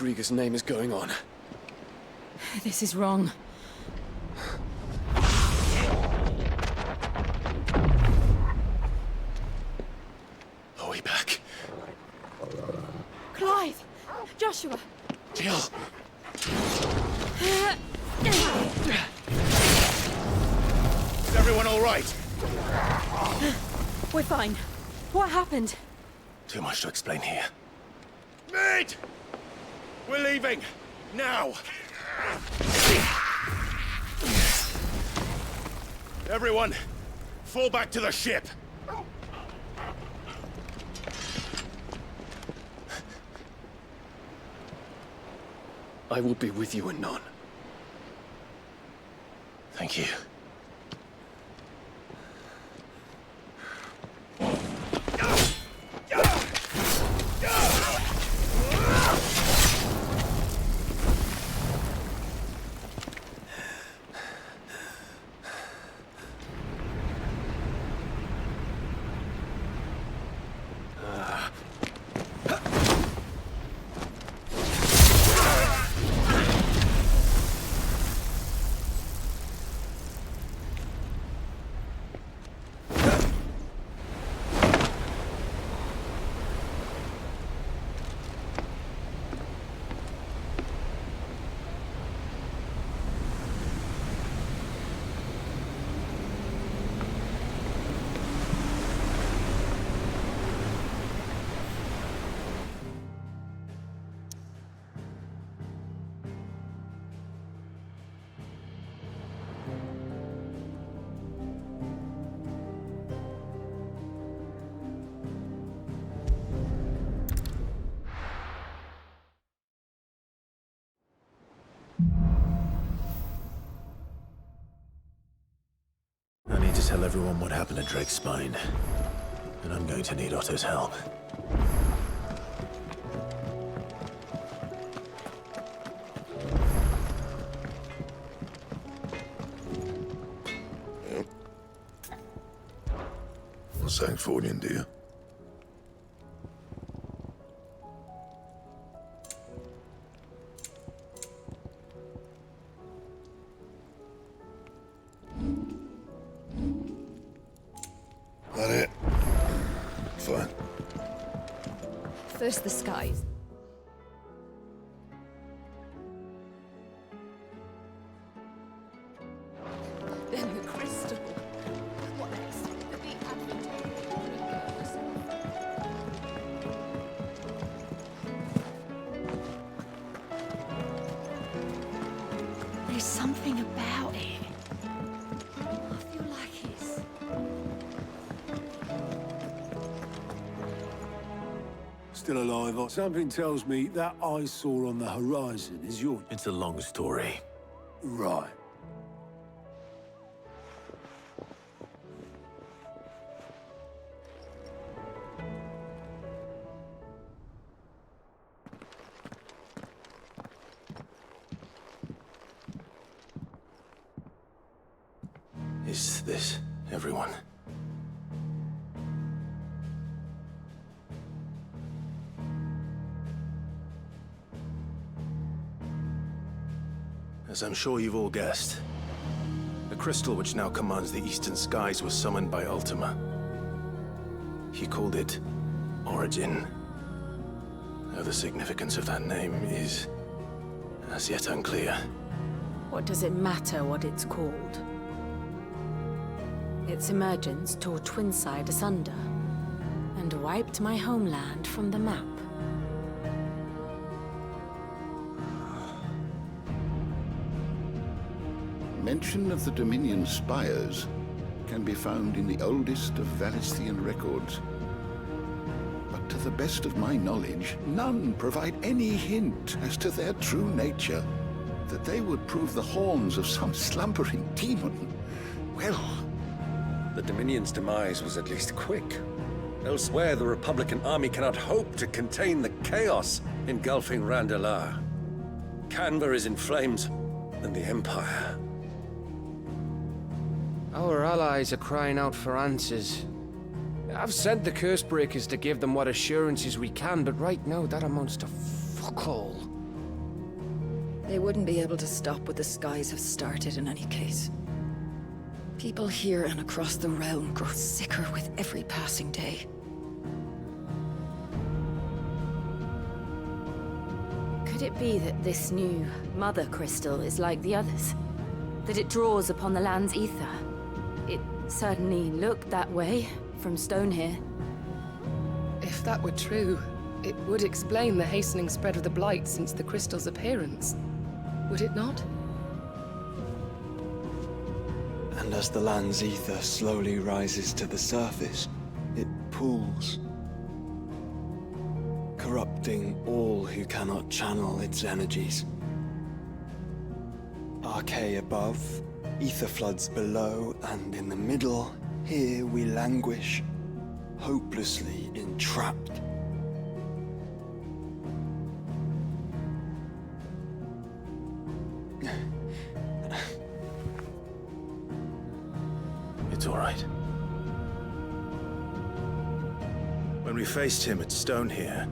Greagor's name is going on? This is wrong. Are we back? Clive! Joshua! Jill! Is everyone all right? We're fine. What happened? Too much to explain here. Mate! We're leaving! Now! Everyone, fall back to the ship! I will be with you anon. Thank you. I need to tell everyone what happened at Drake's Spine. And I'm going to need Otto's help. What's Sancfordian, dear? That it? Fine. First the skies. Then the crystal. What next? The advent of There's something about it. I feel like it's... Still alive. Something tells me that I saw on the horizon is your... It's a long story. Right. Is this everyone? As I'm sure you've all guessed, the crystal which now commands the eastern skies was summoned by Ultima. He called it Origin. Though the significance of that name is as yet unclear. What does it matter what it's called? Its emergence tore Twinside asunder and wiped my homeland from the map. Mention of the Dominion spires can be found in the oldest of Valisthian records. But to the best of my knowledge, none provide any hint as to their true nature. That they would prove the horns of some slumbering demon. Well... The Dominion's demise was at least quick. Elsewhere, the Republican army cannot hope to contain the chaos engulfing Randalar. Canva is in flames, and the Empire. Our allies are crying out for answers. I've sent the Cursebreakers to give them what assurances we can, but right now that amounts to fuck all. They wouldn't be able to stop what the skies have started in any case. People here and across the realm grow sicker with every passing day. Could it be that this new Mother Crystal is like the others? That it draws upon the land's ether? It certainly looked that way from stone here. If that were true, it would explain the hastening spread of the Blight since the crystal's appearance. Would it not? And as the land's ether slowly rises to the surface, it pools, corrupting all who cannot channel its energies. Archay above, ether floods below, and in the middle, here we languish, hopelessly entrapped. It's all right. When we faced him at Stone here,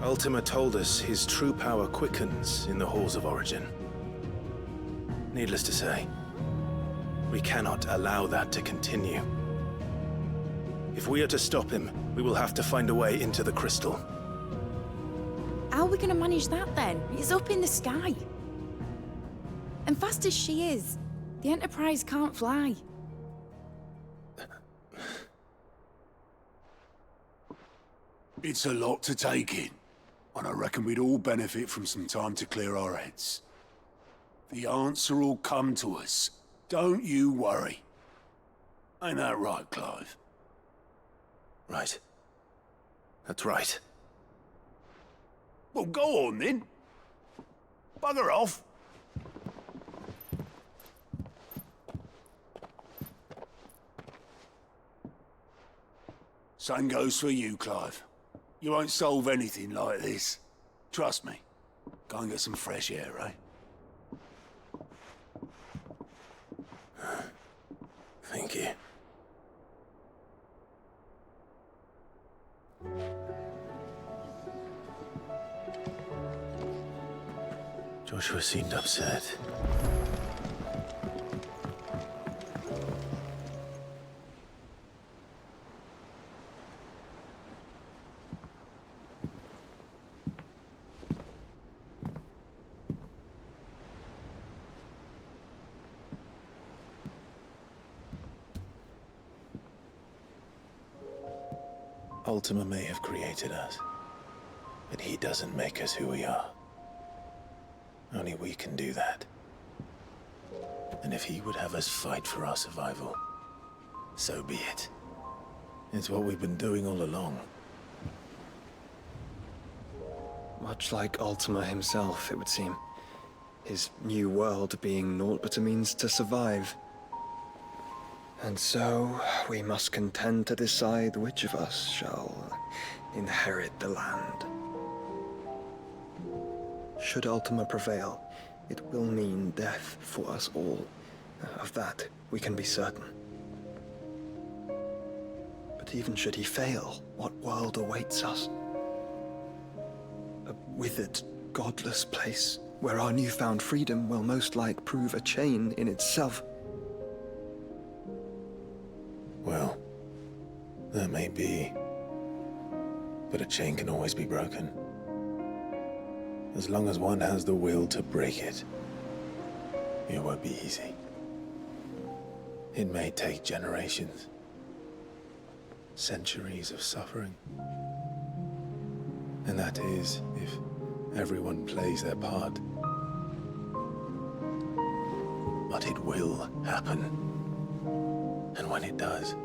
Ultima told us his true power quickens in the halls of Origin. Needless to say, we cannot allow that to continue. If we are to stop him, we will have to find a way into the crystal. How are we gonna manage that then? It's up in the sky. And fast as she is, the Enterprise can't fly. It's a lot to take in, and I reckon we'd all benefit from some time to clear our heads. The answer will come to us. Don't you worry. Ain't that right, Clive? Right. That's right. Well, go on then. Bugger off. Same goes for you, Clive. You won't solve anything like this. Trust me. Go and get some fresh air, eh? Thank you. Joshua seemed upset. Ultima may have created us, but he doesn't make us who we are. Only we can do that. And if he would have us fight for our survival, so be it. It's what we've been doing all along. Much like Ultima himself, it would seem. His new world being naught but a means to survive. And so, we must contend to decide which of us shall inherit the land. Should Ultima prevail, it will mean death for us all. Of that, we can be certain. But even should he fail, what world awaits us? A withered, godless place, where our newfound freedom will most like prove a chain in itself. Well, that may be, but a chain can always be broken. As long as one has the will to break it, it won't be easy. It may take generations, centuries of suffering. And that is if everyone plays their part. But it will happen. And when it does,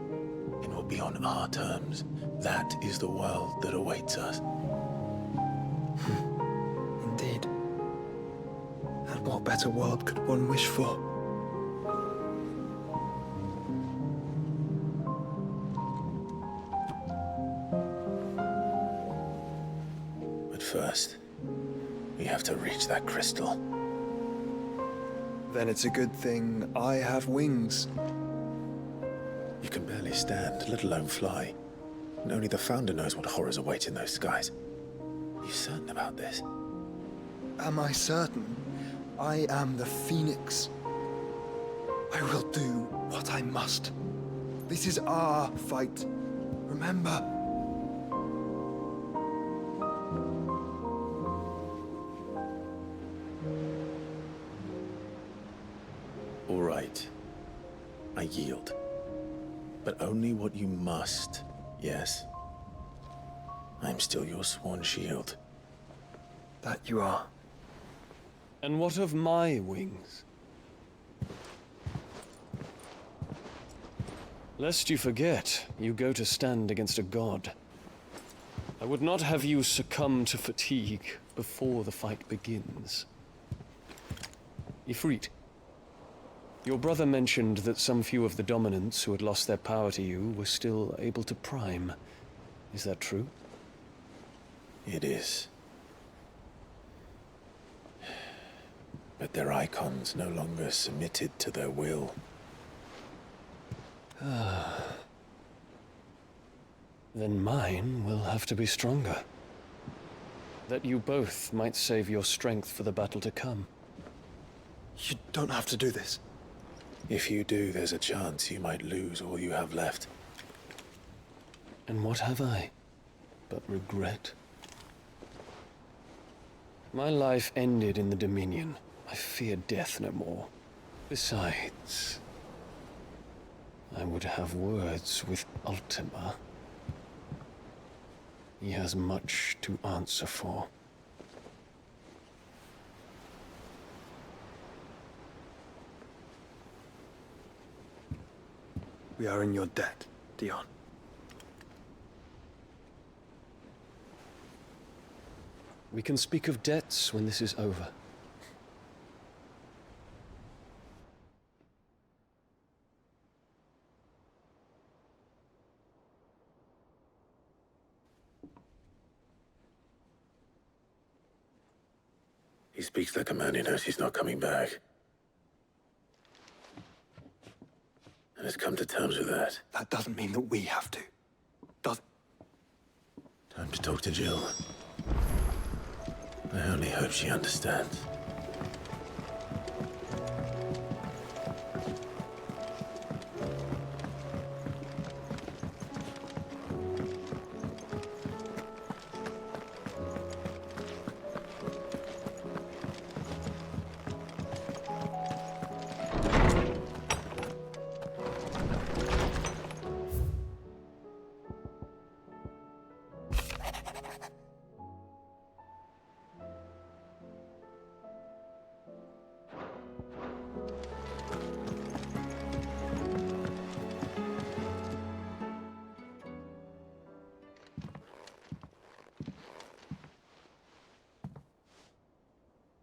it will be on our terms. That is the world that awaits us. Indeed. And what better world could one wish for? But first, we have to reach that crystal. Then it's a good thing I have wings. You can barely stand, let alone fly. And only the Founder knows what horrors await in those skies. Are you certain about this? am I certain? I am the Phoenix. I will do what I must. This is our fight. Remember. All right. I yield. But only what you must, yes? I'm still your sworn shield. That you are. And what of my wings? Lest you forget, you go to stand against a god. I would not have you succumb to fatigue before the fight begins. Ifrit, your brother mentioned that some few of the dominants who had lost their power to you were still able to prime. Is that true? It is. But their icons no longer submitted to their will. Then mine will have to be stronger. That you both might save your strength for the battle to come. You don't have to do this. If you do, there's a chance you might lose all you have left. And what have I but regret? My life ended in the Dominion. I fear death no more. Besides, I would have words with Ultima. He has much to answer for. We are in your debt, Dion. We can speak of debts when this is over. He speaks like a man who knows he's not coming back. And has come to terms with that. That doesn't mean that we have to. Does it? Time to talk to Jill. I only hope she understands.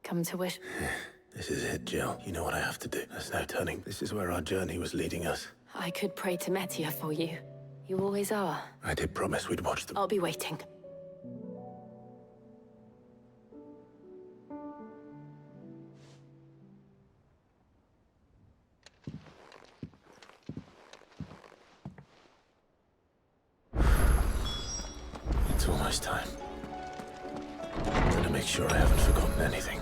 Come to wish. This is it, Jill. You know what I have to do. There's no turning. This is where our journey was leading us. I could pray to Metia for you. You always are. I did promise we'd watch them. I'll be waiting. It's almost time. I'm gonna make sure I haven't forgotten anything.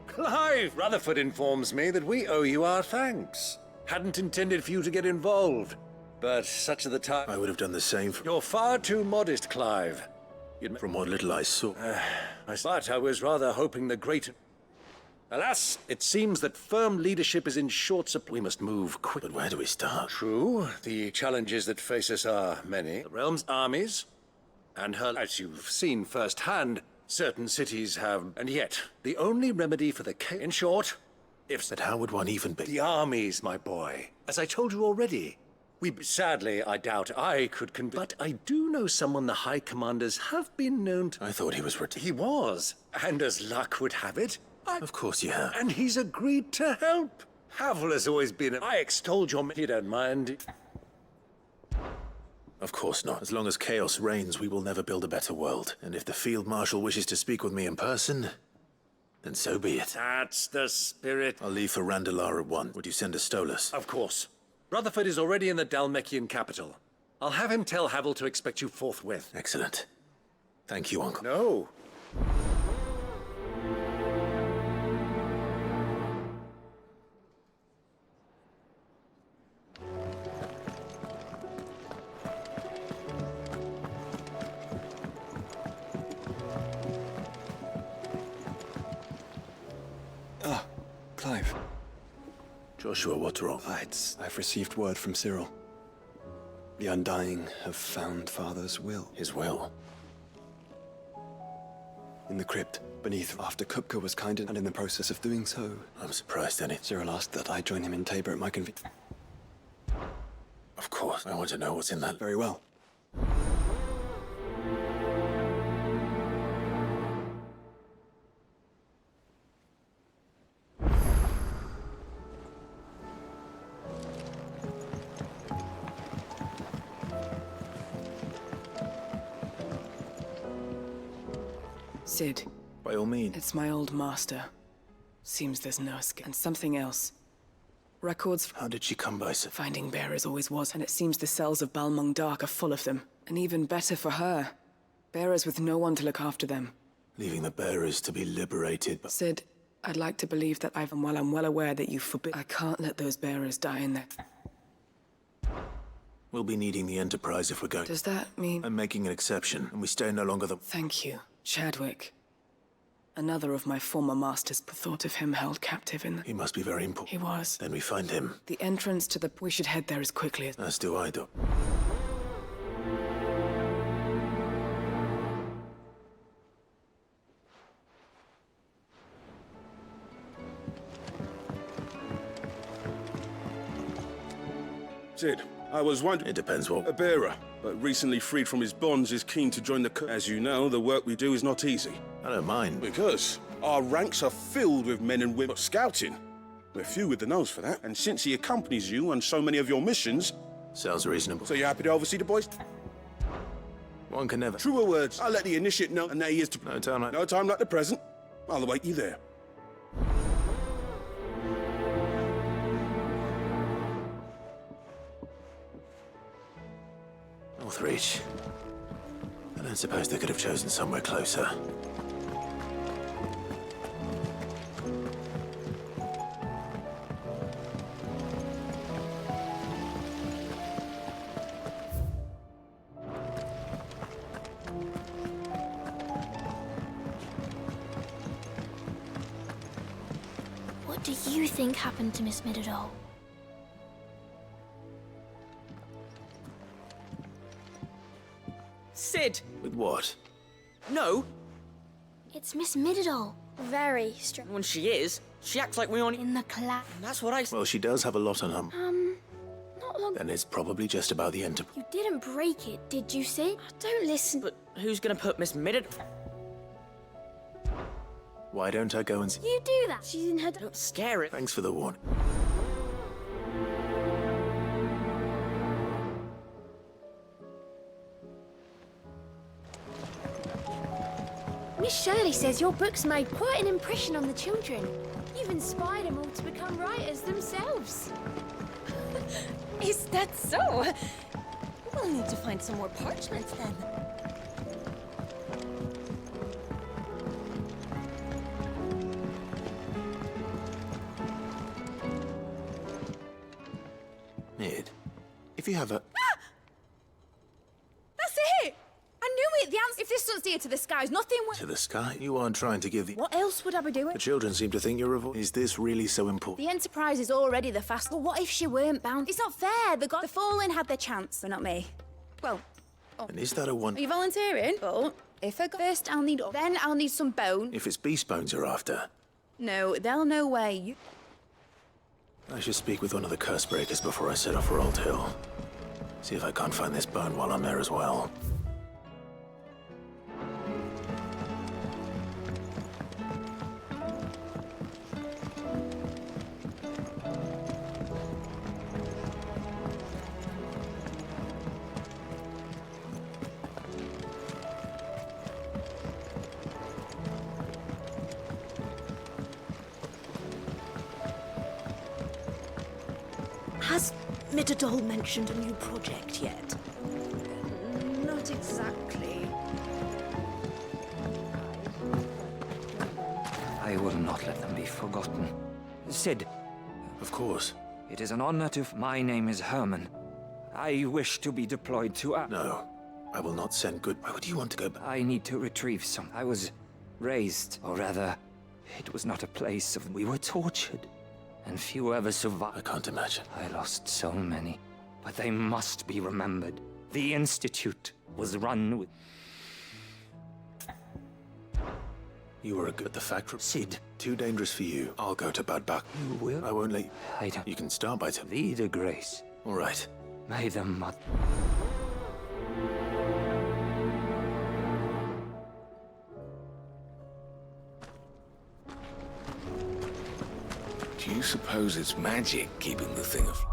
Clive! Rutherford informs me that we owe you our thanks. Hadn't intended for you to get involved, but such are the time. I would have done the same. You're far too modest, Clive. From what little I saw. But I was rather hoping the great... Alas, it seems that firm leadership is in short supply. We must move quick. But where do we start? True. The challenges that face us are many. The realm's armies, and her... As you've seen firsthand, certain cities have... And yet, the only remedy for the chaos... In short, if... But how would one even be? The armies, my boy. As I told you already. Sadly, I doubt I could but I do know someone the High Commanders have been known to... I thought he was retired. He was. And as luck would have it... Of course you have. And he's agreed to help. Havel has always been... I extolled your... You don't mind. Of course not. As long as chaos reigns, we will never build a better world. And if the Field Marshal wishes to speak with me in person, Then so be it. That's the spirit. I'll leave for Randalar at 1. Would you send a Stolas? Of course. Rutherford is already in the Dhalmekian capital. I'll have him tell Havel to expect you forthwith. Excellent. Thank you, Uncle. No. Ah, Clive. Joshua, what's wrong? I've received word from Cyril. The Undying have found Father's will. His will? In the crypt, beneath, after Kupka was kind and in the process of doing so. I'm surprised, Annie. Cyril asked that I join him in Tabor at my convenience. Of course. I want to know what's in that. Very well. Sid. By all means. It's my old master. Seems there's no escape. And something else. Records. How did she come by so? Finding bearers always was, and it seems the cells of Balmung Dark are full of them. And even better for her. Bearers with no one to look after them. Leaving the bearers to be liberated. Sid, I'd like to believe that while I'm well aware that you forbid, I can't let those bearers die in there. We'll be needing the Enterprise if we're going. Does that mean? I'm making an exception, and we stay no longer the... Thank you, Chadwick. Another of my former masters. The thought of him held captive in the... He must be very important. He was. Then we find him. The entrance to the... We should head there as quickly as... As do I, Doc. Sid, I was wondering... It depends what... A bearer, but recently freed from his bonds, is keen to join the... As you know, the work we do is not easy. I don't mind. Because our ranks are filled with men and women scouting. We're few with the nose for that, and since he accompanies you on so many of your missions... Sounds reasonable. So you're happy to oversee the boys? One can never... Truer words. I'll let the initiate know, and that he is to... No time like... No time like the present. I'll await you there. Northreach. I don't suppose they could have chosen somewhere closer. What do you think happened to Miss Midadol? Sid! With what? No. It's Miss Midadol. Very strange. When she is, she acts like we aren't in the class. That's what I... Well, she does have a lot on her. Not long... Then it's probably just about the Enterprise. You didn't break it, did you, Sid? Don't listen. But who's gonna put Miss Midadol... Why don't I go and see... You do that. She's in her... Don't scare it. Thanks for the warning. Miss Shirley says your books made quite an impression on the children. You've inspired them all to become writers themselves. Is that so? We'll need to find some more parchments then. Mid, if you have a... That's it! I knew it! The answer... If this doesn't steer to the skies, nothing will... To the sky? You aren't trying to give the... What else would I be doing? The children seem to think you're a... Is this really so important? The Enterprise is already the fast... But what if she weren't bound? It's not fair. The Fallen had their chance, but not me. Well... Oh. And is that a one... Are you volunteering? Well, if I go first, I'll need... Then I'll need some bone. If it's beast bones you're after... No, they'll know where you... I should speak with one of the curse breakers before I set off for Old Hill. See if I can't find this bone while I'm there as well. Has Mitterdol mentioned a new project yet? Not exactly. I will not let them be forgotten. Cid. Of course. It is an honor to... My name is Herman. I wish to be deployed to... No. I will not send good... Why would you want to go back? I need to retrieve some. I was raised, or rather, it was not a place of... We were tortured, and few ever survived. I can't imagine. I lost so many, but they must be remembered. The Institute was run with... You were a good... The factory... Cid. Too dangerous for you. I'll go to Bad Bak. You will? I won't let you... I don't... You can start by telling... Be the grace. All right. May the mother... Do you suppose it's magic keeping the thing afloat?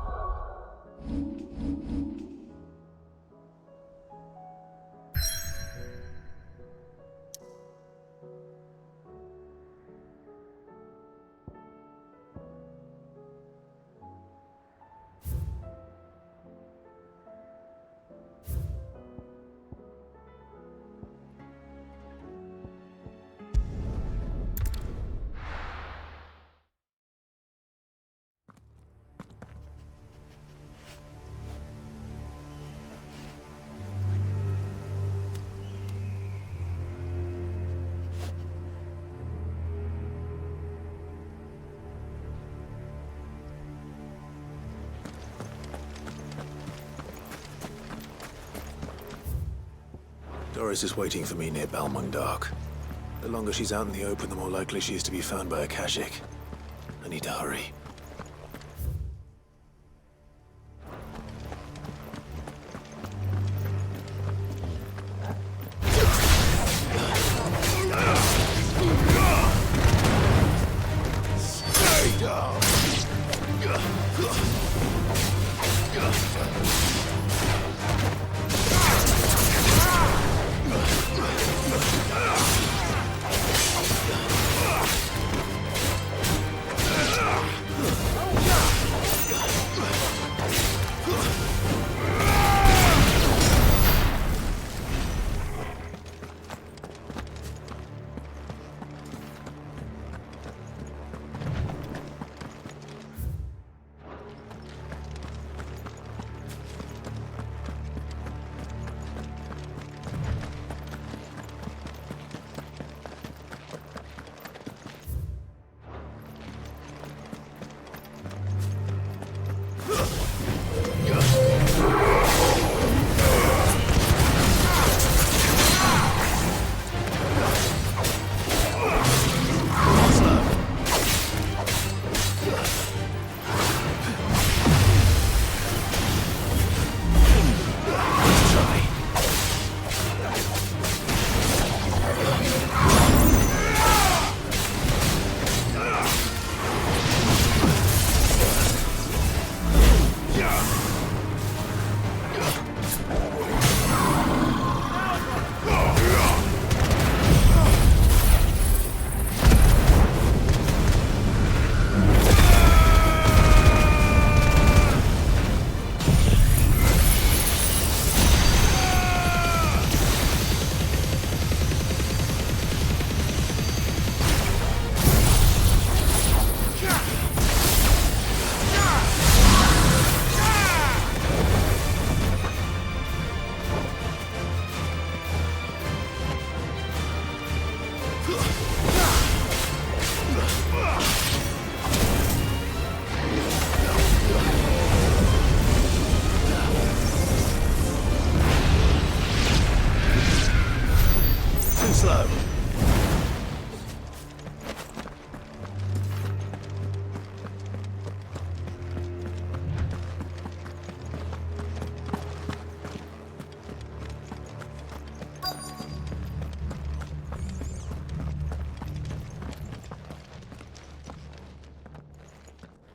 Doris is waiting for me near Balmung Dark. The longer she's out in the open, the more likely she is to be found by Akashic. I need to hurry. Stay down!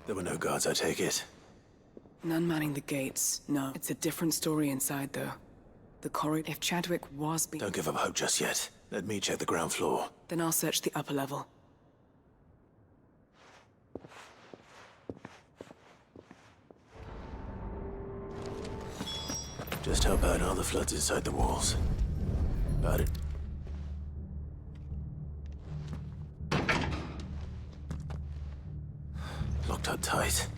There were no guards, I take it. None manning the gates, no. It's a different story inside, though. The corridor... If Chadwick was being... Don't give up hope just yet. Let me check the ground floor. Then I'll search the upper level. Just how bad are the floods inside the walls? About it. Locked up tight.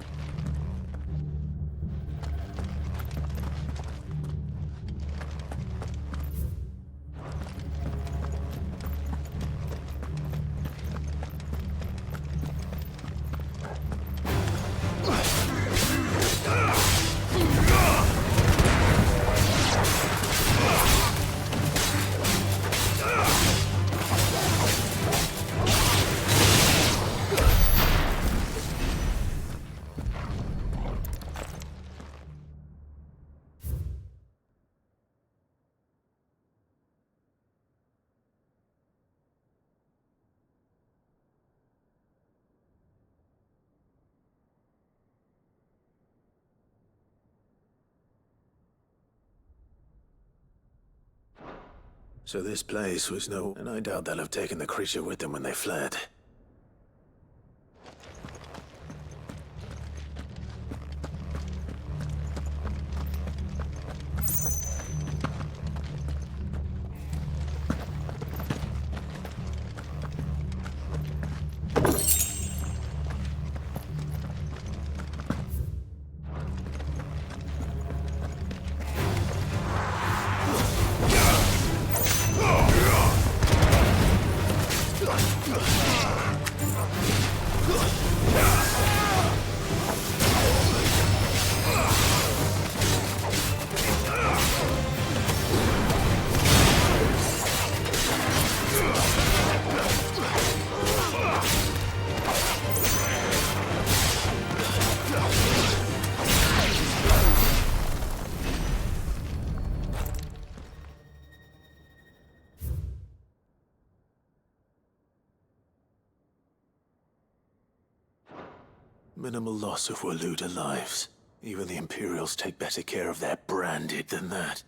So this place was no... And I doubt they'll have taken the creature with them when they fled. Minimal loss of Waluda lives. Even the Imperials take better care of their branded than that.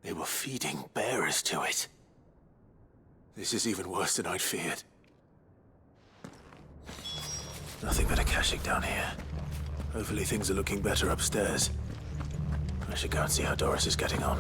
They were feeding bearers to it. This is even worse than I'd feared. Nothing but a caching down here. Hopefully things are looking better upstairs. I should go and see how Doris is getting on.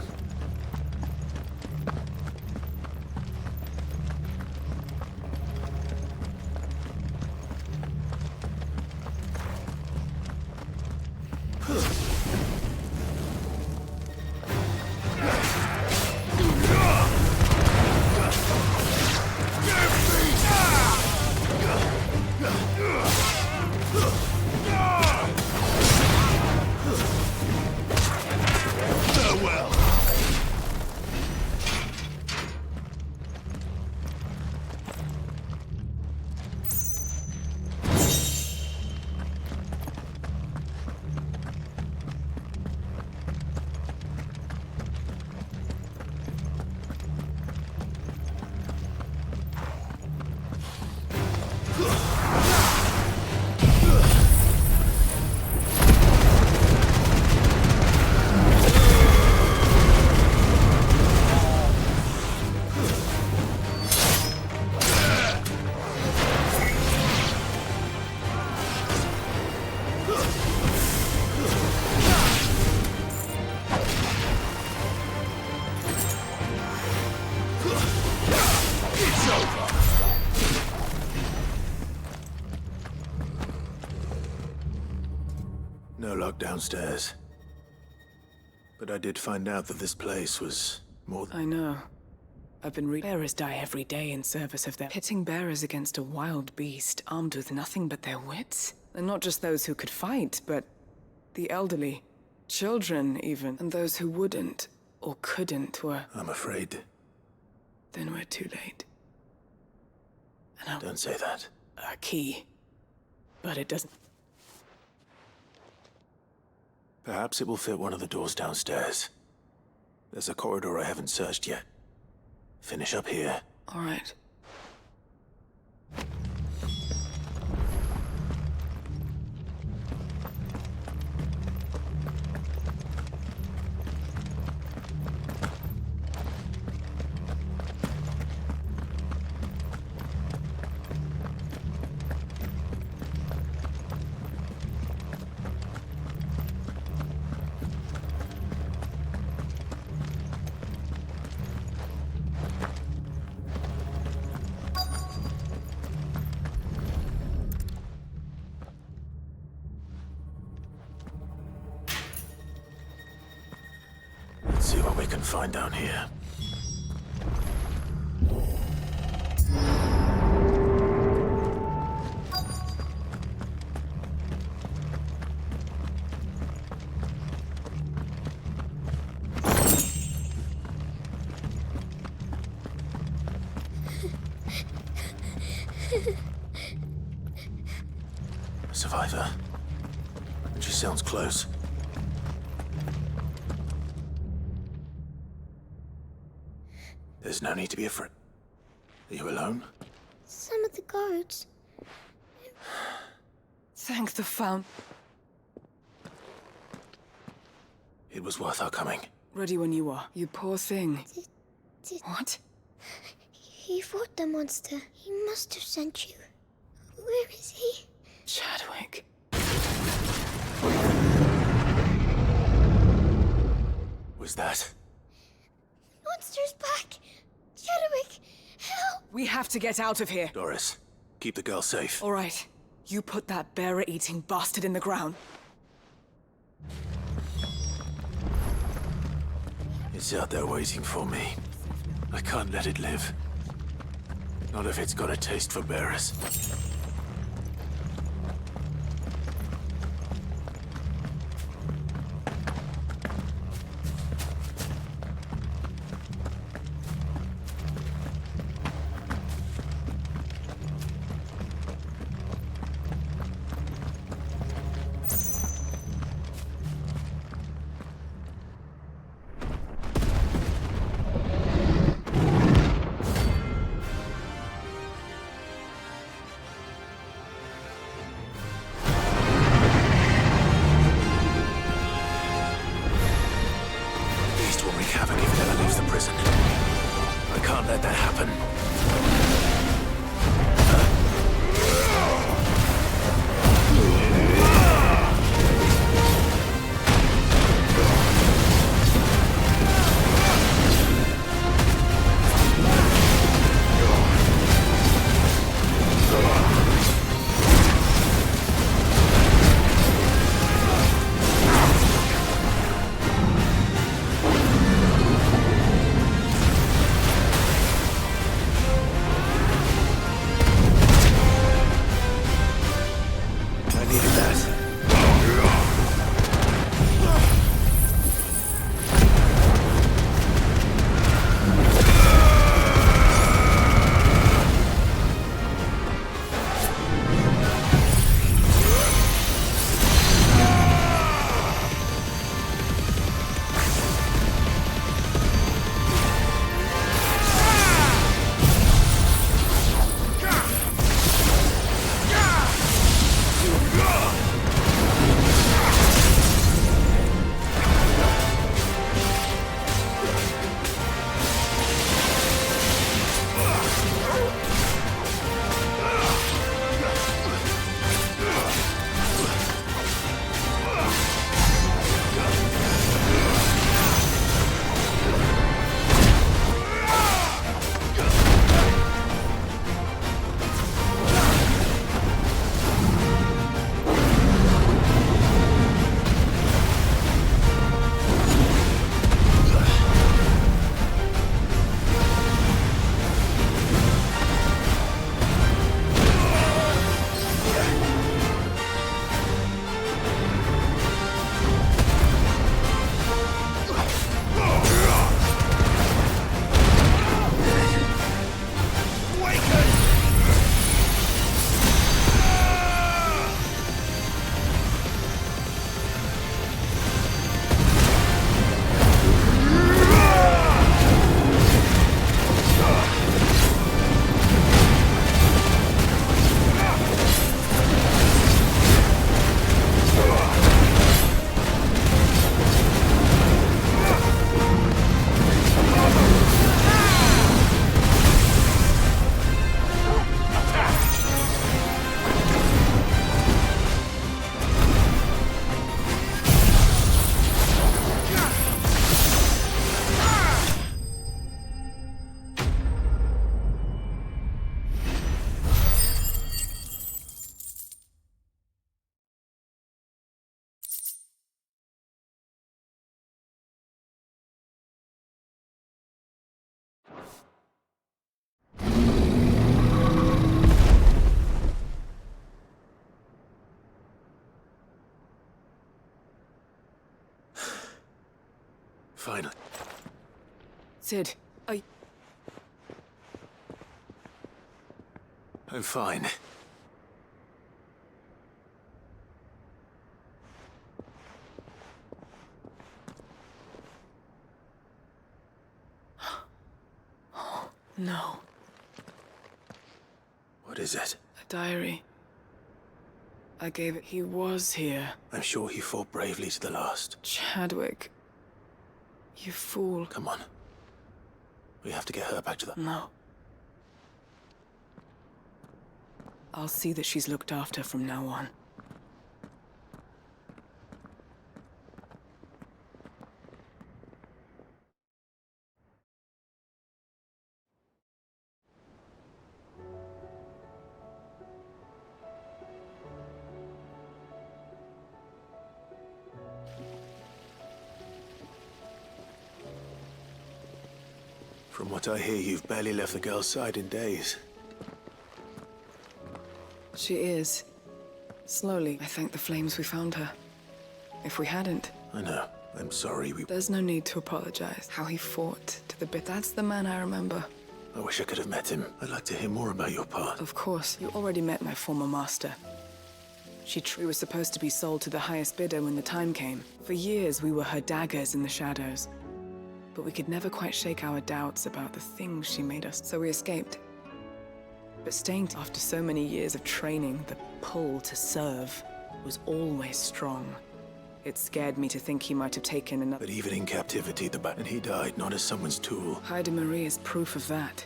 No lock downstairs. But I did find out that this place was more than... I know. I've been reading bearers die every day in service of their... Pitting bearers against a wild beast armed with nothing but their wits. And not just those who could fight, but the elderly, children even, and those who wouldn't or couldn't were... I'm afraid. Then we're too late. And Don't say that. A key. But it doesn't... Perhaps it will fit one of the doors downstairs. There's a corridor I haven't searched yet. Finish up here. All right. we can find down here. Survivor. And she sounds close. There's no need to be afraid. Are you alone? Some of the guards. Thank the Fount. It was worth our coming. Ready when you are. You poor thing. What? He fought the monster. He must have sent you. Where is he? Chadwick. Was that? Monster's back! Chadwick, help! We have to get out of here. Doris, keep the girl safe. All right. You put that bearer-eating bastard in the ground. It's out there waiting for me. I can't let it live. Not if it's got a taste for bearers. Havoc if it ever leaves the prison. I can't let that happen. Finally. Cid, I'm fine. No. What is it? A diary. I gave it. He was here. I'm sure he fought bravely to the last. Chadwick. You fool. Come on. We have to get her back to the... No. I'll see that she's looked after from now on. From what I hear, you've barely left the girl's side in days. She is. Slowly, I thank the flames we found her. If we hadn't... I know. I'm sorry There's no need to apologize. How he fought to the bit. That's the man I remember. I wish I could have met him. I'd like to hear more about your part. Of course. You already met my former master. We were supposed to be sold to the highest bidder when the time came. For years, we were her daggers in the shadows. But we could never quite shake our doubts about the things she made us, so we escaped. But staying after so many years of training, the pull to serve was always strong. It scared me to think he might have taken another... But even in captivity, and he died not as someone's tool. Hyde Marie is proof of that.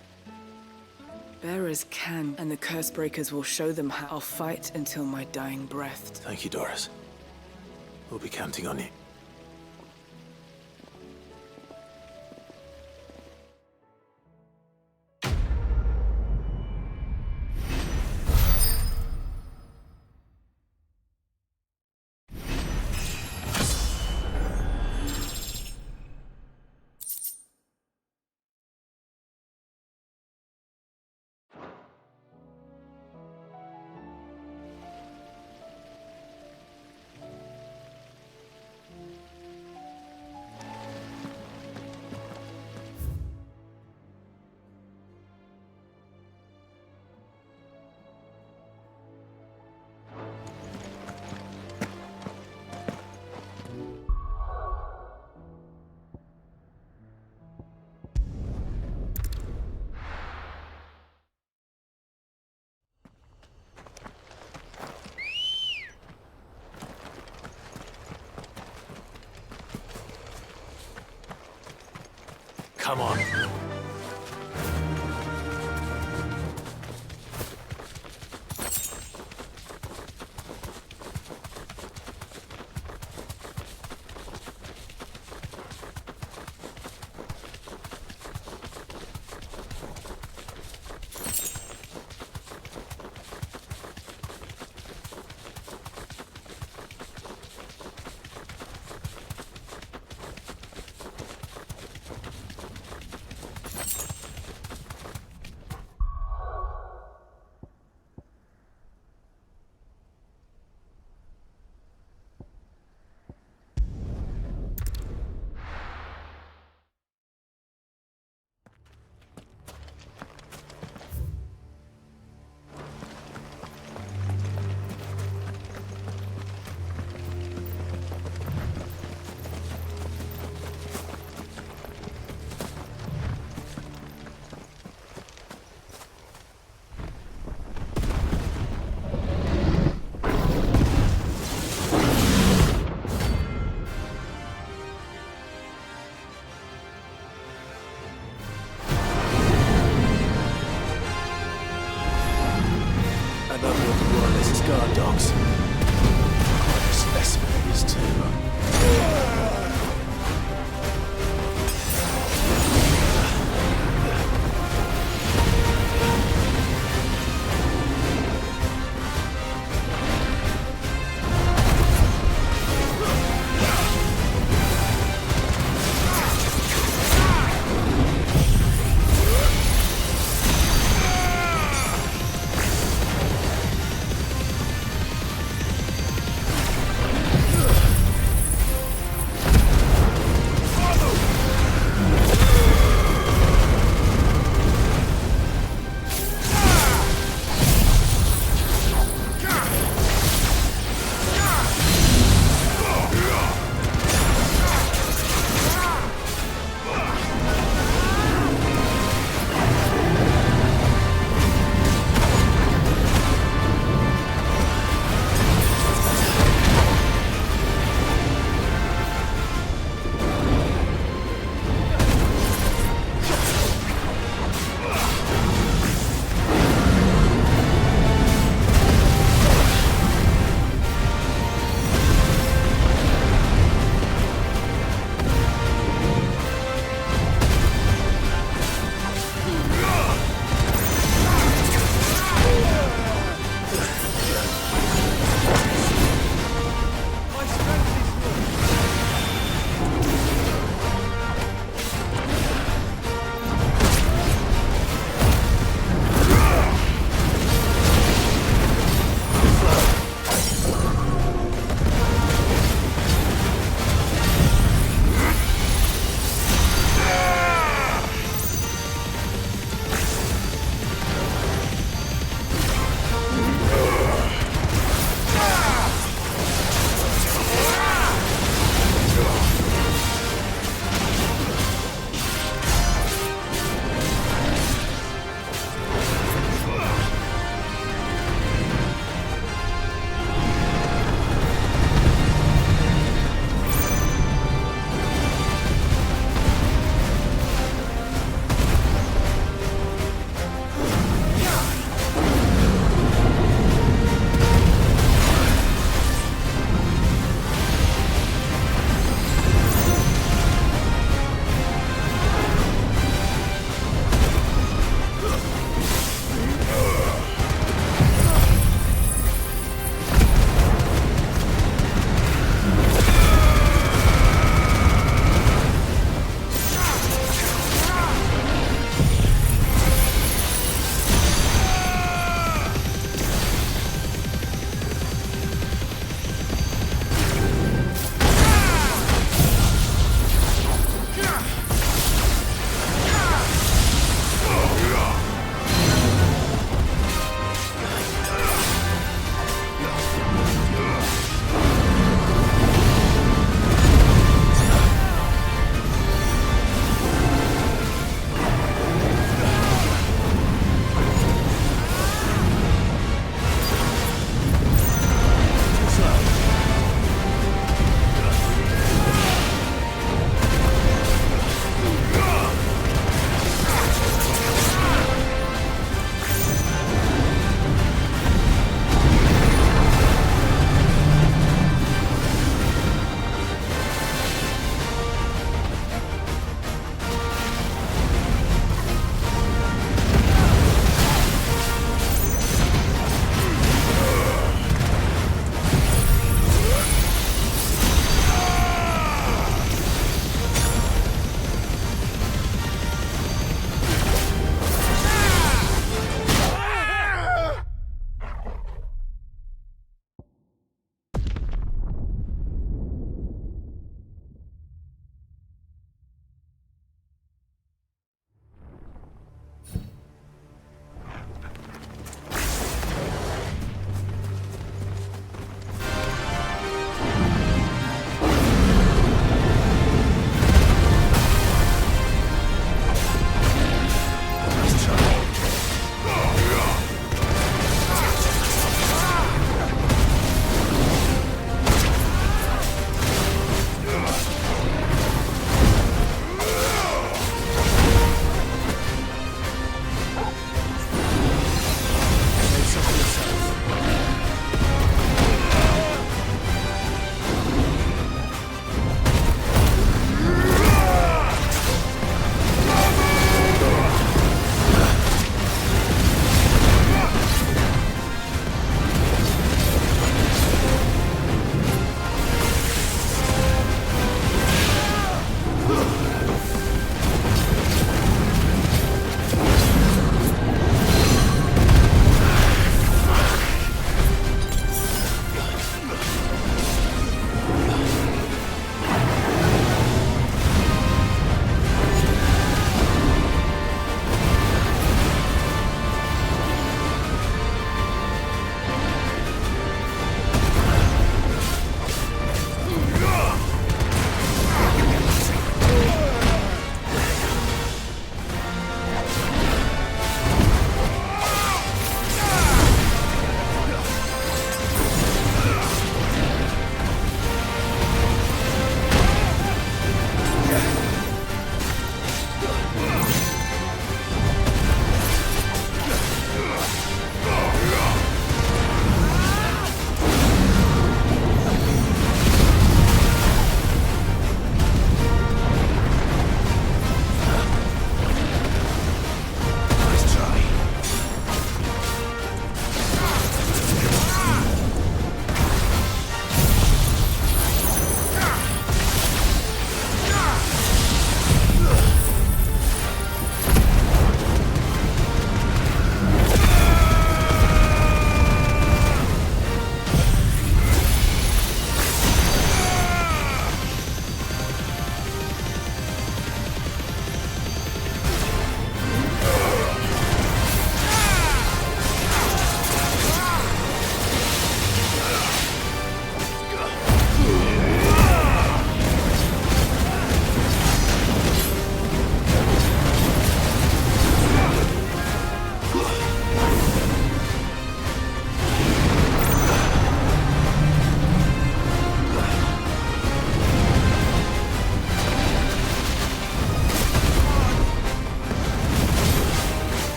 Bearers can, and the curse breakers will show them how. I'll fight until my dying breath. Thank you, Doris. We'll be counting on you. Come on.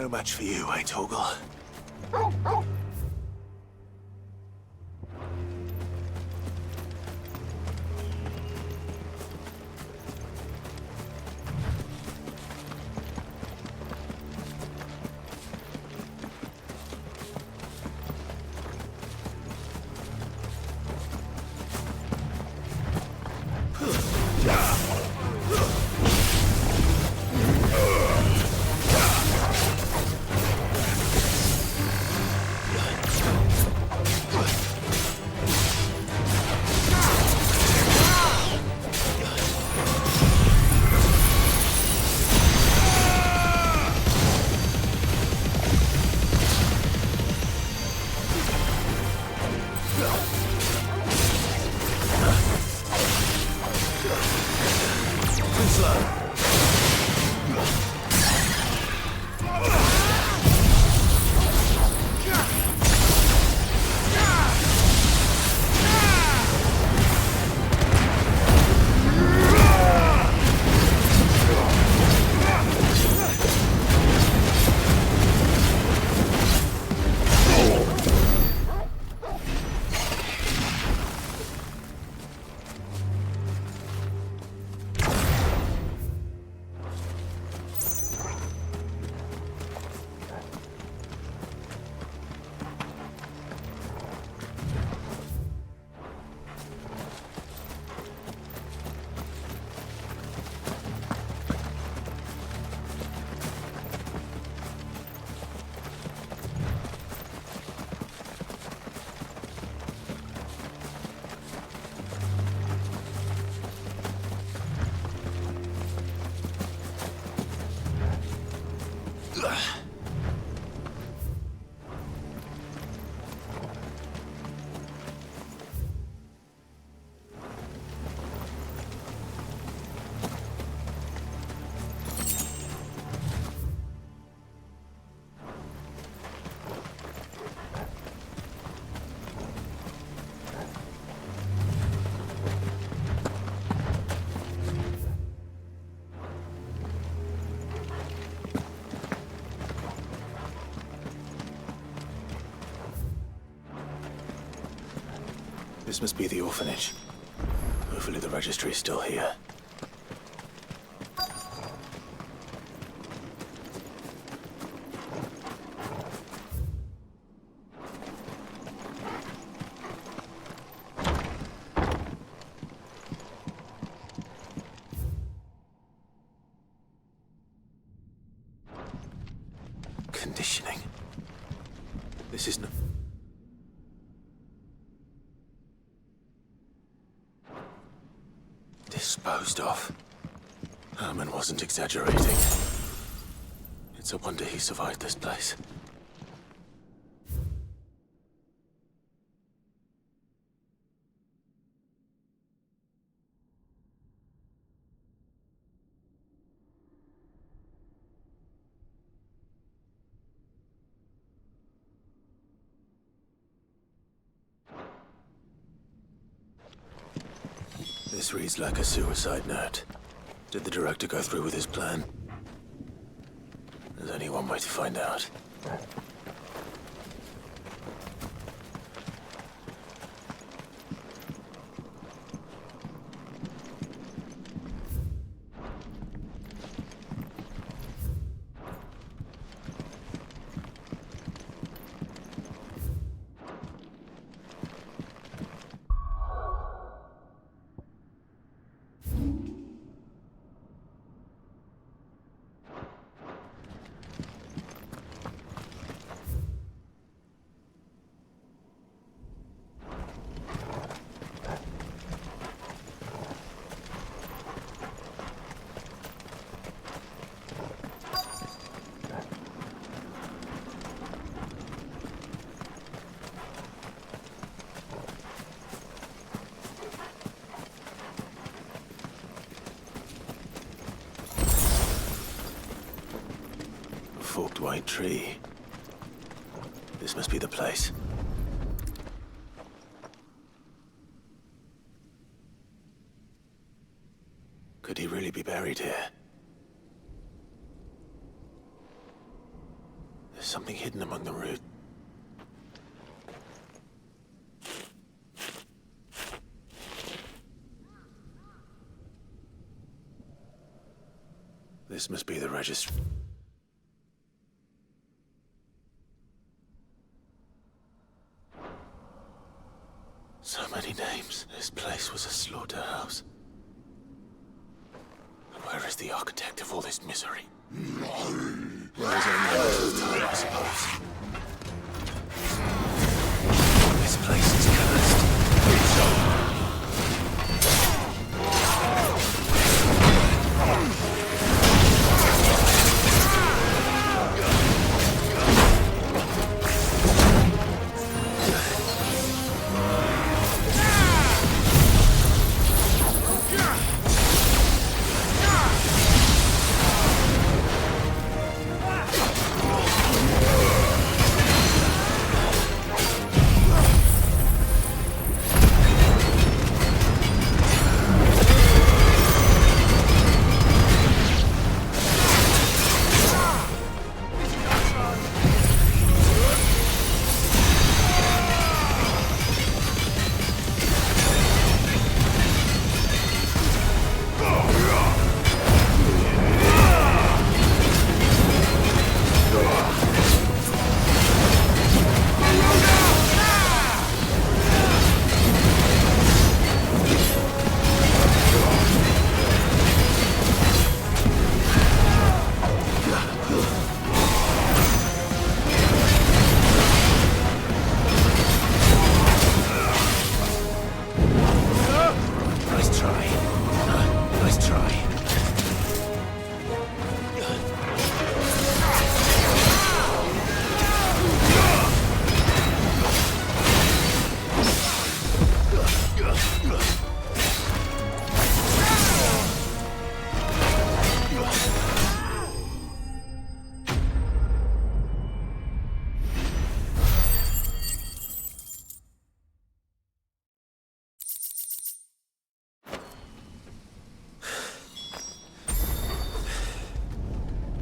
No match for you, eh, Torgal? This must be the orphanage. Hopefully the registry is still here. Conditioning. This is no... Disposed of. Herman wasn't exaggerating. It's a wonder he survived this place. This reads like a suicide note. Did the director go through with his plan? There's only one way to find out. Forked white tree. This must be the place. Could he really be buried here? something hidden among the roots. This must be the registry. So many names. This place was a slaughterhouse. And where is the architect of all this misery? Where is our time, I suppose? This place is cursed.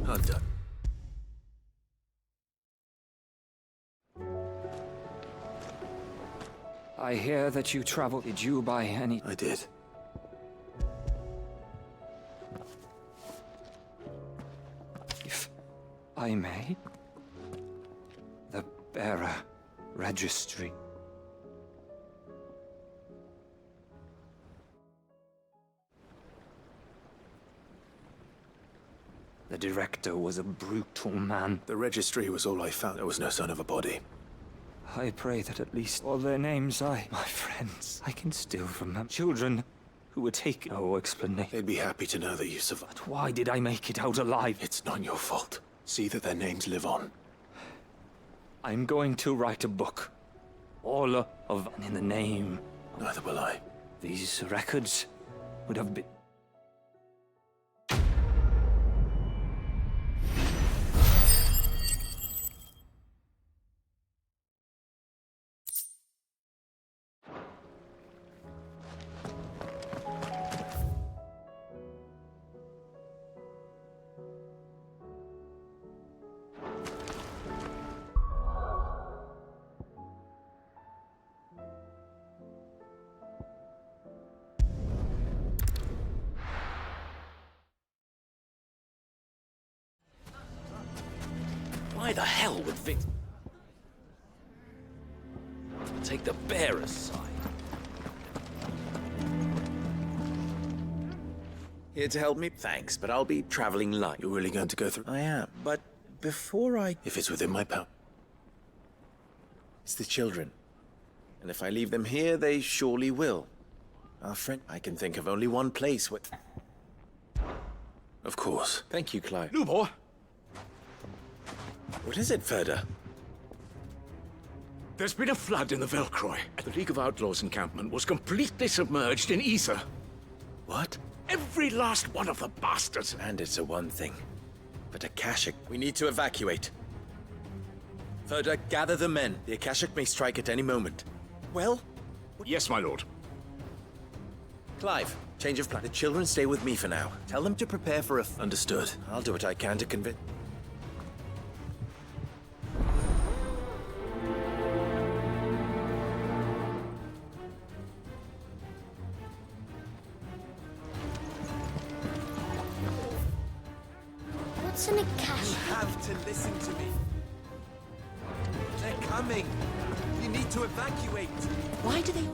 I'm done. I hear that you traveled. Did you by any... I did. If I may? The bearer registry. The director was a brutal man. The registry was all I found. There was no sign of a body. I pray that at least all their names my friends, I can still remember. Children who were taken. No explanation. They'd be happy to know that you survived. But why did I make it out alive? It's not your fault. See that their names live on. I'm going to write a book. All of... and in the name... Neither will I. These records would have been... Why the hell would Vic take the bearer's side? Here to help me? Thanks, but I'll be traveling light. You're really going to go through? I am, but before I... If it's within my power. It's the children. And if I leave them here, they surely will. Our friend... I can think of only one place where... Of course. Thank you, Clive. Lubor! What is it, Ferda? There's been a flood in the Velcroy. The League of Outlaws encampment was completely submerged in ether. What? Every last one of the bastards. Bandits are one thing, but Akashic... We need to evacuate. Ferda, gather the men. The Akashic may strike at any moment. Well? Yes, my lord. Clive, change of plan. The children stay with me for now. Tell them to prepare for a... Understood. I'll do what I can to convince... What's an Akashic? You have to listen to me. They're coming. You need to evacuate. Why do they...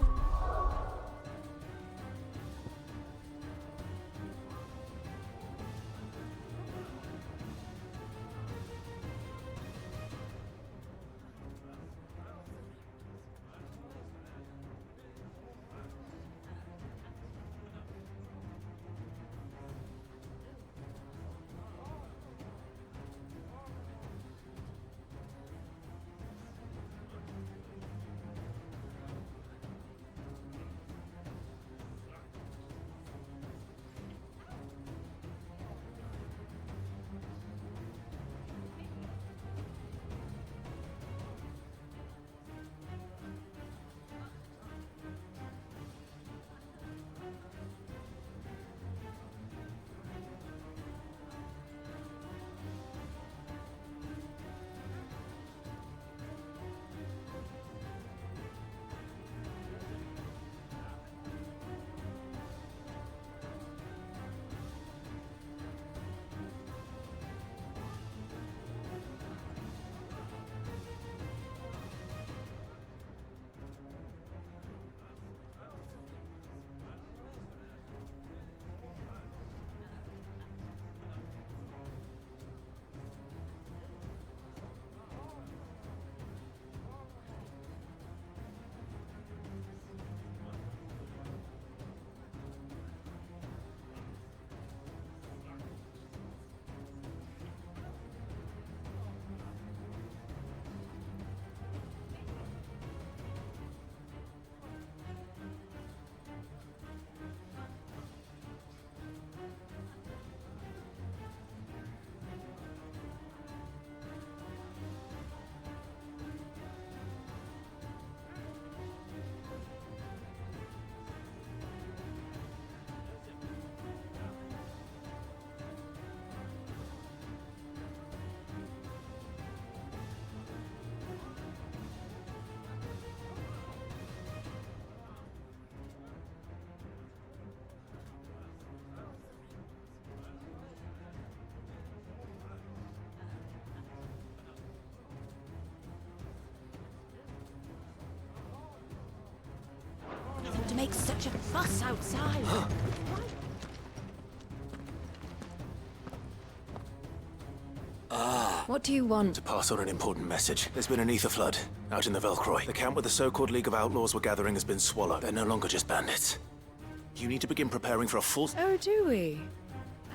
To make such a fuss outside. What do you want? To pass on an important message. There's been an ether flood out in the Velcroy. The camp where the so-called League of Outlaws were gathering has been swallowed. They're no longer just bandits. You need to begin preparing for a full... Oh, do we?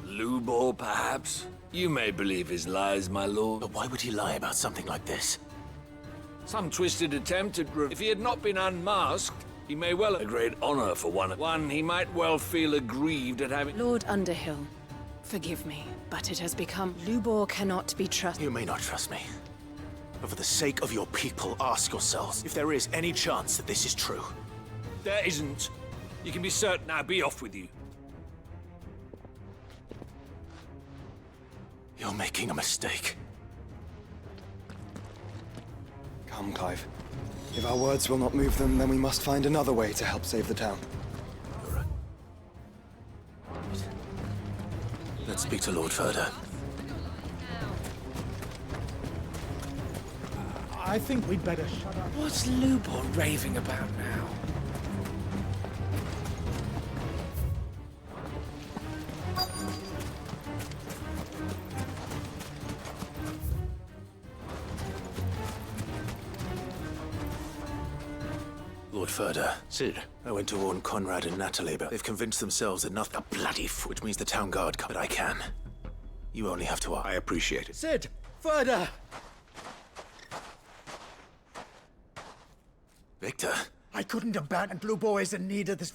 Lubor, perhaps? You may believe his lies, my lord. But why would he lie about something like this? Some twisted attempt at... If he had not been unmasked, he may well... A great honor for one he might well feel aggrieved at having... Lord Underhill, forgive me, but it has become... Lubor cannot be trusted. You may not trust me. But for the sake of your people, ask yourselves if there is any chance that this is true. There isn't. You can be certain. Now be off with you. You're making a mistake. Come, Clive. If our words will not move them, then we must find another way to help save the town. Let's speak to Lord Furder. I think we'd better shut up. What's Lubor raving about now? Lord Furder. Sid. I went to warn Conrad and Natalie, but they've convinced themselves enough the bloody which means the town guard but I can. You only have to... I appreciate it. Sid! Further! Victor. I couldn't abandon Blue Boys in need of this...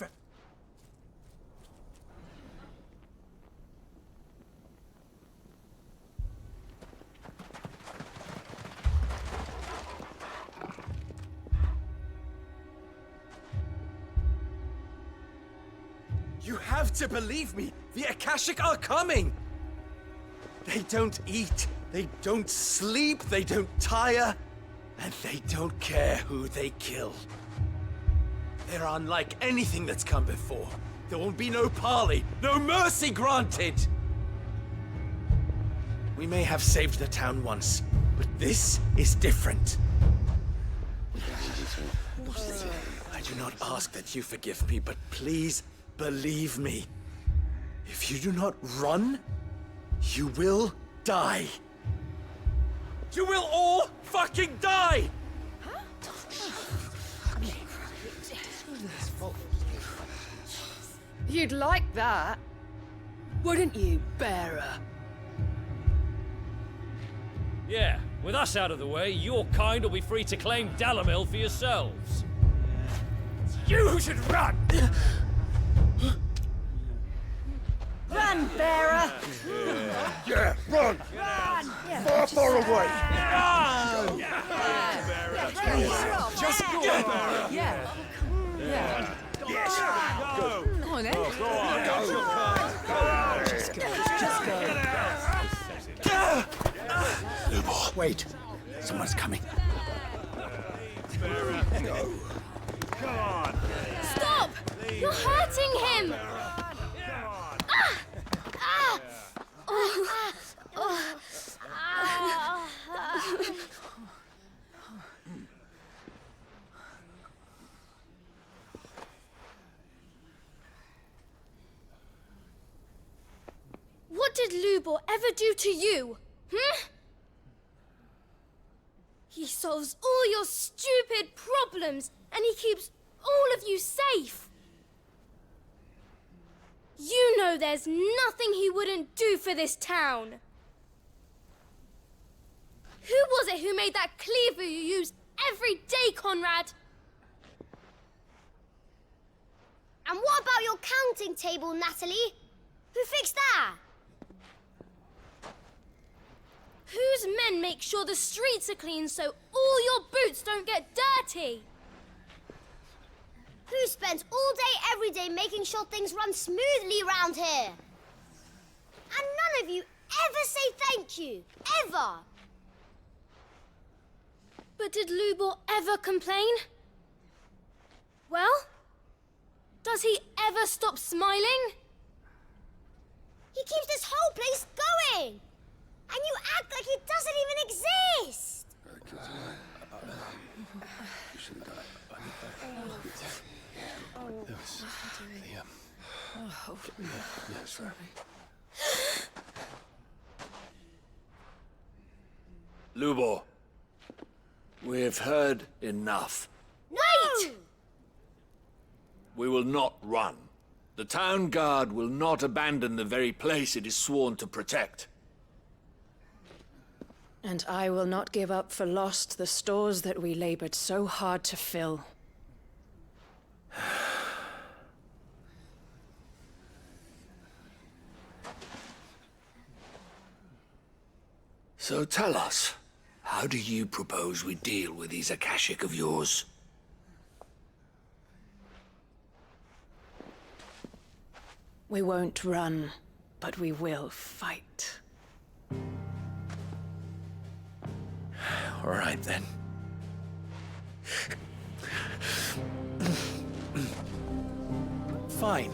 You have to believe me! The Akashic are coming! They don't eat, they don't sleep, they don't tire, and they don't care who they kill. They're unlike anything that's come before. There will be no parley, no mercy granted! We may have saved the town once, but this is different. I do not ask that you forgive me, but please believe me. If you do not run, you will die. You will all fucking die! You'd like that, wouldn't you, bearer? Yeah, with us out of the way, your kind will be free to claim Dalamil for yourselves. You should run! Run, bearer! Yeah, run! Far, far away! Just go! Yeah. Yeah. Yes! Go on, then. Go on! Just go. Lubor, wait. Someone's coming. Stop! You're hurting him! What did Lubor ever do to you? He solves all your stupid problems, and he keeps all of you safe. You know there's nothing he wouldn't do for this town. Who was it who made that cleaver you use every day, Conrad? And what about your counting table, Natalie? Who fixed that? Whose men make sure the streets are clean so all your boots don't get dirty? Who spends all day, every day making sure things run smoothly around here? And none of you ever say thank you. Ever. But did Lubor ever complain? Well, does he ever stop smiling? He keeps this whole place going. And you act like it doesn't even exist. Lubor, we've heard enough. Wait! We will not run. The town guard will not abandon the very place it is sworn to protect. And I will not give up for lost the stores that we labored so hard to fill. So tell us, how do you propose we deal with these Akashic of yours? We won't run, but we will fight. All right, then. Fine.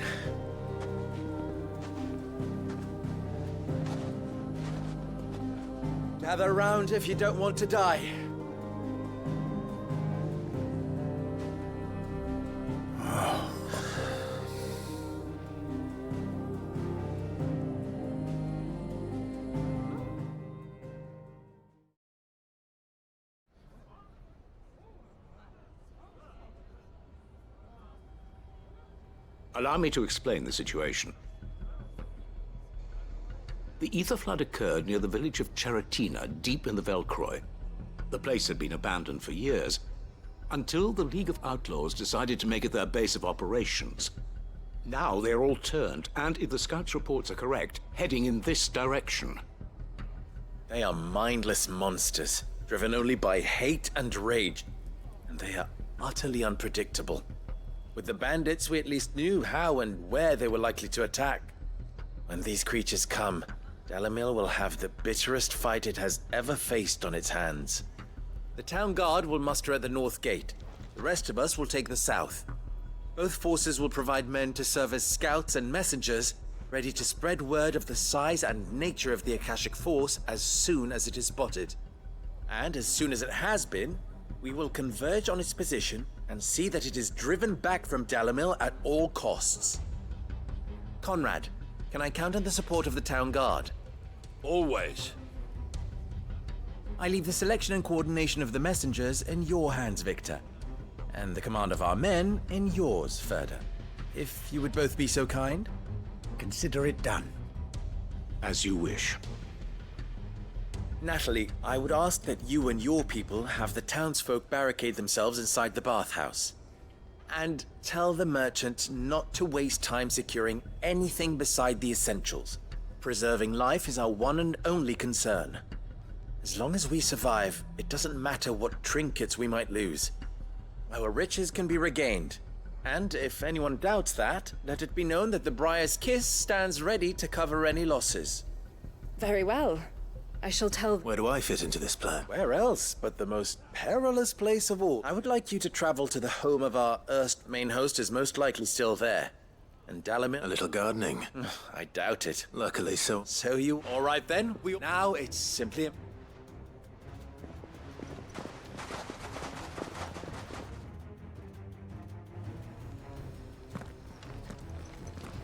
Gather round if you don't want to die. Allow me to explain the situation. The ether flood occurred near the village of Cheratina, deep in the Velcroy. The place had been abandoned for years, until the League of Outlaws decided to make it their base of operations. Now they're all turned, and if the scouts' reports are correct, heading in this direction. They are mindless monsters, driven only by hate and rage. And they are utterly unpredictable. With the bandits, we at least knew how and where they were likely to attack. When these creatures come, Dalamil will have the bitterest fight it has ever faced on its hands. The town guard will muster at the north gate. The rest of us will take the south. Both forces will provide men to serve as scouts and messengers ready to spread word of the size and nature of the Akashic Force as soon as it is spotted. And as soon as it has been, we will converge on its position and see that it is driven back from Dalimil at all costs. Conrad, can I count on the support of the town guard? Always. I leave the selection and coordination of the messengers in your hands, Victor. And the command of our men in yours, Ferda. If you would both be so kind. Consider it done. As you wish. Natalie, I would ask that you and your people have the townsfolk barricade themselves inside the bathhouse. And tell the merchant not to waste time securing anything beside the essentials. Preserving life is our one and only concern. As long as we survive, it doesn't matter what trinkets we might lose. Our riches can be regained. And if anyone doubts that, let it be known that the Briar's Kiss stands ready to cover any losses. Very well. I shall tell... Where do I fit into this plan? Where else but the most perilous place of all? I would like you to travel to the home of our erst main host, is most likely still there. And Dalimil... A little gardening. I doubt it. Luckily so. So you... All right then. Now it's simply...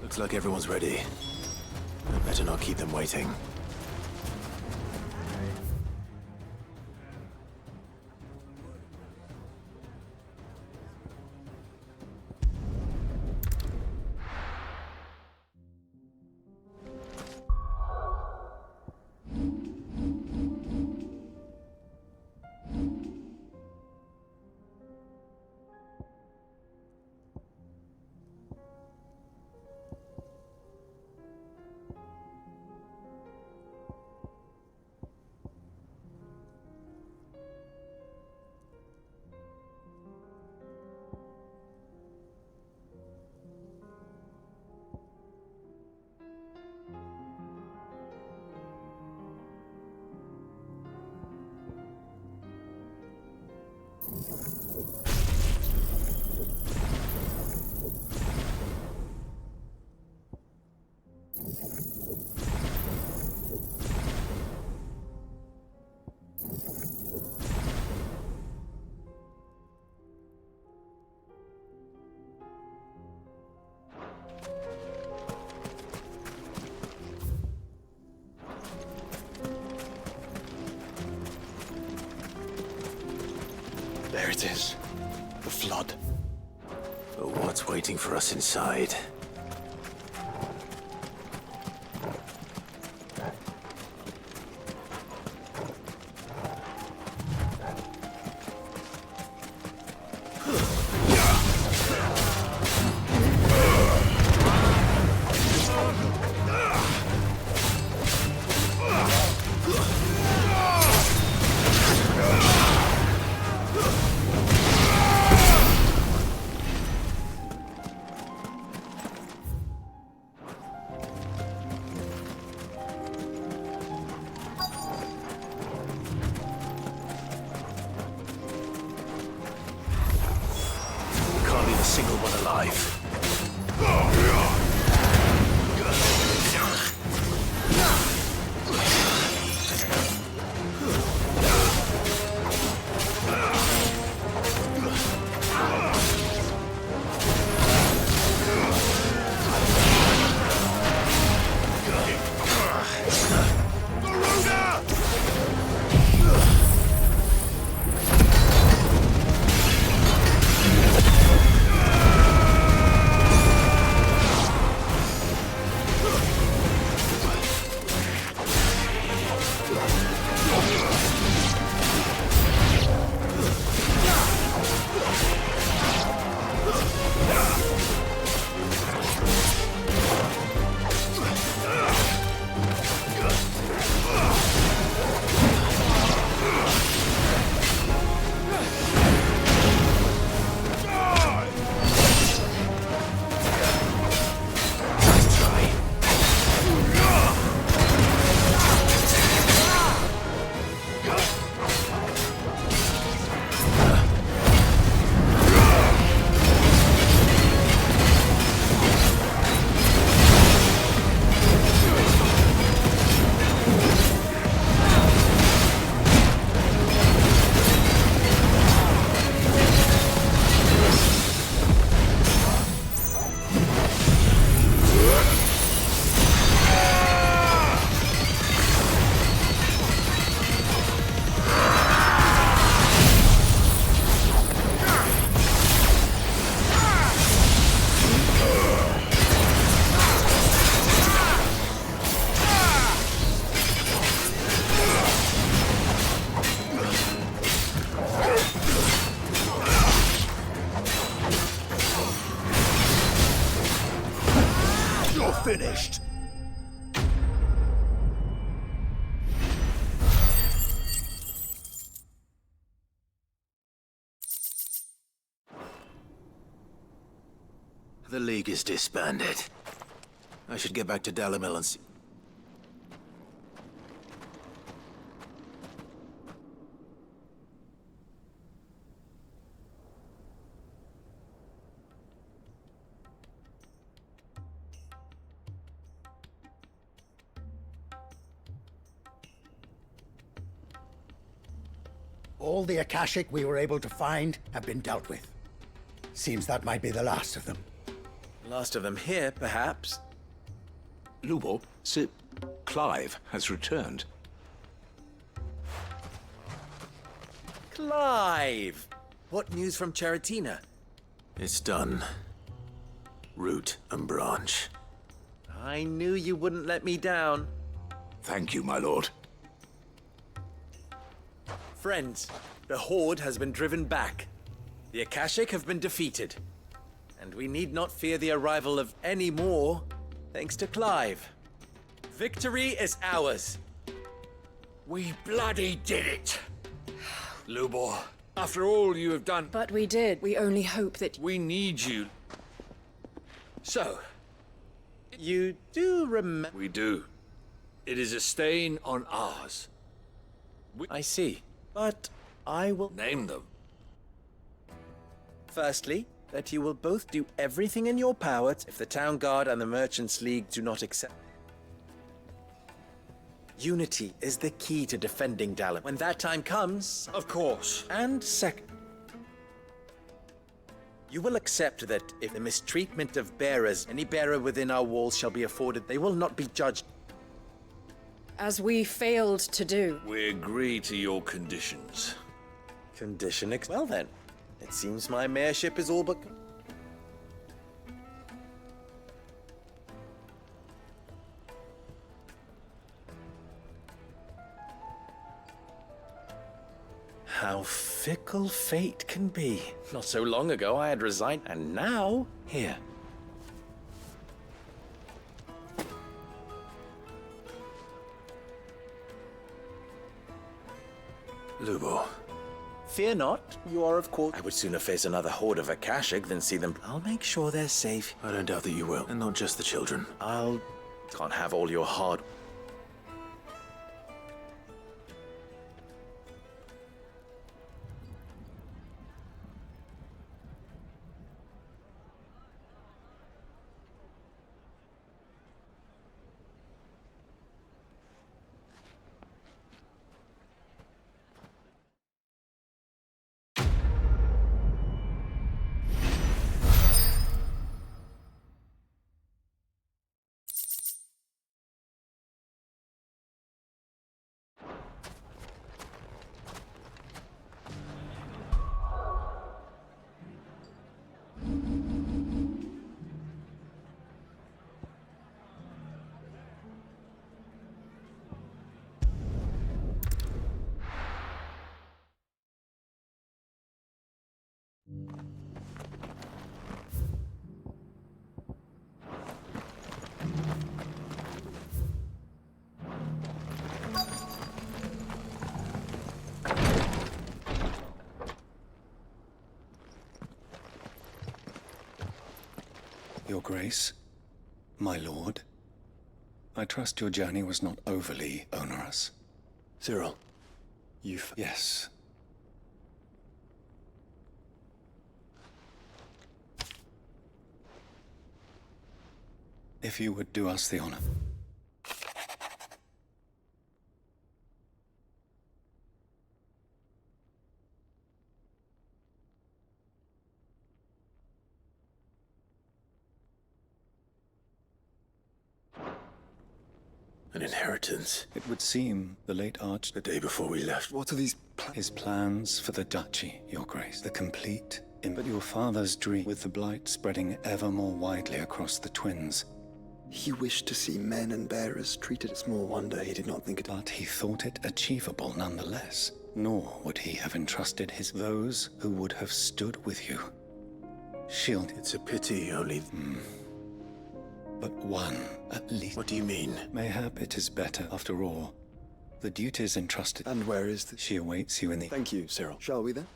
Looks like everyone's ready. I better not keep them waiting. There it is. The flood. But what's waiting for us inside? Single one alive. The League is disbanded. I should get back to Dalimil and see... All the Akashic we were able to find have been dealt with. Seems that might be the last of them. Last of them here, perhaps. Lubor, Sir Clive has returned. Clive! What news from Charatina? It's done. Root and branch. I knew you wouldn't let me down. Thank you, my lord. Friends, the Horde has been driven back. The Akashic have been defeated. And we need not fear the arrival of any more, thanks to Clive. Victory is ours. We bloody did it! Lubor, after all you have done... But we did. We only hope that... We need you. So... You do remember... We do. It is a stain on ours. I see. But I will... Name them. Firstly, that you will both do everything in your power if the Town Guard and the Merchants League do not accept. Unity is the key to defending Dalimil. When that time comes... Of course. And second... You will accept that if the mistreatment of bearers, any bearer within our walls shall be afforded, they will not be judged. As we failed to do. We agree to your conditions. Well then, it seems my mayorship is all but... How fickle fate can be. Not so long ago I had resigned, and now, here. Lubor. Fear not, you are of course... I would sooner face another horde of Akashic than see them... I'll make sure they're safe. I don't doubt that you will, and not just the children. Can't have all your hard... Your Grace, my lord, I trust your journey was not overly onerous. Cyril, Yes. If you would do us the honor. An inheritance. It would seem the late Arch... The day before we left. What are these His plans for the duchy, Your Grace. The complete... But your father's dream, with the blight spreading ever more widely across the twins. He wished to see men and bearers treated. Small wonder he did not think it... But he thought it achievable nonetheless. Nor would he have entrusted those who would have stood with you. Shield... It's a pity only... But one, at least. What do you mean? Mayhap it is better, after all. The duties entrusted... And where is the... She awaits you in the... Thank you, Cyril. Shall we then?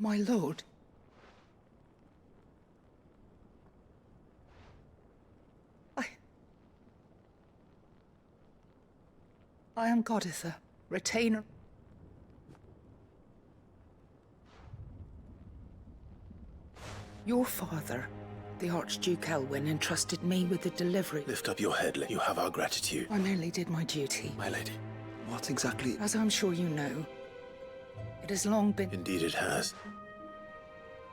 My lord. I am Goditha, retainer. Your father, the Archduke Elwyn, entrusted me with the delivery. Lift up your head, you have our gratitude. I merely did my duty. My lady. What exactly? As I'm sure you know, it has long been... Indeed it has.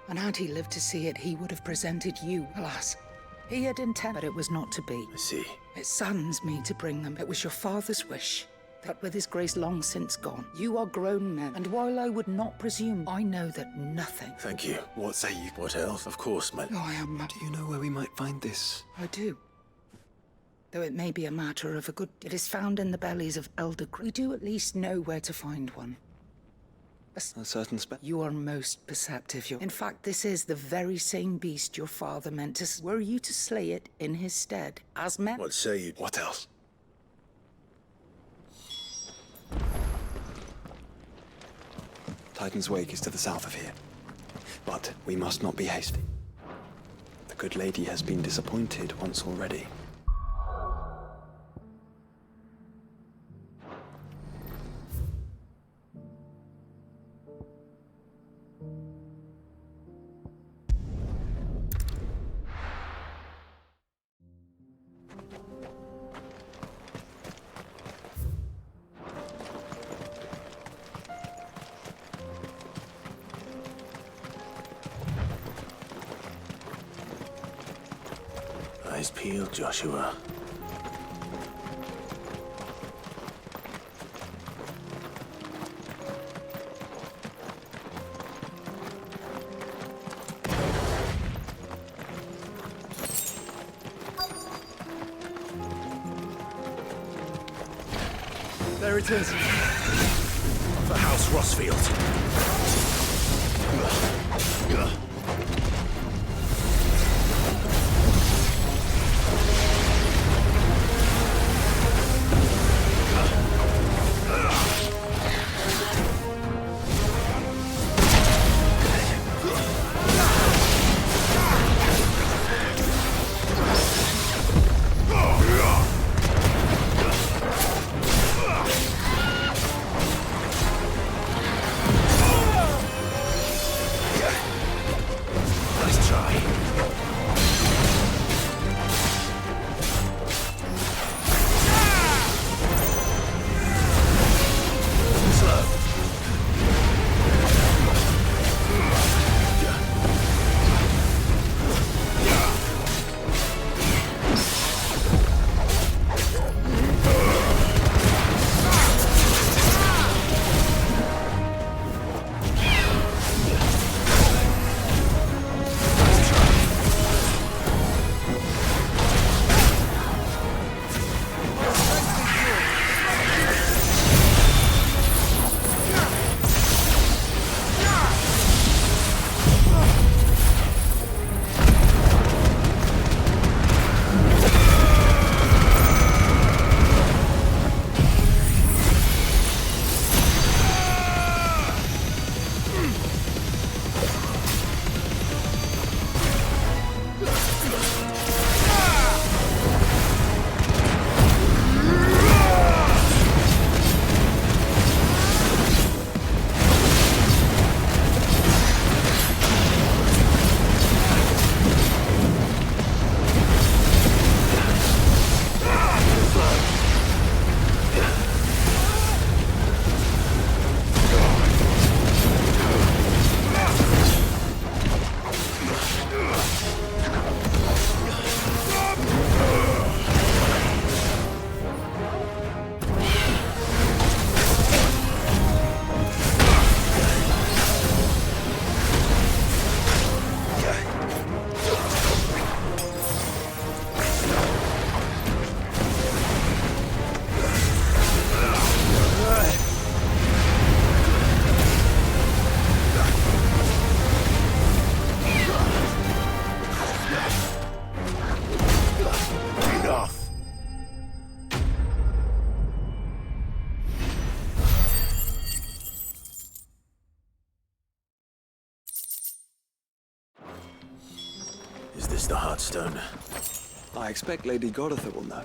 And had he lived to see it, he would have presented you, alas. He had intended, but it was not to be. I see. It saddens me to bring them. It was your father's wish. But with his grace long since gone, you are grown men, and while I would not presume, I know that nothing... Thank you. What say you? What else? Of course, my... Oh, I am... Do you know where we might find this? I do. Though it may be a matter of a good... It is found in the bellies of elder... We do at least know where to find one. A certain You are most perceptive. In fact, this is the very same beast your father meant to... Were you to slay it in his stead, as men... What say you? What else? Titan's Wake is to the south of here. But we must not be hasty. The good lady has been disappointed once already. Eyes peeled, Joshua. There it is. For House Rossfield. this the Heartstone? I expect Lady Goditha will know.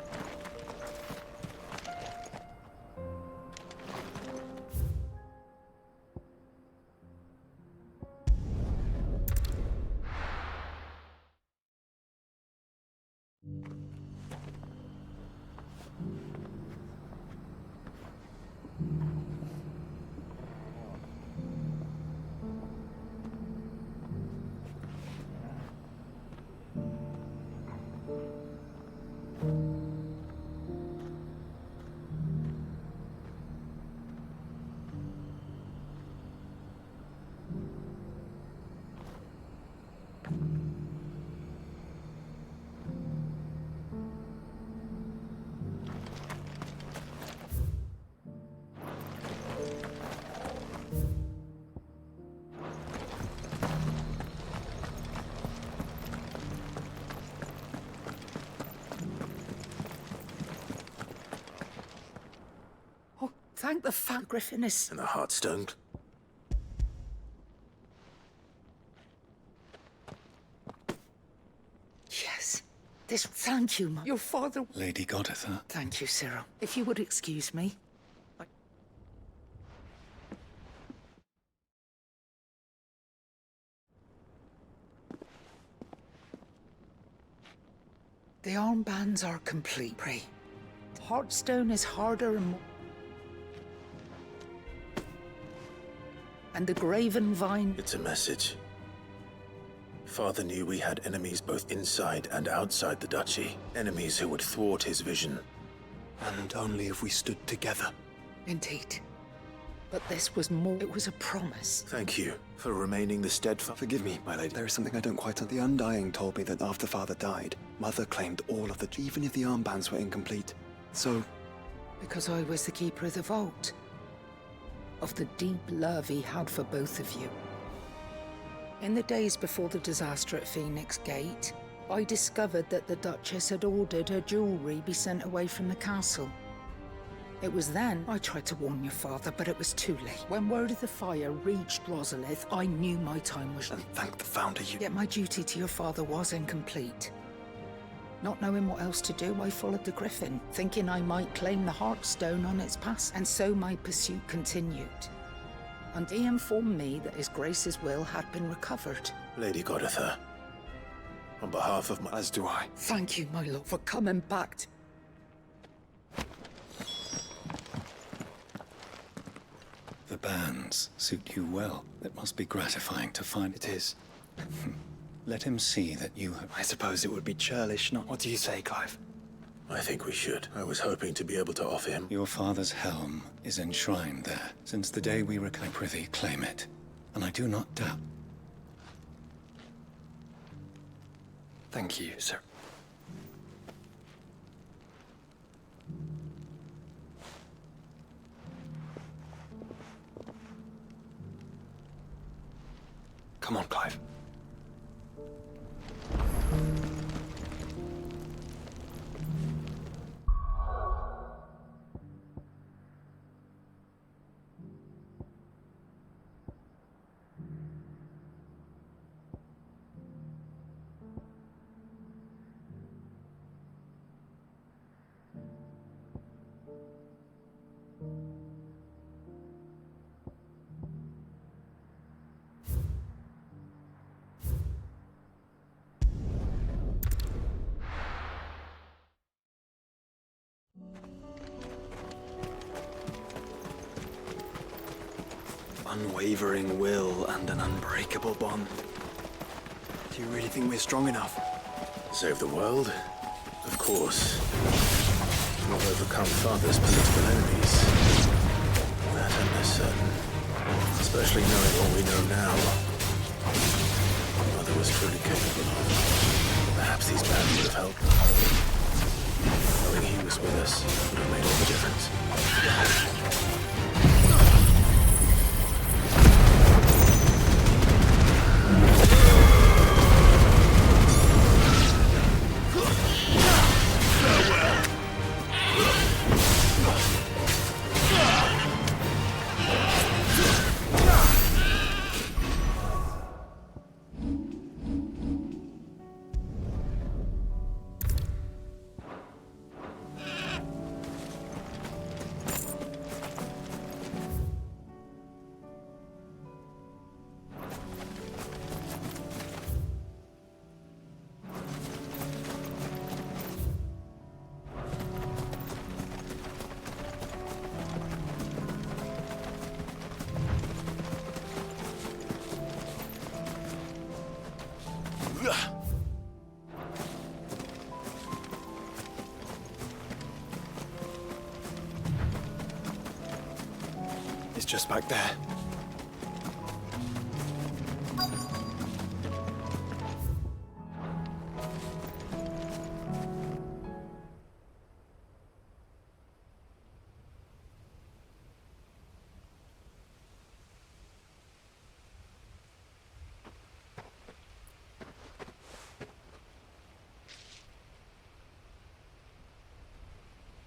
Thank the fat Griffiness. And the Heartstone? Yes. Thank you, your father. Lady Goditha. Thank you, Cyril. If you would excuse me. The armbands are complete, pray. Heartstone is harder and more. And the graven vine. It's a message. Father knew we had enemies both inside and outside the duchy. Enemies who would thwart his vision. And only if we stood together. Indeed. But this was more. It was a promise. Thank you for remaining the steadfast. Forgive me, my lady. There is something I don't quite understand. The Undying told me that after Father died, Mother claimed all of the, even if the armbands were incomplete. So... Because I was the keeper of the vault. Of the deep love he had for both of you. In the days before the disaster at Phoenix Gate, I discovered that the Duchess had ordered her jewelry be sent away from the castle. It was then I tried to warn your father, but it was too late. When word of the fire reached Rosalith, I knew my time was... And thank the Founder you... Yet my duty to your father was incomplete. Not knowing what else to do, I followed the Griffin, thinking I might claim the Heartstone on its pass, and so my pursuit continued. And he informed me that His Grace's will had been recovered. Lady Goditha, on behalf of my... As do I. Thank you, my lord, for coming back. The bands suit you well. It must be gratifying to find... It is. Let him see that you have... I suppose it would be churlish, not... What do you say, Clive? I think we should. I was hoping to be able to offer him... Your father's helm is enshrined there. Since the day we reclaim, prithee, claim it. And I do not doubt. Thank you, sir. Come on, Clive. Unwavering will and an unbreakable bond. Do you really think we're strong enough? Save the world? Of course. We'll overcome Father's political enemies. That I'm less certain. Especially knowing all we know now. Mother was truly capable of. Perhaps these plans would have helped. Knowing he was with us would have made all the difference. It's just back there.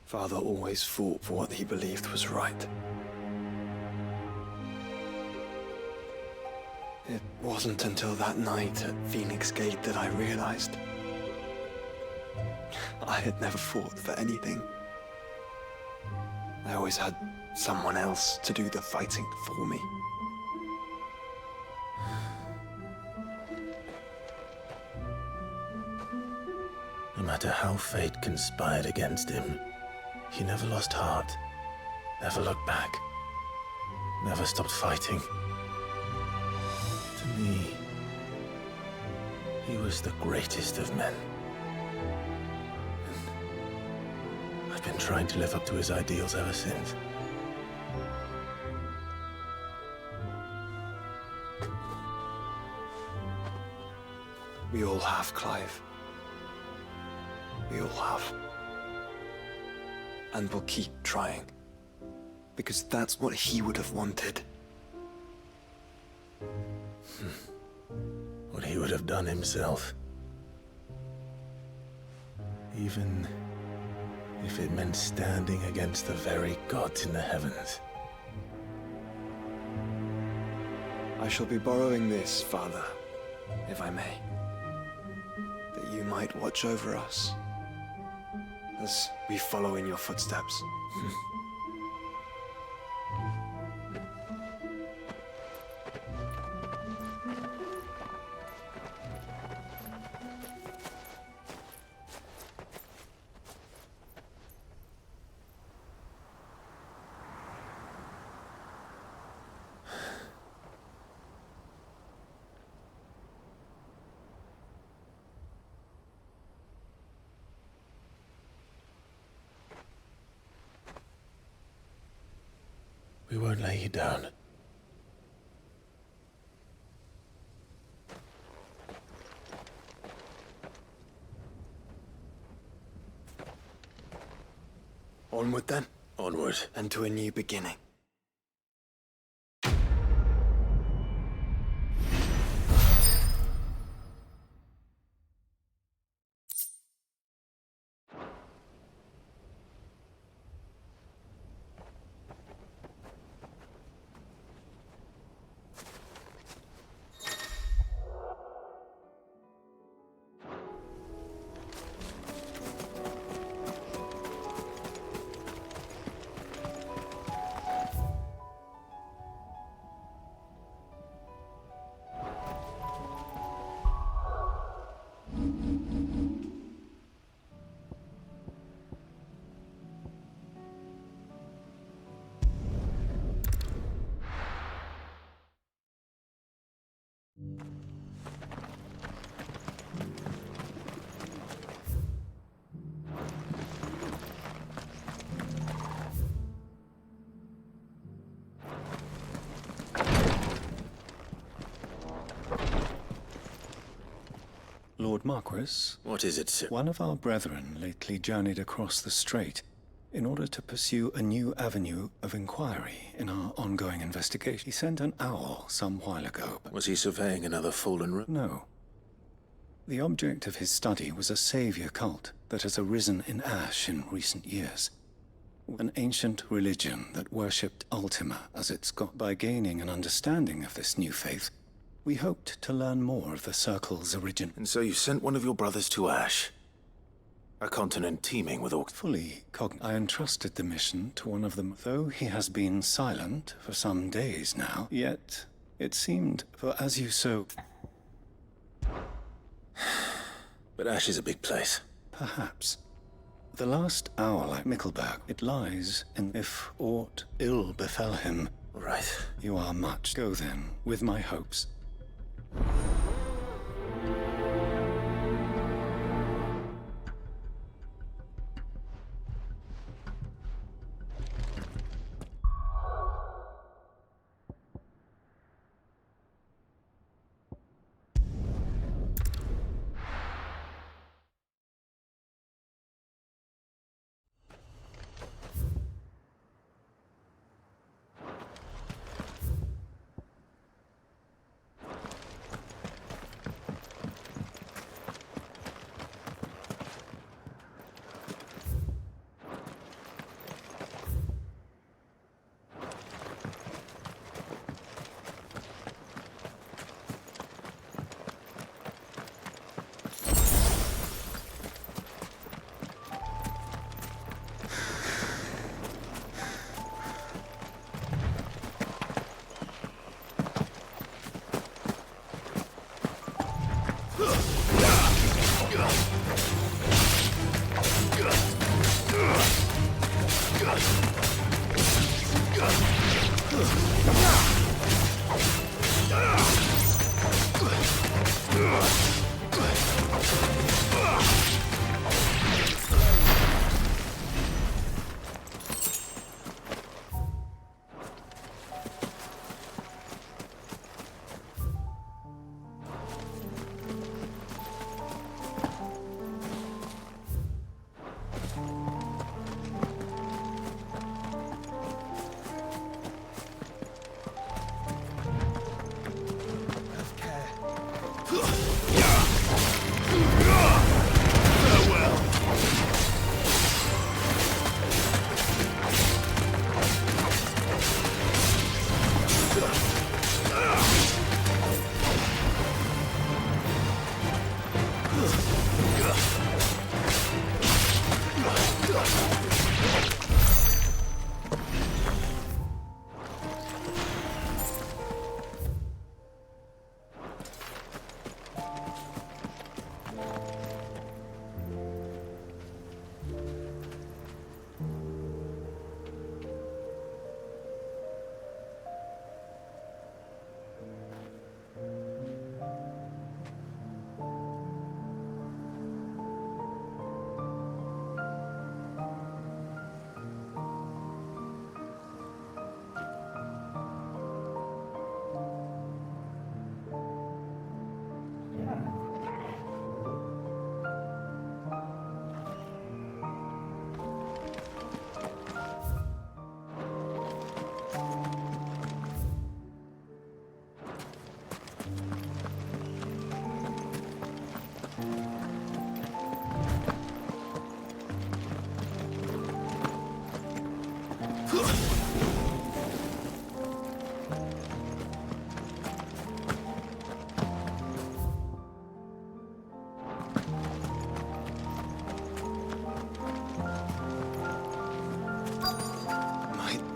Father always fought for what he believed was right. It wasn't until that night at Phoenix Gate that I realized I had never fought for anything. I always had someone else to do the fighting for me. No matter how fate conspired against him, he never lost heart, never looked back, never stopped fighting. To me, he was the greatest of men. And I've been trying to live up to his ideals ever since. We all have, Clive. We all have. And we'll keep trying. Because that's what he would have wanted. What he would have done himself. Even if it meant standing against the very gods in the heavens. I shall be borrowing this, Father, if I may. That you might watch over us as we follow in your footsteps. We won't lay you down. Onward then. Onward. And to a new beginning. Lord Marquis? What is it, sir? One of our brethren lately journeyed across the strait in order to pursue a new avenue of inquiry in our ongoing investigation. He sent an owl some while ago, but... Was he surveying another fallen room? No. The object of his study was a savior cult that has arisen in Ash in recent years. An ancient religion that worshipped Ultima as its god. By gaining an understanding of this new faith, we hoped to learn more of the Circle's origin. And so you sent one of your brothers to Ash? A continent teeming with orcs? Fully I entrusted the mission to one of them. Though he has been silent for some days now, yet it seemed, for as you so... But Ash is a big place. Perhaps. The last owl at Mickleburg, it lies in if aught ill befell him. Right. You are much. Go then, with my hopes.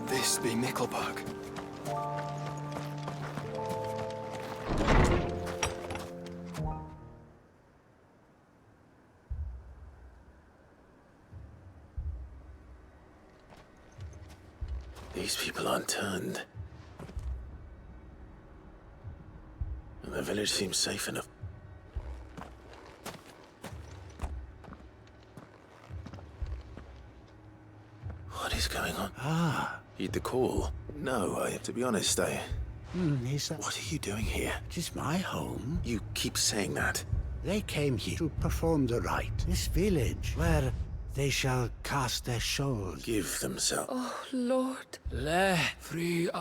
This be Nickelbug. These people aren't turned. And the village seems safe enough. What is going on? Ah. Heed the call. No, to be honest, What are you doing here? It is my home. You keep saying that. They came here to perform the rite. This village, where they shall cast their souls. Give themselves. Oh, Lord.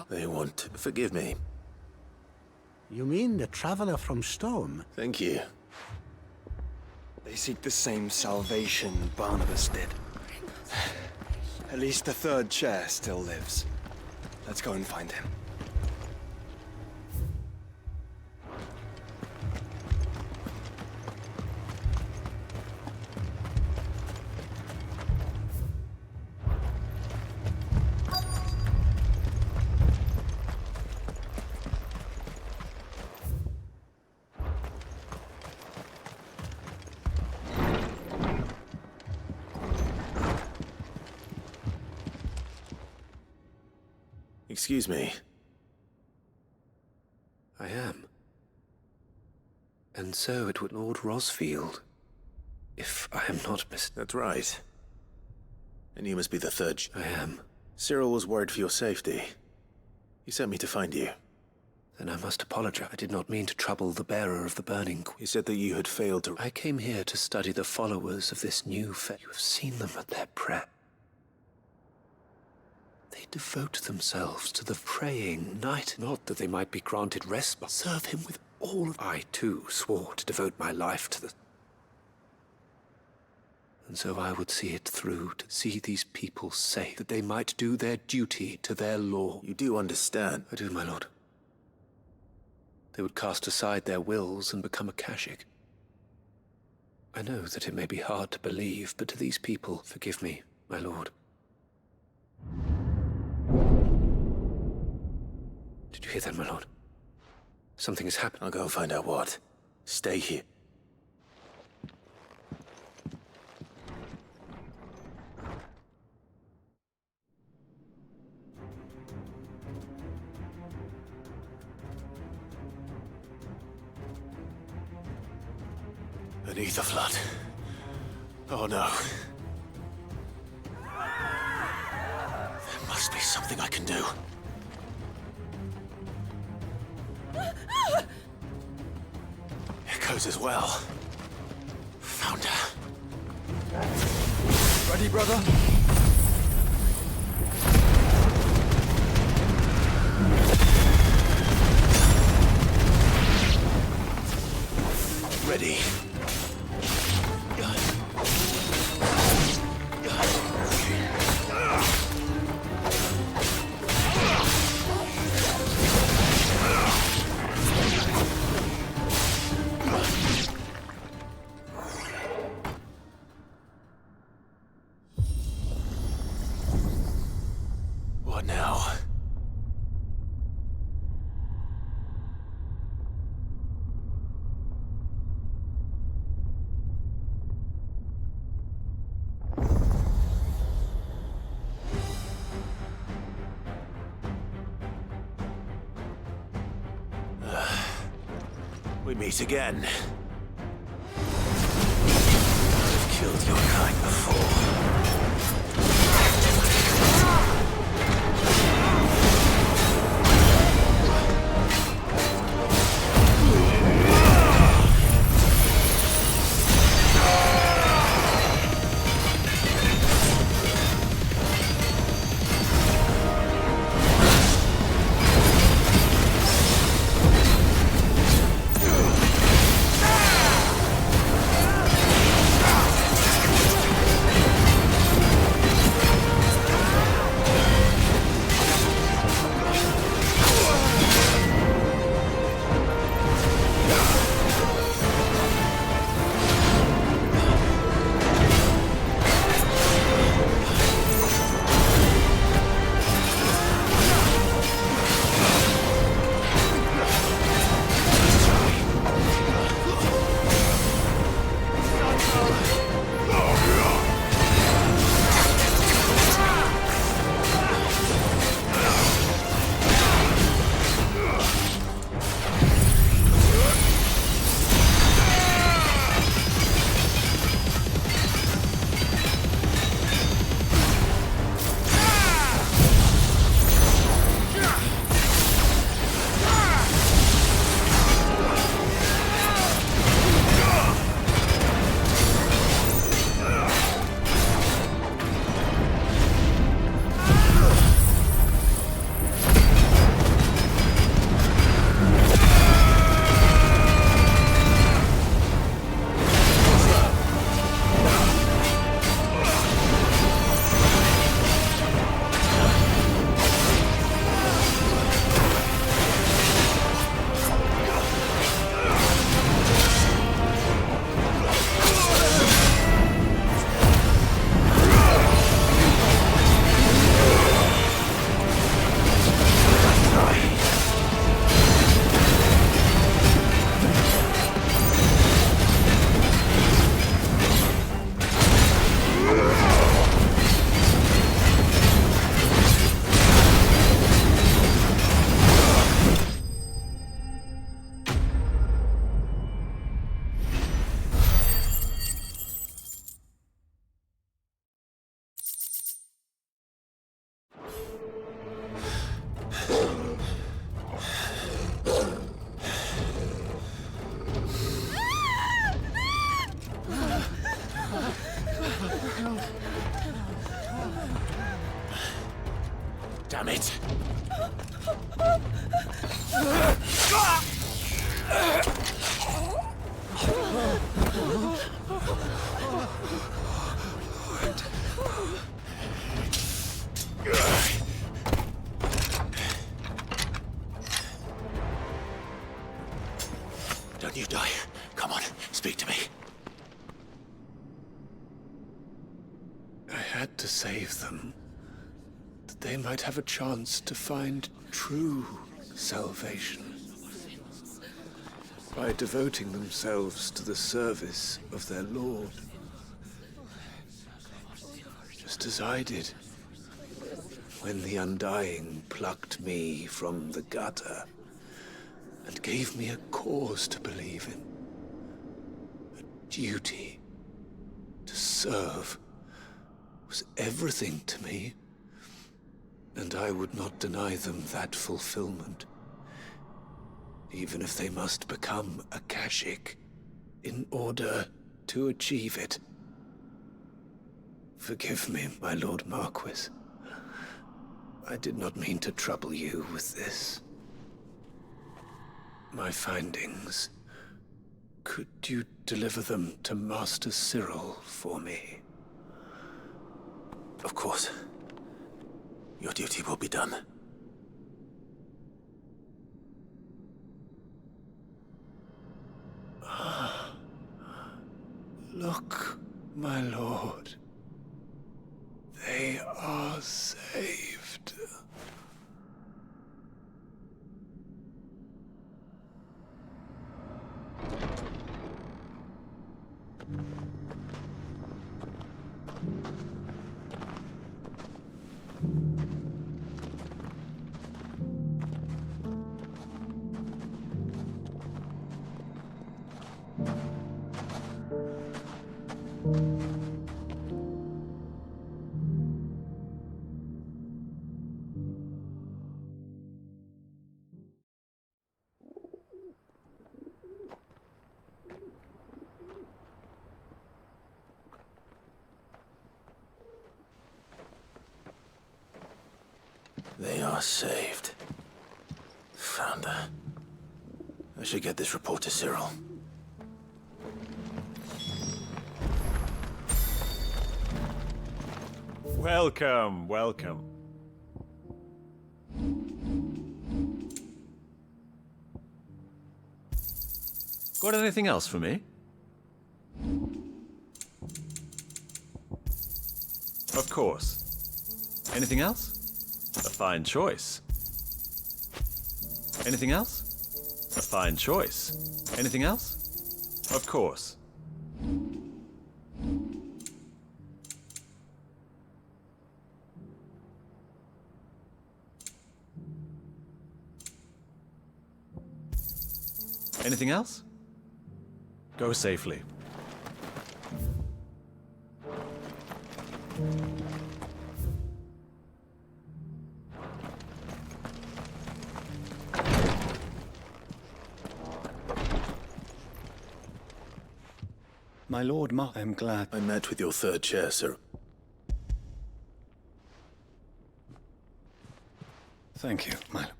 They want to forgive me. You mean the traveler from Storm? Thank you. They seek the same salvation Barnabas did. At least the third chair still lives. Let's go and find him. Excuse me. I am. And so it would Lord Rosfield, if I am not That's right. And you must be the third. I am. Cyril was worried for your safety. He sent me to find you. Then I must apologize. I did not mean to trouble the bearer of the burning. He said that you had failed to... I came here to study the followers of this new faith. You have seen them at their prayer. They devote themselves to the praying night, not that they might be granted rest, but serve him with all of... I, too, swore to devote my life to the... And so I would see it through, to see these people safe, that they might do their duty to their law. You do understand? I do, my lord. They would cast aside their wills and become Akashic. I know that it may be hard to believe, but to these people, forgive me, my lord. Did you hear that, my lord? Something has happened. I'll go and find out what. Stay here. An ether flood. Oh no. There must be something I can do. Echoes as well. Found her. Ready, brother? Ready. What now? We meet again. I've killed your kind before. Damn it! Don't you die. Come on, speak to me. I had to save them, that they might have a chance to find true salvation. By devoting themselves to the service of their Lord. Just as I did when the Undying plucked me from the gutter and gave me a cause to believe in. A duty, to serve, was everything to me, and I would not deny them that fulfillment, even if they must become Akashic in order to achieve it. Forgive me, my Lord Marquis. I did not mean to trouble you with this. My findings. Could you deliver them to Master Cyril for me? Of course. Your duty will be done. Look, my lord. They are saved. They are saved. Found her. I should get this report to Cyril. Welcome, welcome. Got anything else for me? Of course. Anything else? A fine choice. Anything else? A fine choice. Anything else? Of course. Anything else? Go safely. My Lord I am glad. I met with your third chair, sir. Thank you, my lord.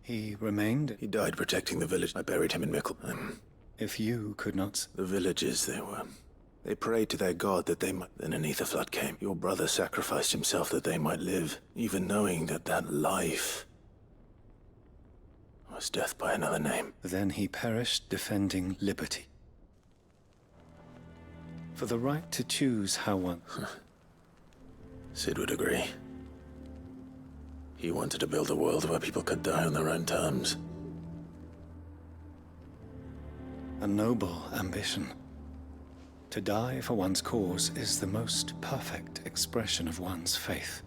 He remained? He died protecting the village. I buried him in Mickleham. If you could not... The villagers, they prayed to their god that they might... Then an Aetherflood came. Your brother sacrificed himself that they might live, even knowing that that life was death by another name. Then he perished defending liberty. For the right to choose how one... Sid would agree. He wanted to build a world where people could die on their own terms. A noble ambition. To die for one's cause is the most perfect expression of one's faith.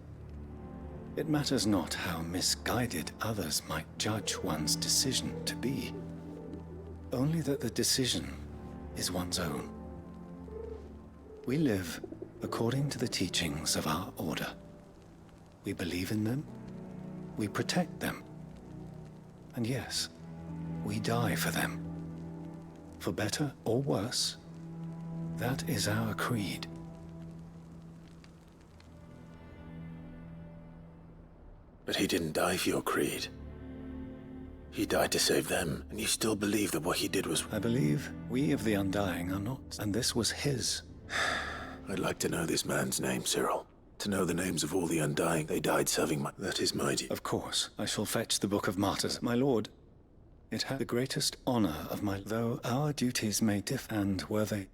It matters not how misguided others might judge one's decision to be. Only that the decision is one's own. We live according to the teachings of our order. We believe in them. We protect them. And yes, we die for them. For better or worse, that is our creed. But he didn't die for your creed. He died to save them, and you still believe that what he did was... I believe we of the Undying are not, and this was his. I'd like to know this man's name, Cyril. To know the names of all the Undying. They died serving my... That is my duty. Of course, I shall fetch the Book of Martyrs. My lord, it had the greatest honor of my... Though our duties may differ, and were they...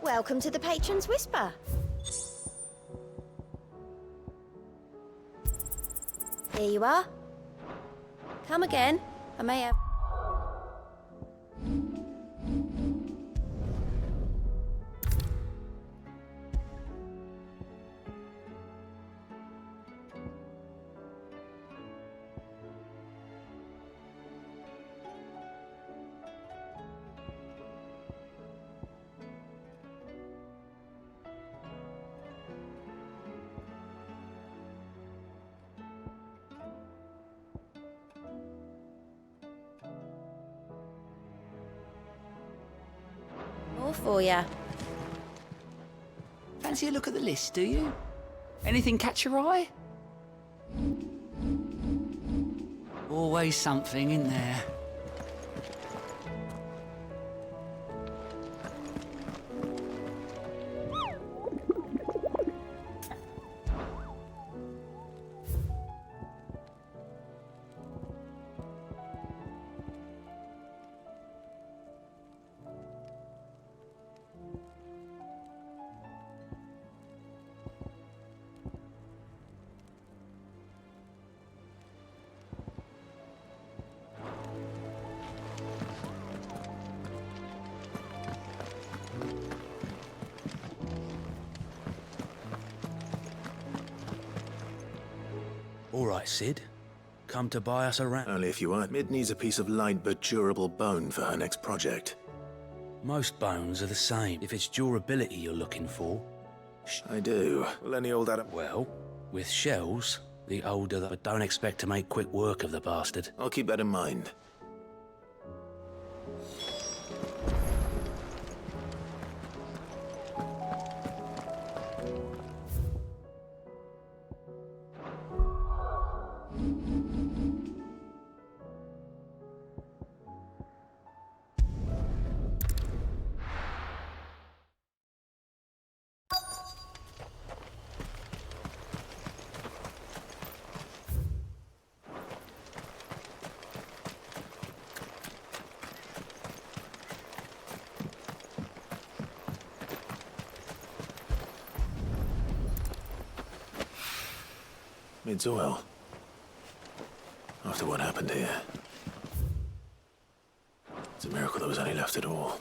Welcome to the Patron's Whisper. Here you are. Come again. I may have... More for ya. Fancy a look at the list, do you? Anything catch your eye? Always something in there. All right, Sid. Come to buy us around. Only if you want. Mid needs a piece of light but durable bone for her next project. Most bones are the same. If it's durability you're looking for... I do. Will any old Adam... Well, with shells, the older but don't expect to make quick work of the bastard. I'll keep that in mind. Mid's oil. After what happened here. It's a miracle there was any left at all.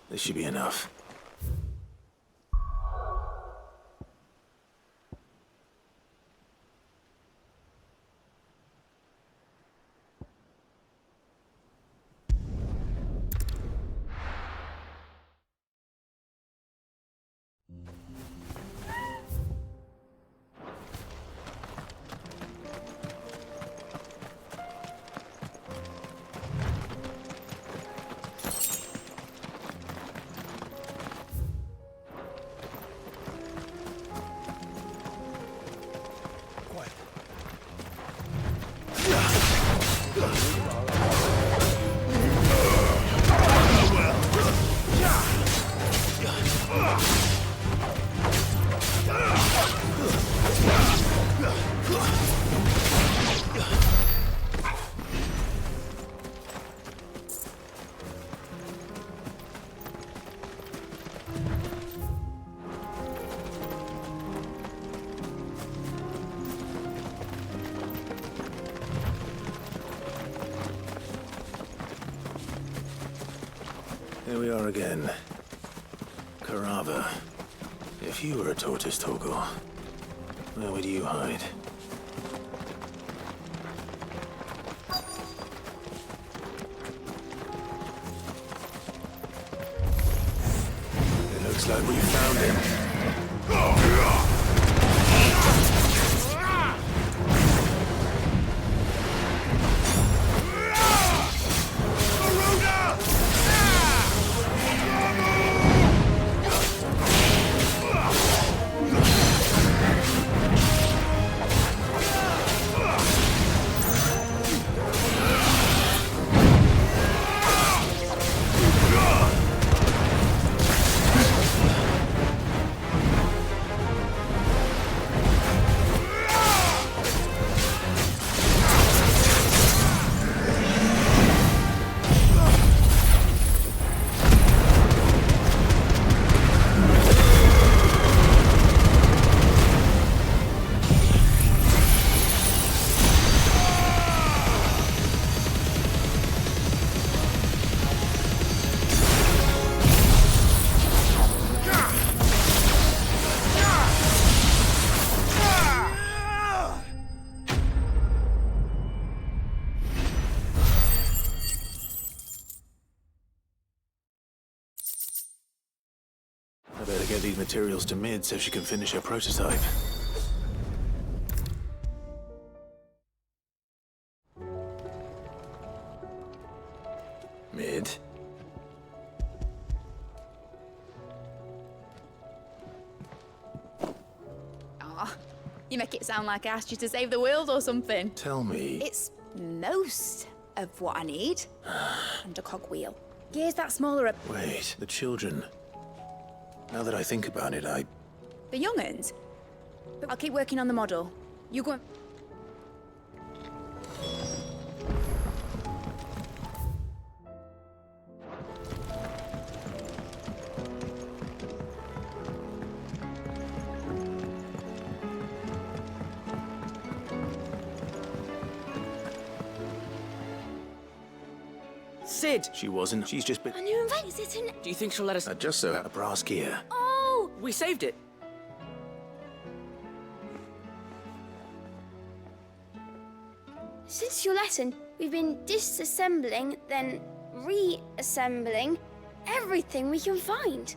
This should be enough. Here we are again. Carava. If you were a tortoise, Torgor, where would you hide? It looks like we found him. I better get these materials to Mid so she can finish her prototype. Mid? Aw, you make it sound like I asked you to save the world or something. Tell me. It's most of what I need. And a cogwheel. Gears that smaller. Wait, the children. Now that I think about it, The young'uns? I'll keep working on the model. You go. Sid! She wasn't. She's just been... A new invention, isn't it? Do you think she'll let us... I just so had a brass gear. Oh! We saved it. Since your lesson, we've been disassembling, then reassembling everything we can find.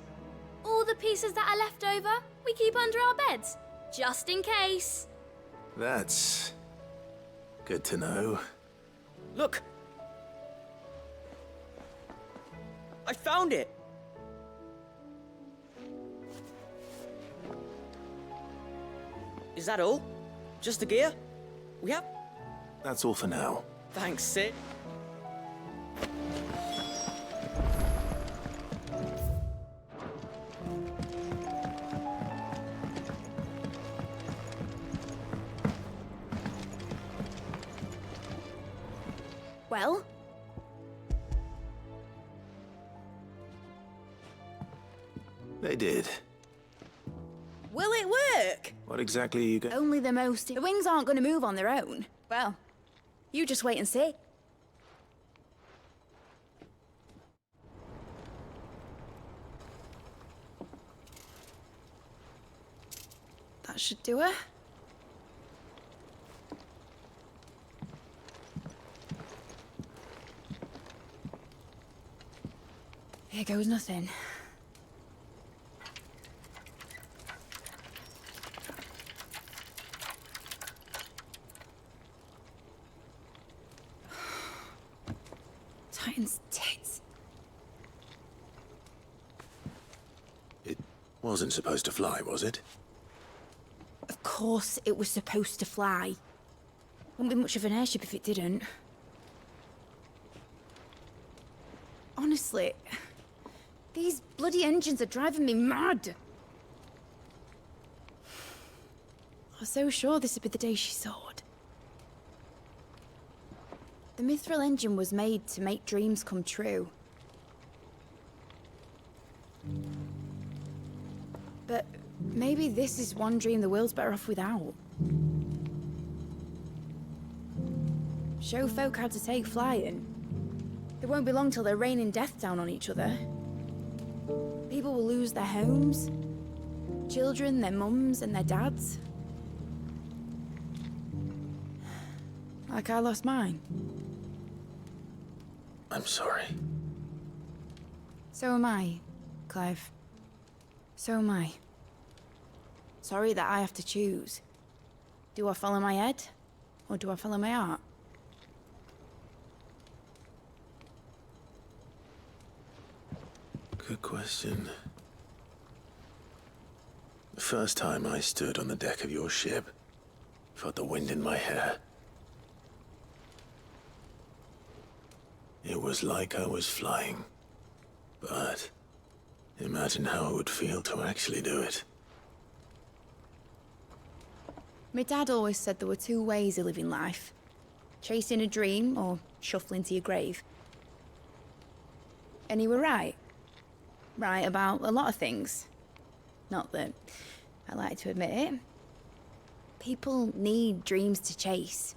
All the pieces that are left over, we keep under our beds, just in case. That's... good to know. Look! I found it! Is that all? Just the gear? We have... That's all for now. Thanks, Sid. Well? They did. Will it work? What exactly are you going... Only the most. The wings aren't going to move on their own. Well, you just wait and see. That should do it. Here goes nothing. Titan's tits. It wasn't supposed to fly, was it? Of course it was supposed to fly. Wouldn't be much of an airship if it didn't. Honestly, these bloody engines are driving me mad. I was so sure this would be the day she soared. The Mithril engine was made to make dreams come true. But maybe this is one dream the world's better off without. Show folk how to take flying. It won't be long till they're raining death down on each other. People will lose their homes. Children, their mums and their dads. Like I lost mine. I'm sorry. So am I, Clive. So am I. Sorry that I have to choose. Do I follow my head, or do I follow my heart? Good question. The first time I stood on the deck of your ship, felt the wind in my hair. It was like I was flying. But imagine how it would feel to actually do it. My dad always said there were two ways of living life. Chasing a dream or shuffling to your grave. And he were right. Right about a lot of things. Not that I like to admit it. People need dreams to chase.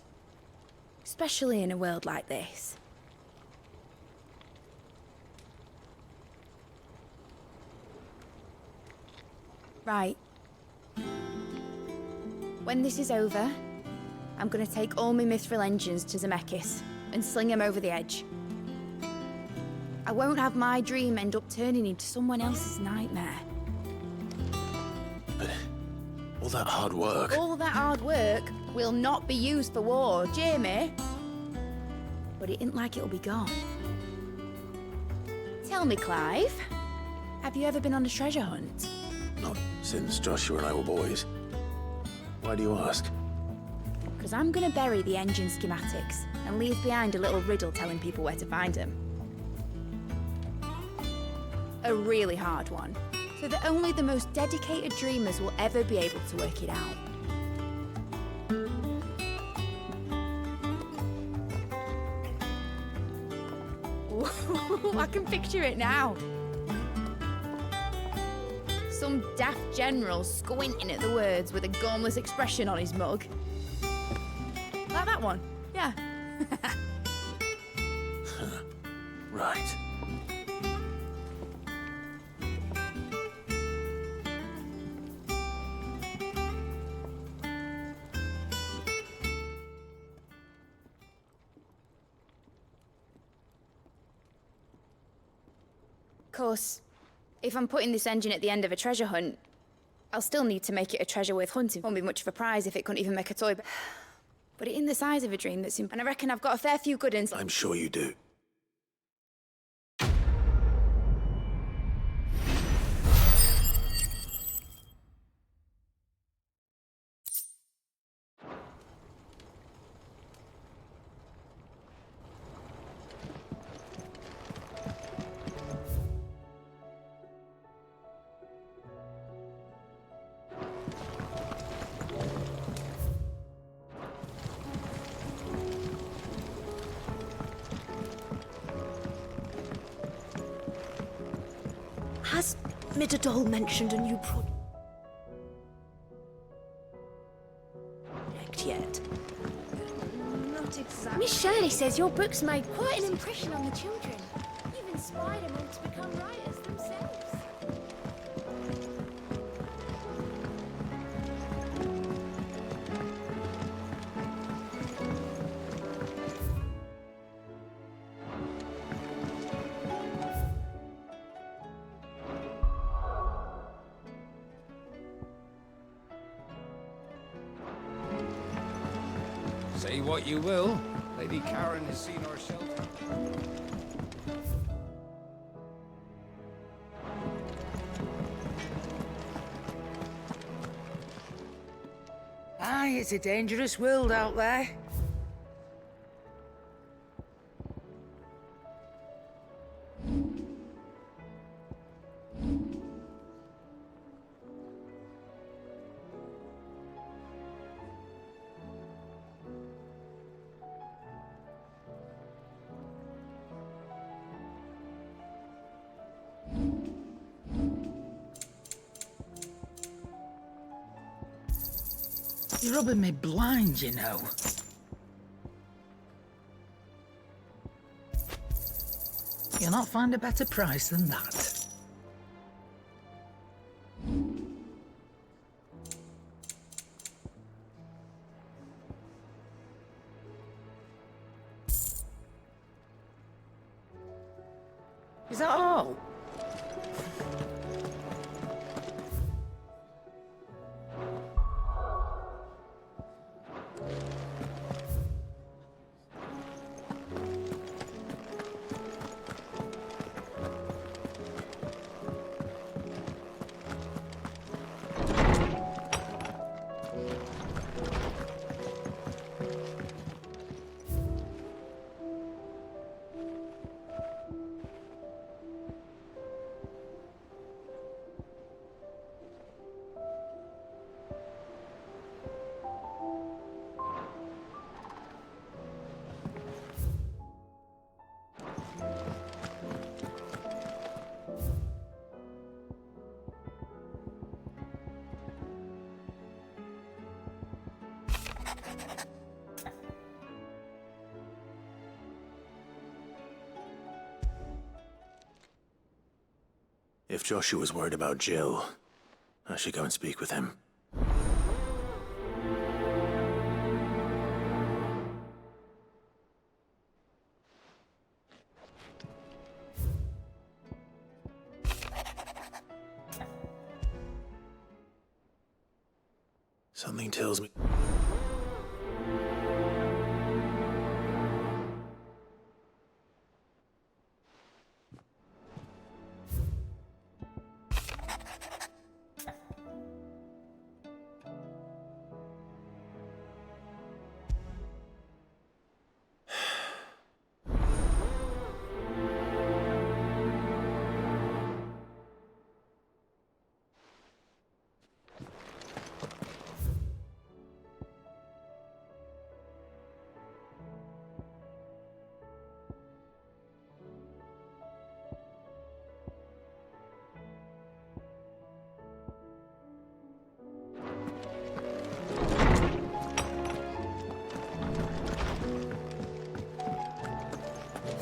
Especially in a world like this. Right. When this is over, I'm gonna take all my Mithril engines to Zemeckis and sling them over the edge. I won't have my dream end up turning into someone else's nightmare. All that hard work. All that hard work will not be used for war, Jamie. But it ain't like it'll be gone. Tell me, Clive, have you ever been on a treasure hunt? Not since Joshua and I were boys. Why do you ask? Because I'm gonna bury the engine schematics and leave behind a little riddle telling people where to find them. A really hard one, so that only the most dedicated dreamers will ever be able to work it out. Ooh, I can picture it now. Some daft general squinting at the words with a gormless expression on his mug. Like that one, yeah. Right. Of course, if I'm putting this engine at the end of a treasure hunt, I'll still need to make it a treasure worth hunting. Won't be much of a prize if it couldn't even make a toy, but it in the size of a dream that's and I reckon I've got a fair few good ones. I'm sure you do. Has Midadol mentioned a new project yet? Not exactly. Miss Shirley says your books made quite an impression on the children. You've inspired them all to become writers themselves. Say what you will, Lady Karen has seen our shelter. Aye, it's a dangerous world out there. You're rubbing me blind, you know. You'll not find a better price than that. Is that all? If Joshua's worried about Jill, I should go and speak with him. Something tells me...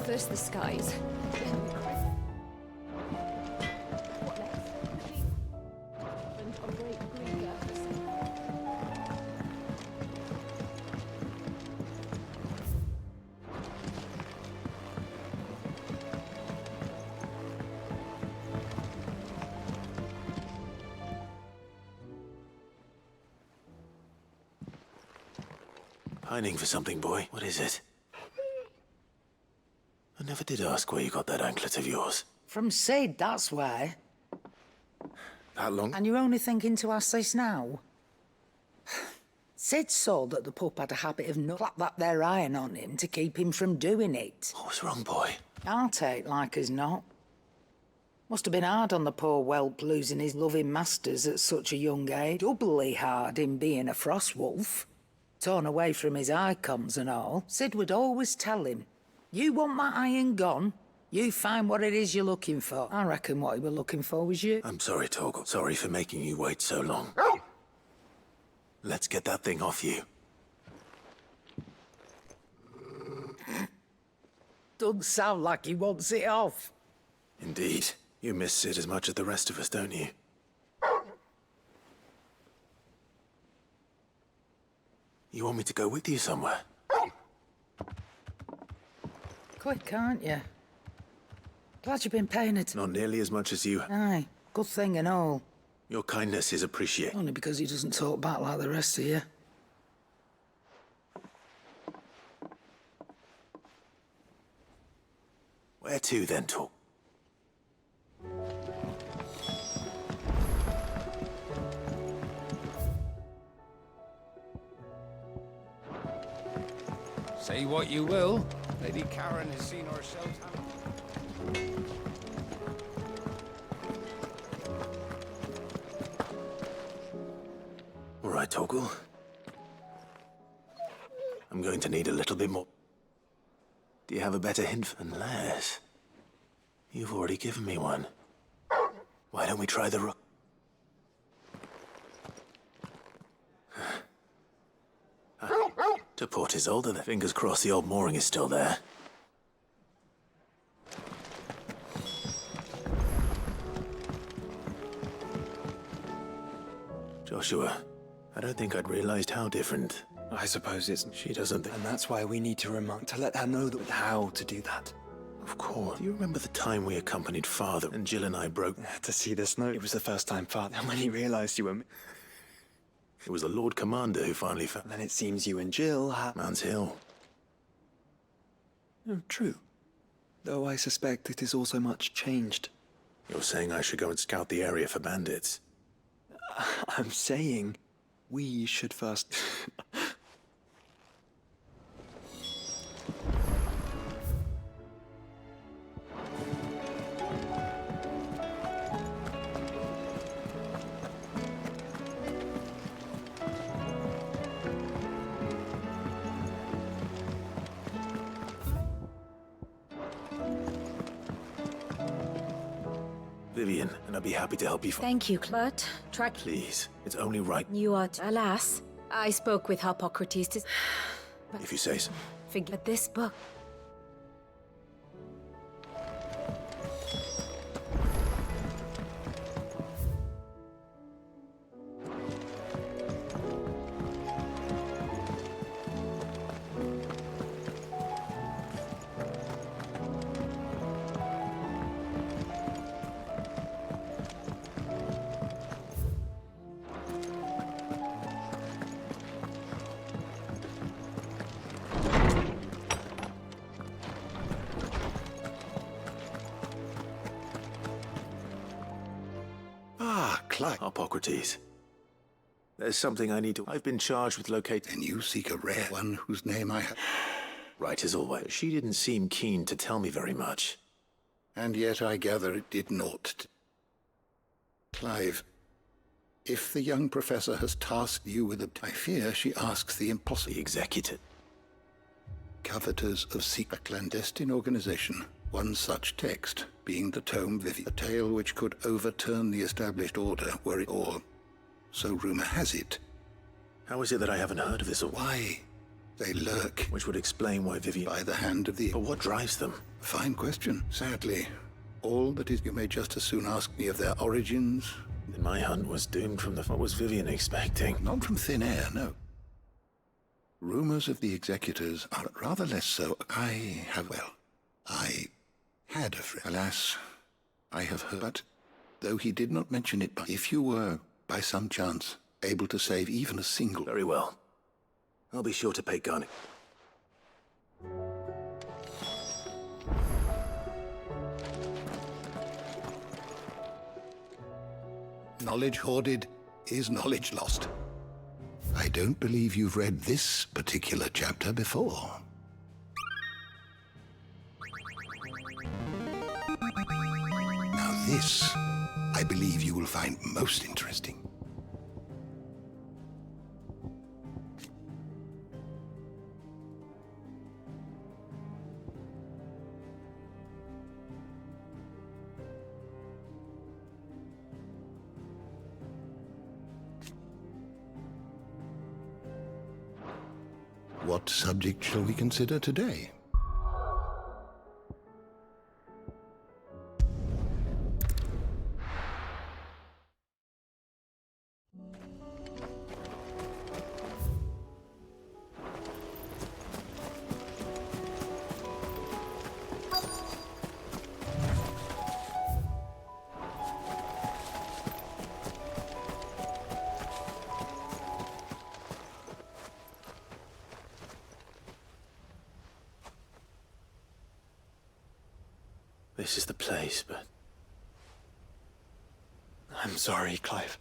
First the skies. Pining for something, boy. What is it? I never did ask where you got that anklet of yours. From Sid, that's why. That long? And you're only thinking to ask this now? Sid saw that the pup had a habit of not clap that there iron on him to keep him from doing it. What was wrong, boy? Heartache, like as not. Must have been hard on the poor whelp losing his loving masters at such a young age. Doubly hard in being a frost wolf. Torn away from his icons and all. Sid would always tell him, you want that iron gone? You find what it is you're looking for. I reckon what he were looking for was you. I'm sorry, Torgal. Sorry for making you wait so long. Let's get that thing off you. Doesn't sound like he wants it off. Indeed. You miss Sid as much as the rest of us, don't you? You want me to go with you somewhere? Quick, aren't you? Glad you've been paying it. Not nearly as much as you. Aye, good thing and all. Your kindness is appreciated. Only because he doesn't talk back like the rest of you. Where to, then, Torgal? Say what you will, Lady Karen has seen herself All right, Torgal. I'm going to need a little bit more. Do you have a better hint? Unless... you've already given me one. Why don't we try the rock? To Port Isolde, then. Fingers crossed the old mooring is still there. Joshua, I don't think I'd realized how different. I suppose it's... She doesn't think... And that's why we need to remind... to let her know that how to do that. Of course. Do you remember the time we accompanied Father and Jill and I broke... To see this note, it was the first time Father... And when he realized you were... It was the Lord Commander who finally found... Then it seems you and Jill had... Man's Hill. Oh, true. Though I suspect it is also much changed. You're saying I should go and scout the area for bandits? I'm saying we should first... Vivian, and I'd be happy to help you find... Thank you, Clut. Please, it's only right. You are... Alas, I spoke with Harpocrates to... If you say so. Forget this book. Clive. Hippocrates. There's something I need to... I've been charged with locating... And you seek a rare one whose name I have... Right as always. She didn't seem keen to tell me very much. And yet I gather it did naught. Clive, if the young professor has tasked you with I fear she asks the impossible. The executor. Coveters of secret clandestine organization. One such text being the Tome Vivi, a tale which could overturn the established order were it all. So rumor has it. How is it that I haven't heard of this? Why? They lurk. Which would explain why Vivian... By the hand of the... But what drives them? Fine question. Sadly, all that is, you may just as soon ask me of their origins. Then my hunt was doomed from the... What was Vivian expecting? Not from thin air, no. Rumors of the executors are rather less so. I had a friend. Alas, I have heard. But, though he did not mention it, but if you were, by some chance, able to save even a single... Very well. I'll be sure to pay Garnet. Knowledge hoarded is knowledge lost. I don't believe you've read this particular chapter before. Now this, I believe you will find most interesting. What subject shall we consider today? This is the place, but... I'm sorry, Clive.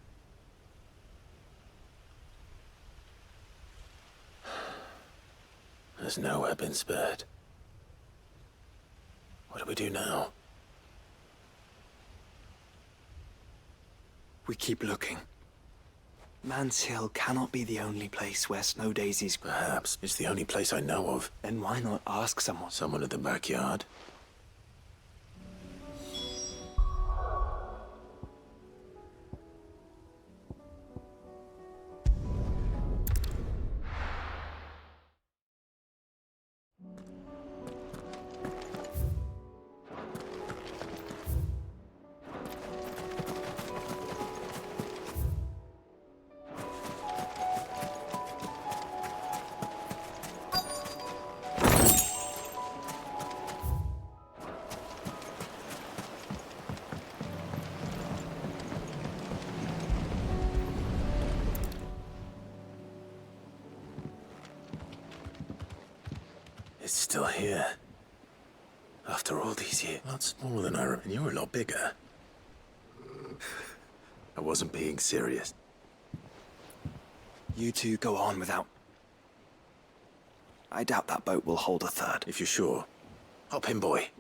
There's nowhere been spared. What do we do now? We keep looking. Mans Hill cannot be the only place where snow daisies... Perhaps it's the only place I know of. Then why not ask someone? Someone at the backyard. It's still here. After all these years. A lot smaller than I remember. You were a lot bigger. I wasn't being serious. You two go on without... I doubt that boat will hold a third. If you're sure. Hop in, boy.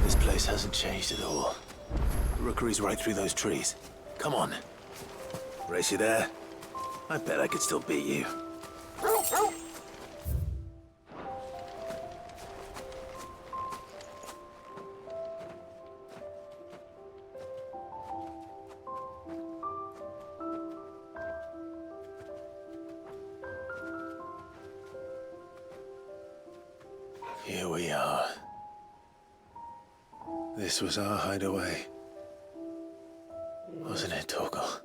This place hasn't changed at all. The rookery's right through those trees. Come on. Race you there? I bet I could still beat you. Here we are. This was our hideaway. Wasn't it, Torgal?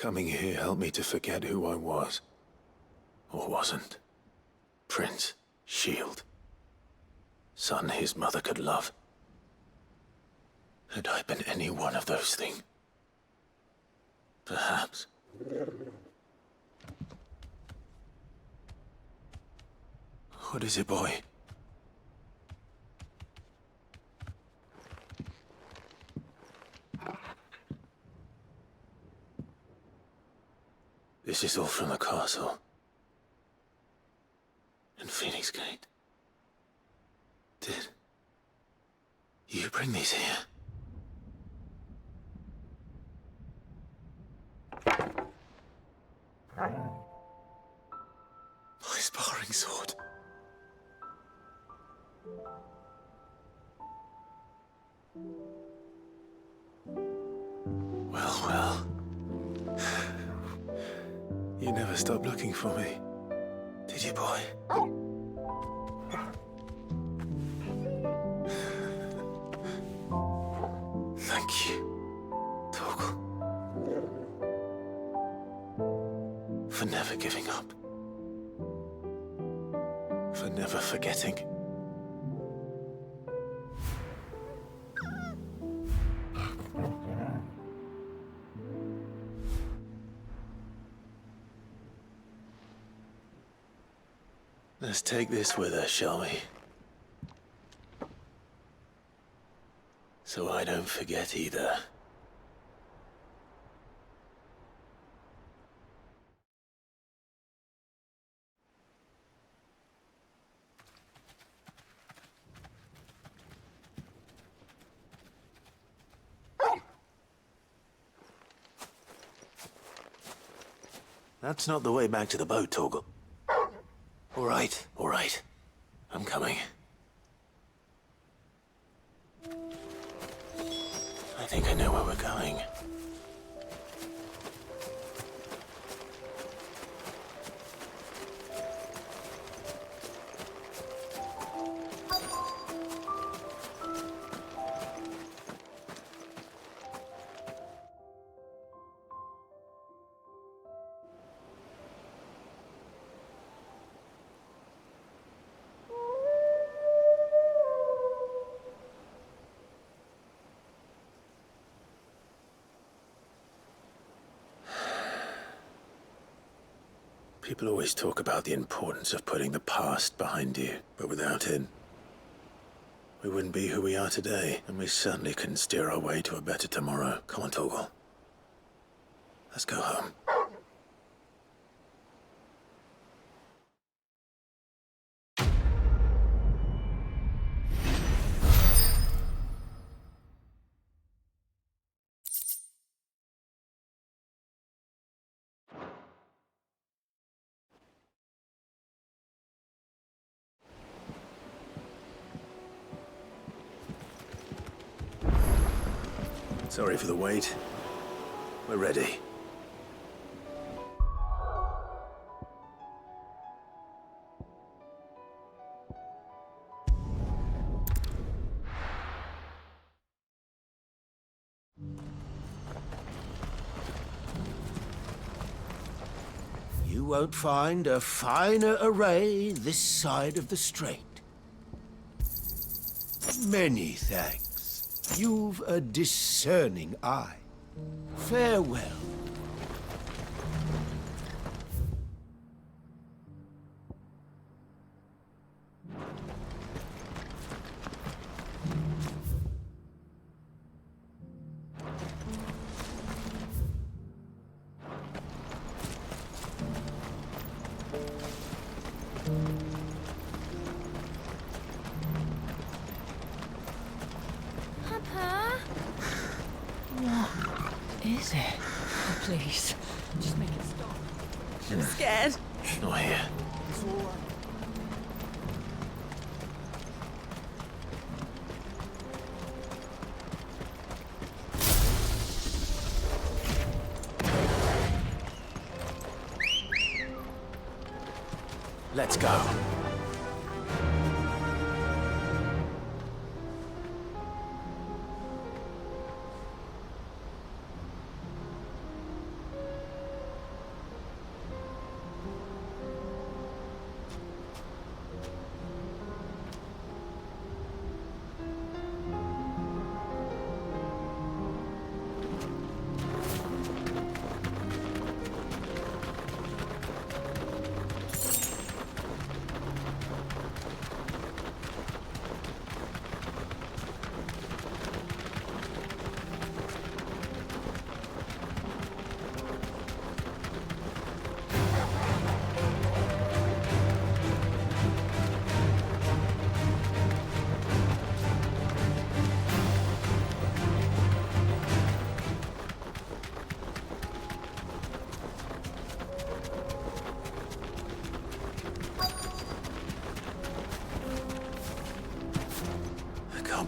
Coming here helped me to forget who I was. Or wasn't. Prince, shield. Son his mother could love. Had I been any one of those things? Perhaps. What is it, boy? This is all from the castle. In Phoenix Gate. Did you bring these here? My sparring sword. Well. You never stopped looking for me, did you, boy? Thank you, Torgal. For never giving up. For never forgetting. Let's take this with us, shall we? So I don't forget either. That's not the way back to the boat, Torgal. All right. I'm coming. I think I know where we're going. People always talk about the importance of putting the past behind you, but without it, we wouldn't be who we are today, and we certainly couldn't steer our way to a better tomorrow. Come on, Torgal. Let's go home. Sorry for the wait. We're ready. You won't find a finer array this side of the strait. Many thanks. You've a discerning eye. Farewell. Is it? Oh, please. Just make it stop. I'm scared. Not here. Let's go.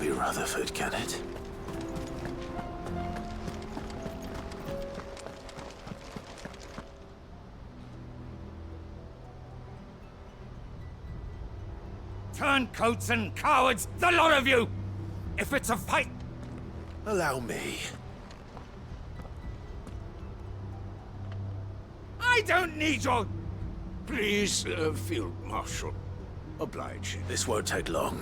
be Rutherford, can it? Turncoats and cowards, the lot of you! If it's a fight... Allow me. I don't need your... Please, Field Marshal. Oblige. This won't take long.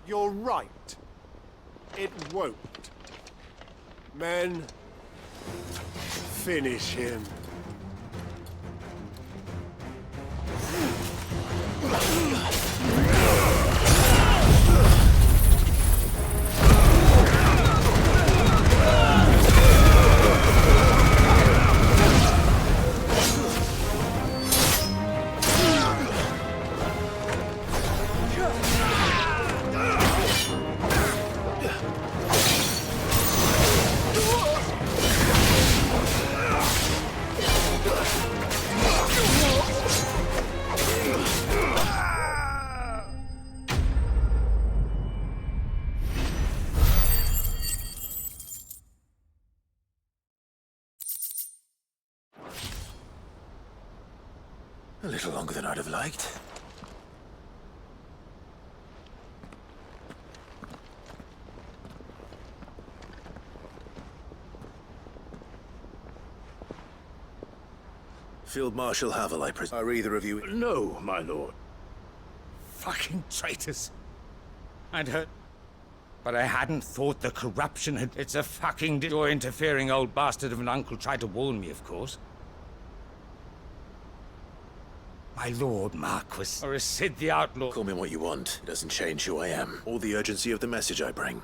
You're right. It won't. Men, finish him. A little longer than I'd have liked. Field Marshal Havel, I presume. Are either of you... No, my lord. Fucking traitors. I'd heard... But I hadn't thought the corruption had... It's a fucking... Your interfering old bastard of an uncle tried to warn me, of course. My lord Marquis, or is Sid the outlaw? Call me what you want. It doesn't change who I am, or the urgency of the message I bring.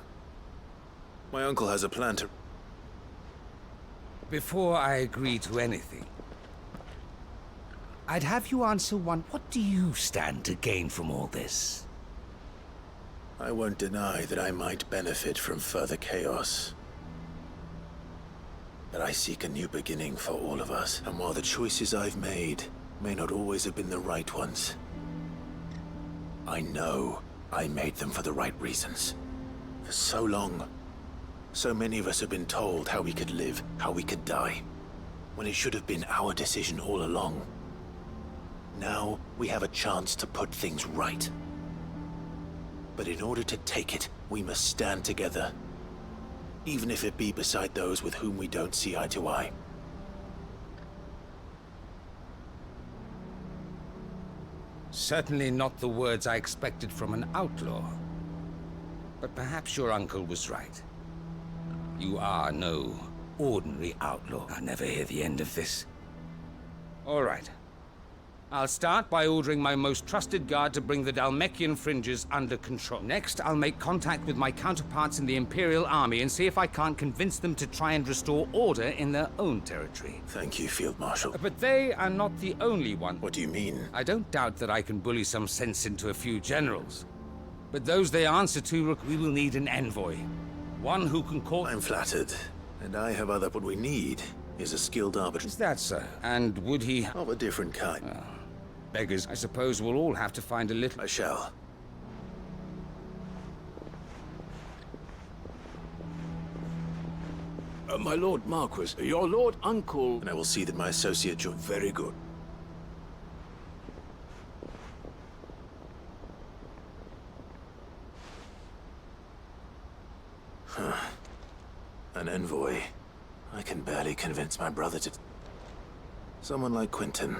My uncle has a plan to... Before I agree to anything, I'd have you answer one. What do you stand to gain from all this? I won't deny that I might benefit from further chaos. But I seek a new beginning for all of us. And while the choices I've made may not always have been the right ones, I know I made them for the right reasons. For so long, so many of us have been told how we could live, how we could die, when it should have been our decision all along. Now, we have a chance to put things right. But in order to take it, we must stand together, even if it be beside those with whom we don't see eye to eye. Certainly not the words I expected from an outlaw. But perhaps your uncle was right. You are no ordinary outlaw. I'll never hear the end of this. All right. I'll start by ordering my most trusted guard to bring the Dhalmekian fringes under control. Next, I'll make contact with my counterparts in the Imperial Army and see if I can't convince them to try and restore order in their own territory. Thank you, Field Marshal. But they are not the only one. What do you mean? I don't doubt that I can bully some sense into a few generals. But those they answer to, we will need an envoy. One who can call... I'm flattered. And I have other... What we need is a skilled arbiter. Is that so? And would he... Of a different kind. Beggars, I suppose we'll all have to find a little... I shall. My Lord Marquis, your Lord Uncle... And I will see that my associate joins. Very good. An envoy. I can barely convince my brother to... Someone like Quentin.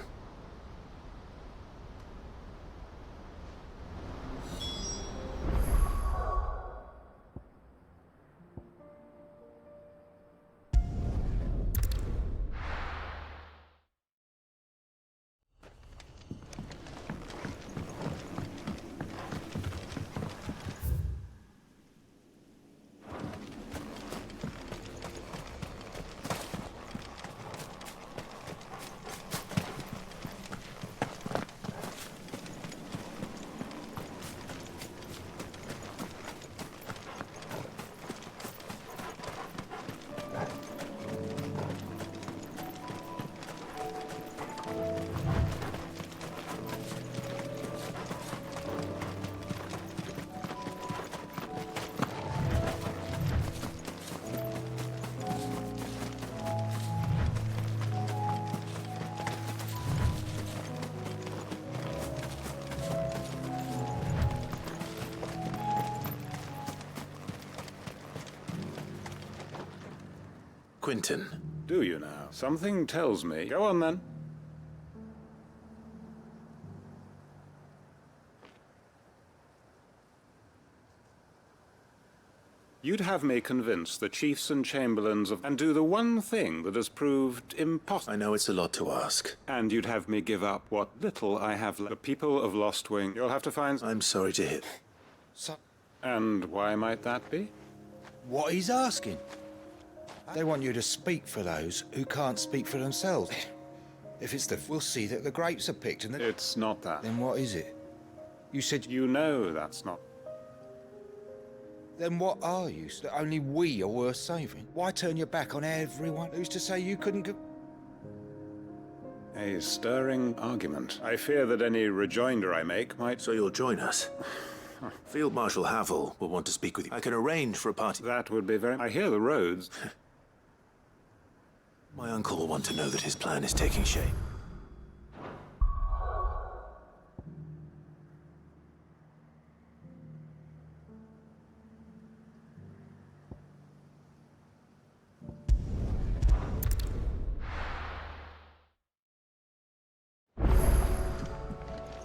Quinton. Do you now? Something tells me. Go on then. You'd have me convince the chiefs and chamberlains of and do the one thing that has proved impossible. I know it's a lot to ask. And you'd have me give up what little I have left. The people of Lostwing, you'll have to find... I'm sorry to hear. And why might that be? What he's asking. They want you to speak for those who can't speak for themselves. If it's the... We'll see that the grapes are picked and the... It's not that. Then what is it? You said... You know that's not... Then what are you? That only we are worth saving? Why turn your back on everyone? Who's to say you couldn't go... A stirring argument. I fear that any rejoinder I make might... So you'll join us? Field Marshal Havel will want to speak with you. I can arrange for a party. That would be very... I hear the roads. My uncle will want to know that his plan is taking shape.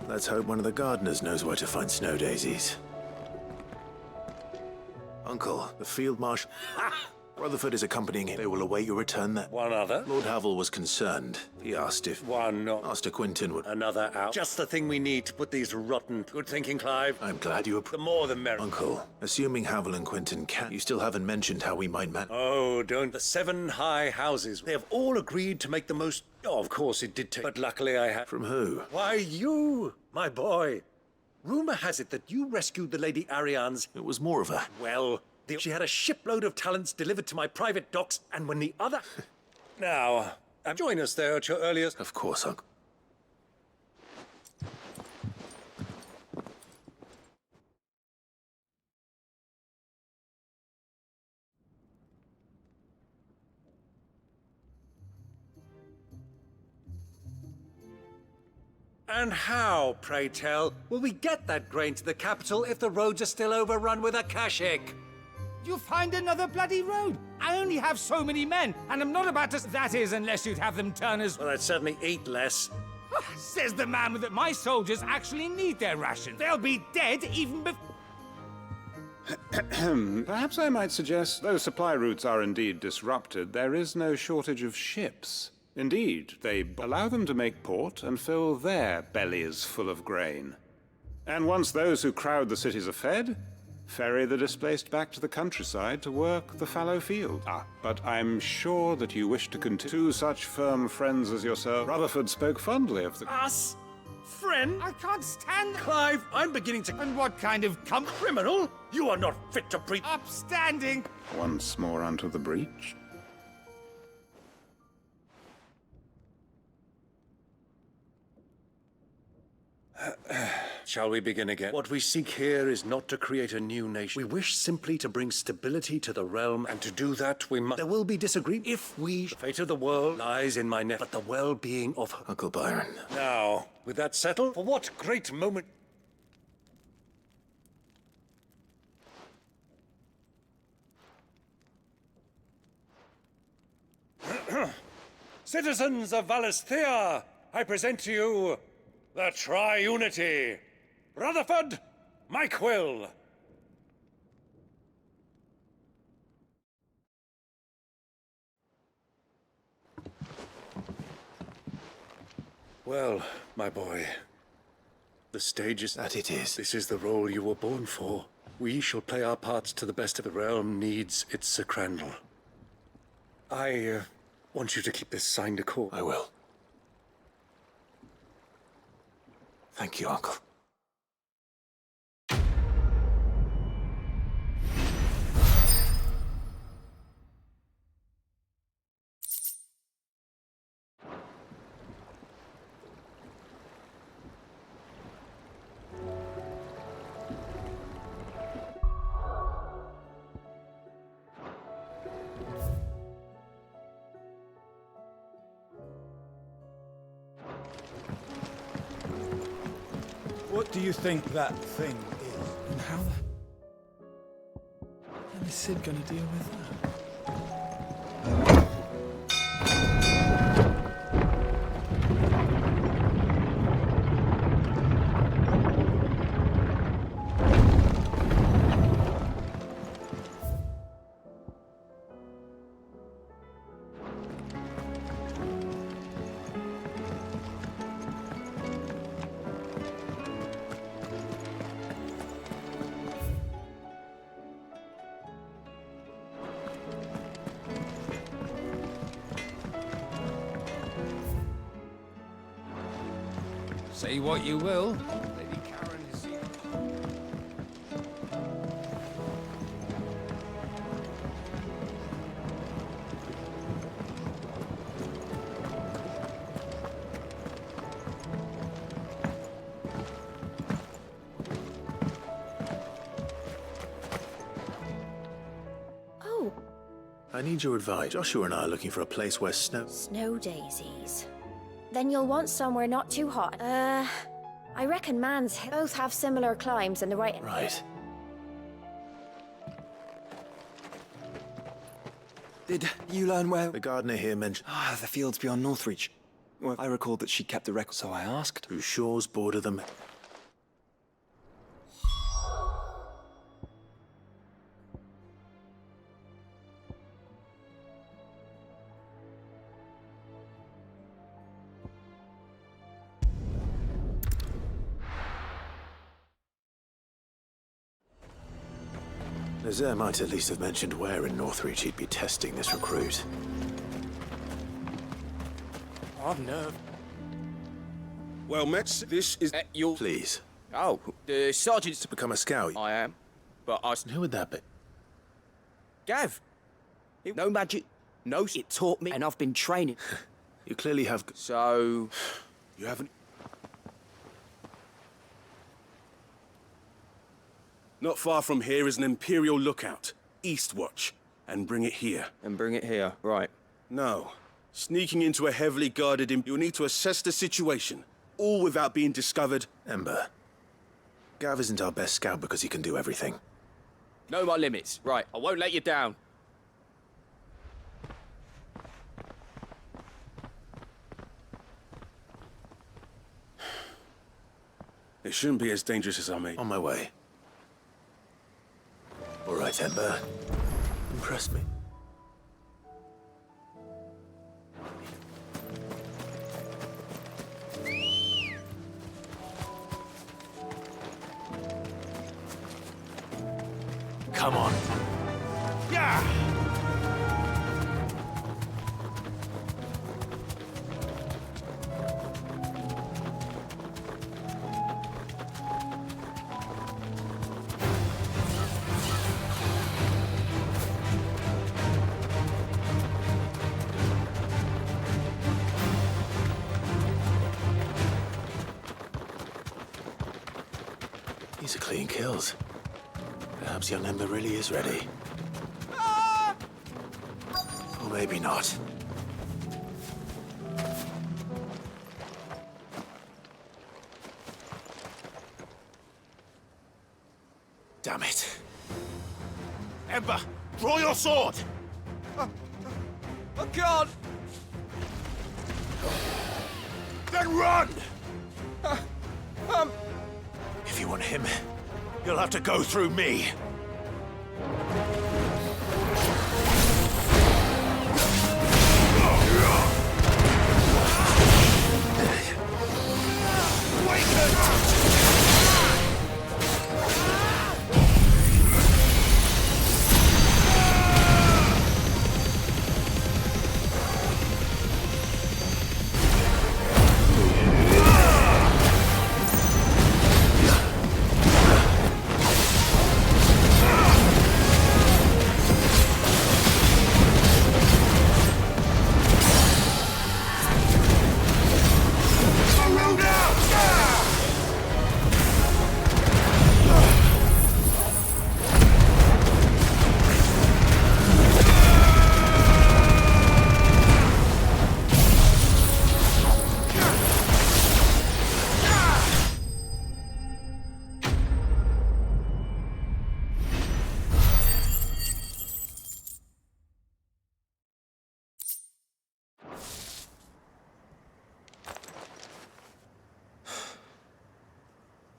Let's hope one of the gardeners knows where to find snow daisies. Uncle, the Field Marshal... Rutherford is accompanying him. They will await your return there. One other? Lord Havel was concerned. He asked if... One not. Master Quinton would... Another out. Just the thing we need to put these rotten... Good thinking, Clive. I'm glad you approve. The more the merrier. Uncle, assuming Havel and Quinton can... You still haven't mentioned how we might man... Oh, don't. The 7 high houses. They have all agreed to make the most... Oh, of course it did take... But luckily I had... From who? Why, you, my boy. Rumor has it that you rescued the Lady Ariane's... It was more of a... Well... She had a shipload of talents delivered to my private docks, and when the other... Now, join us there at your earliest... Of course, Uncle. And how, pray tell, will we get that grain to the capital if the roads are still overrun with Akashic? You'll find another bloody road. I only have so many men, and I'm not about to... That is, unless you'd have them turn as... Well, I'd certainly eat less. Says the man that my soldiers actually need their rations. They'll be dead even before... Perhaps I might suggest, though supply routes are indeed disrupted, there is no shortage of ships. Indeed, they allow them to make port and fill their bellies full of grain. And once those who crowd the cities are fed, ferry the displaced back to the countryside to work the fallow field. But I'm sure that you wish to continue. Two such firm friends as yourself. Rutherford spoke fondly of the... Us? Friend? I can't stand... Clive, I'm beginning to... And what kind of criminal? You are not fit to breach... Upstanding! Once more unto the breach. Shall we begin again? What we seek here is not to create a new nation. We wish simply to bring stability to the realm, and to do that we must... There will be disagreement if we... The fate of the world lies in my net, but the well-being of... Uncle Byron. Now, with that settled, for what great moment... Citizens of Valisthea, I present to you the Triunity. Rutherford, Mike Will. Well, my boy, the stage is... That it is. This is the role you were born for. We shall play our parts to the best of the realm needs its Sir Crandall. I want you to keep this signed a court. I will. Thank you, Uncle. What do you think that thing is? And how the... is Sid gonna deal with that? Say what you will. Lady Karen is... Oh, I need your advice. Joshua and I are looking for a place where snow... snow daisies. Then you'll want somewhere not too hot. I reckon Man's both have similar climes and the right... Right. Did you learn where... The gardener here mentioned... Ah, the fields beyond Northreach. Well, I recalled that she kept the record, so I asked. Whose shores border them... Nazaire might at least have mentioned where in Northreach he'd be testing this recruit. I've nerve. Well, Mets, this is your... Please. Oh, the sergeant's... To become a scout. I am, but I... Who would that be? Gav. No magic. No, it taught me, and I've been training. You clearly have... So... You haven't... Not far from here is an Imperial lookout, Eastwatch, and bring it here. And bring it here, right. No. Sneaking into a heavily guarded... You'll need to assess the situation, all without being discovered. Ember. Gav isn't our best scout because he can do everything. Know my limits. Right, I won't let you down. It shouldn't be as dangerous as I made. On my way. All right, Ember. Impress me. Come on. Yeah! These are clean kills. Perhaps young Ember really is ready. Or maybe not. Damn it. Ember, draw your sword! I can't! Then run! If you want him, you'll have to go through me.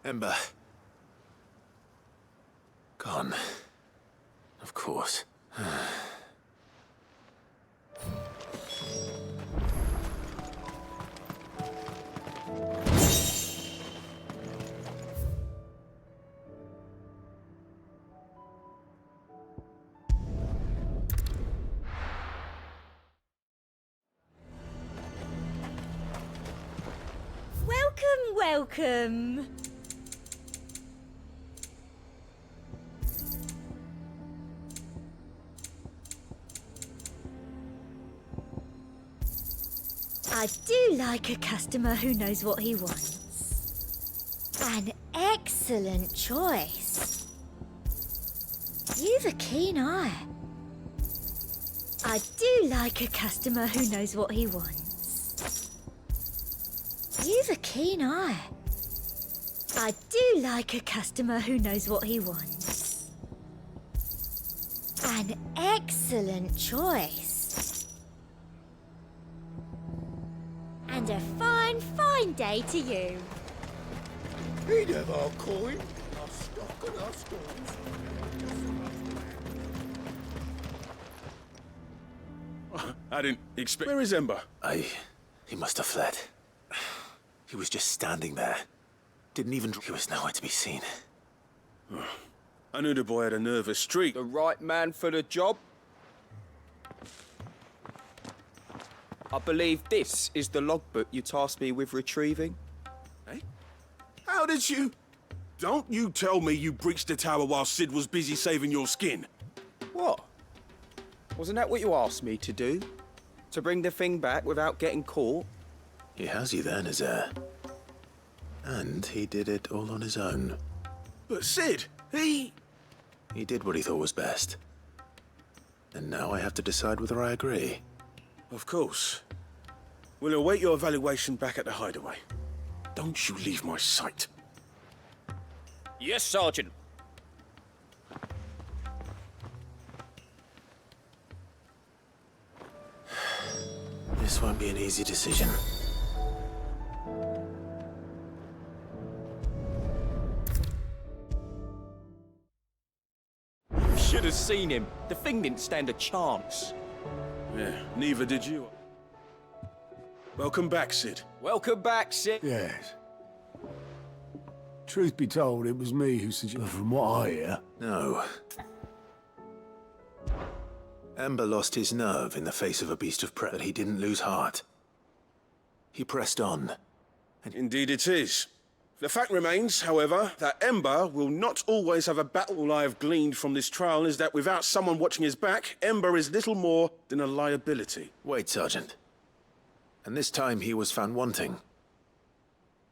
Ember. Gone. Of course. welcome. I do like a customer who knows what he wants. An excellent choice. You've a keen eye. I do like a customer who knows what he wants. You've a keen eye. I do like a customer who knows what he wants. An excellent choice. And a fine, fine day to you. He'd have our coin, our stock and our stores. I didn't expect... Where is Ember? He must have fled. He was just standing there. Didn't even... He was nowhere to be seen. I knew the boy had a nervous streak. The right man for the job? I believe this is the logbook you tasked me with retrieving. Eh? How did you... Don't you tell me you breached the tower while Sid was busy saving your skin. What? Wasn't that what you asked me to do? To bring the thing back without getting caught? He has you there, Nazaire. And he did it all on his own. But Sid, he did what he thought was best. And now I have to decide whether I agree. Of course. We'll await your evaluation back at the hideaway. Don't you leave my sight. Yes, Sergeant. This won't be an easy decision. You should have seen him. The thing didn't stand a chance. Yeah, neither did you. Welcome back, Sid. Welcome back, Sid. Yes. Truth be told, it was me who suggested, from what I hear. No. Ember lost his nerve in the face of a beast of prey, but he didn't lose heart. He pressed on. Indeed it is. The fact remains, however, that Ember will not always have a battle. All I have gleaned from this trial is that without someone watching his back, Ember is little more than a liability. Wait, Sergeant. And this time he was found wanting.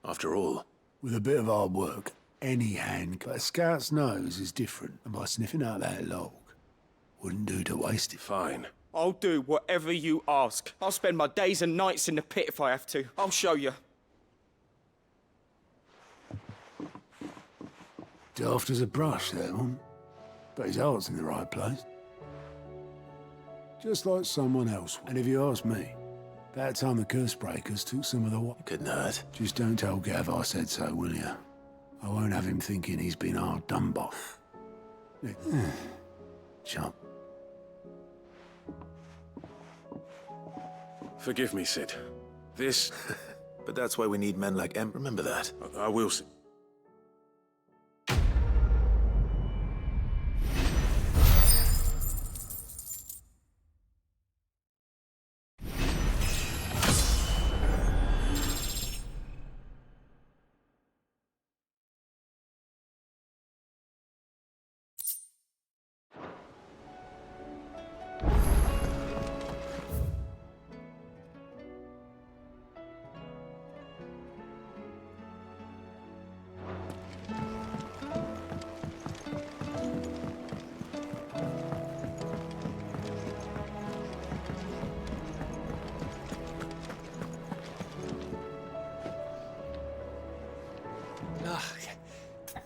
After all. With a bit of hard work, any hand... But a scout's nose is different, and by sniffing out that log, wouldn't do to waste it. Fine. I'll do whatever you ask. I'll spend my days and nights in the pit if I have to. I'll show you. Daft as a brush, that one. But his heart's in the right place. Just like someone else. And if you ask me, that time the curse breakers took some of the... Couldn't hurt. Just don't tell Gav I said so, will you? I won't have him thinking he's been hard done by. Chump. Forgive me, Sid. This... But that's why we need men like Ember. Remember that. I will, Sid.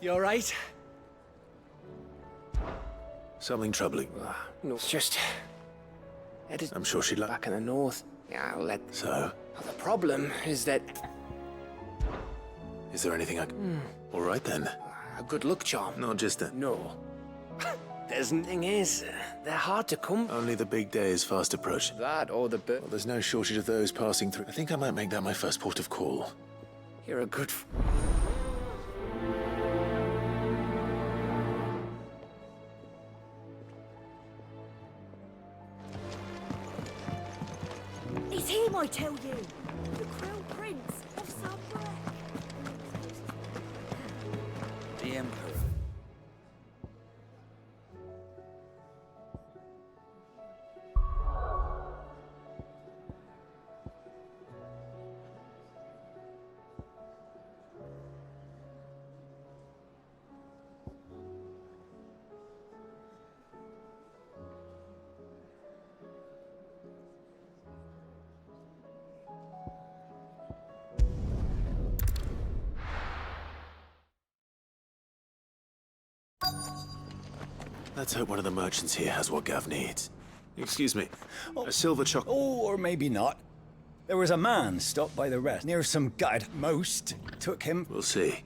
You all right? Something troubling. No, it's just... I'm sure she'd like... Back in the north. Yeah, I'll let... So? Well, the problem is that... Is there anything I can... All right, then. A good luck charm. Not just a... No. The thing is, they're hard to come. Only the big day is fast approaching. That or the bit... Well, there's no shortage of those passing through. I think I might make that my first port of call. You're a good... It's him, I tell you! The Crown Prince of Sunbreak! Let's hope one of the merchants here has what Gav needs. Excuse me, a silver chocolate. Oh, or maybe not. There was a man stopped by the rest near some guide. Most took him. We'll see.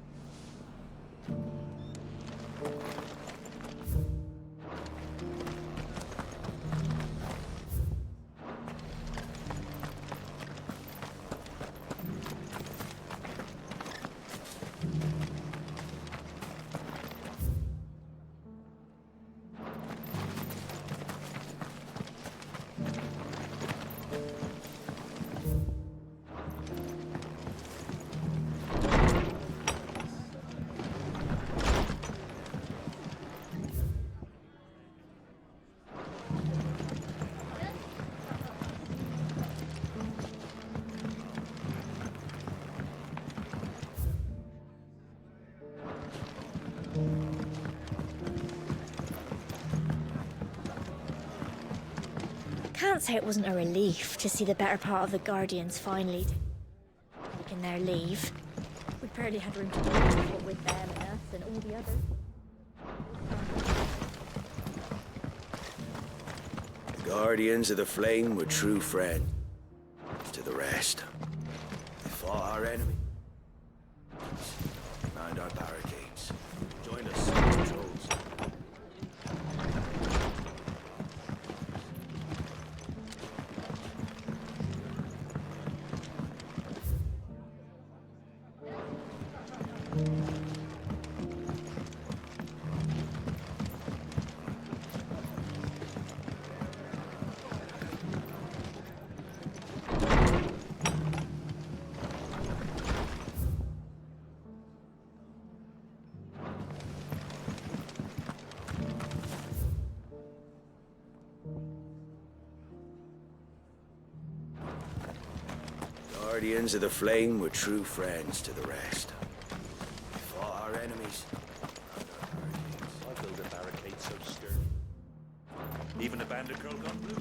Can't say it wasn't a relief to see the better part of the Guardians finally taking their leave. We barely had room to breathe with them and us and all the others. The Guardians of the Flame were true friends to the rest. They fought our enemy. Mind our barricades. Join us, patrols. Guardians of the Flame were true friends to the rest. They fought our enemies. I build a barricade so sturdy. Even a bandit girl gone blue.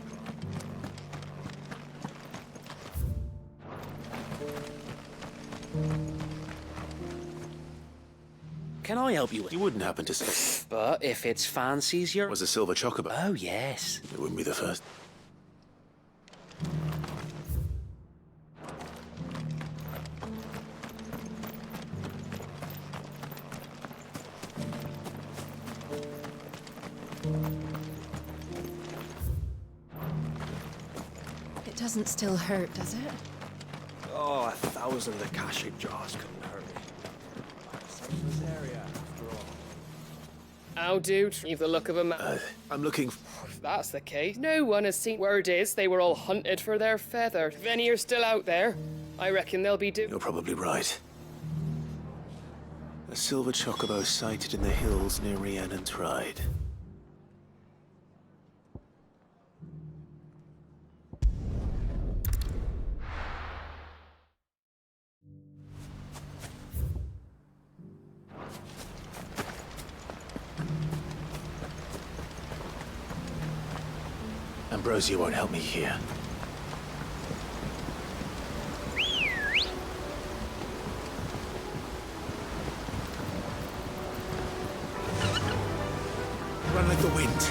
Can I help you with? You wouldn't happen to say. But if it's fancies your... Was a silver chocobo? Oh, yes. It wouldn't be the first. It doesn't still hurt, does it? Oh, 1,000 of the cash-shaped jaws couldn't hurt me. This area, after all. How dude? You've the look of a man. I'm looking. If that's the case, no one has seen. Word is they were all hunted for their feather. If any are still out there, I reckon they'll be You're probably right. A silver chocobo sighted in the hills near Rhiannon Tride. Ambrosia won't help me here. Run like the wind.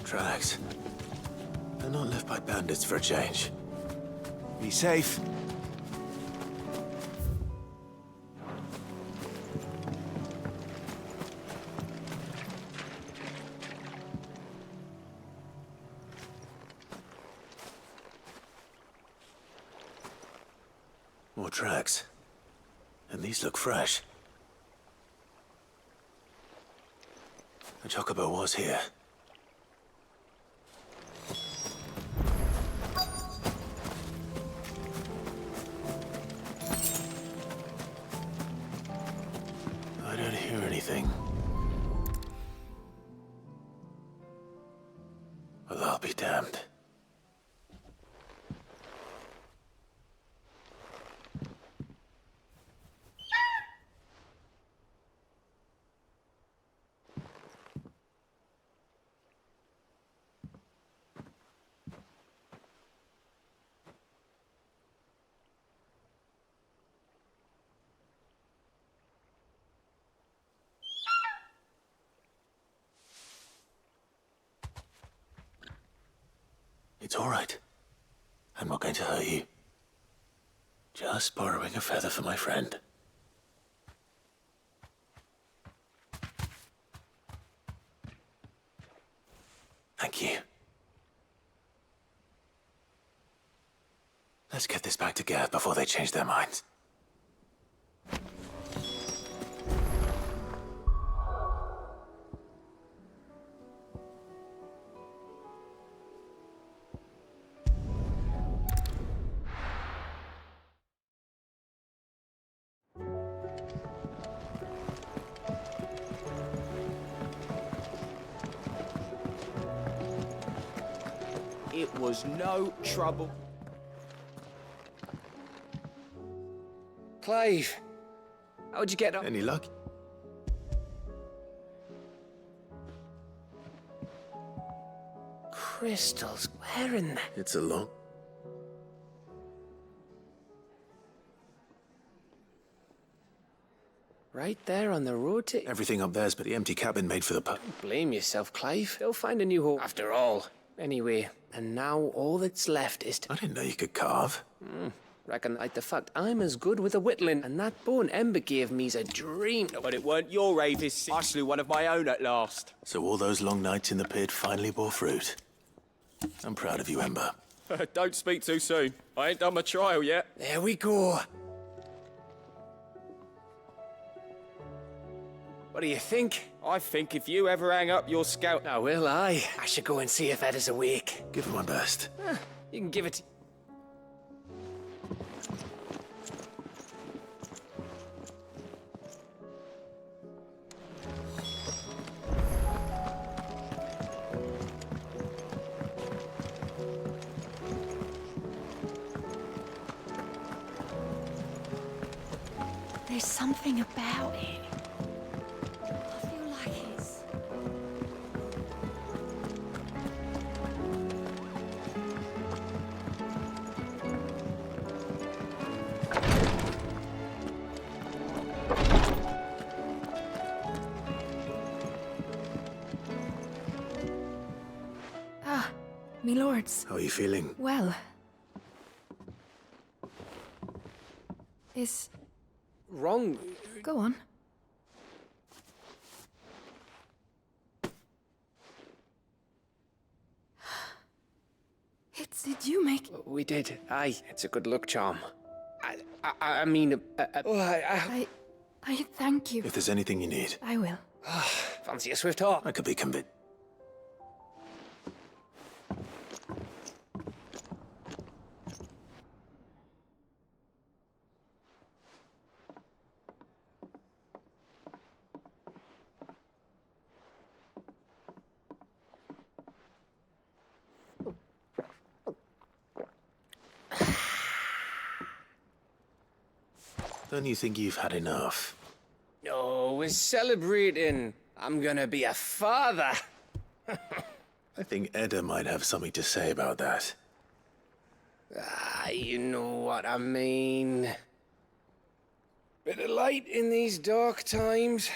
Tracks. They're not left by bandits for a change. Be safe. More tracks. And these look fresh. The chocobo was here. I don't hear anything. Well, I'll be damned. It's all right. I'm not going to hurt you. Just borrowing a feather for my friend. Thank you. Let's get this back to Gareth before they change their minds. It was no trouble. Clive, how'd you get up? Any luck? Crystals, where in the... It's a long... Right there on the road to... Everything up there's but the empty cabin made for the pub. Don't blame yourself, Clive. They'll find a new home. After all. Anyway, and now all that's left is to... I didn't know you could carve. Reckon like the fact I'm as good with a whittling, and that bone Ember gave me's a dream. But it weren't your Avis. I slew one of my own at last. So all those long nights in the pit finally bore fruit. I'm proud of you, Ember. Don't speak too soon. I ain't done my trial yet. There we go. What do you think? I think if you ever hang up your scout... Now, will I? I should go and see if Ed is awake. Give it my best. You can give it... There's something about it. I feel like it's... Ah, me lords. How are you feeling? Well. Is... Wrong. Go on. Did you make... We did. Aye, it's a good luck charm. I mean... I thank you. If there's anything you need. I will. Fancy a swift hawk? I could be convinced. Don't you think you've had enough? No, we're celebrating. I'm gonna be a father. I think Edda might have something to say about that. You know what I mean. Bit of light in these dark times.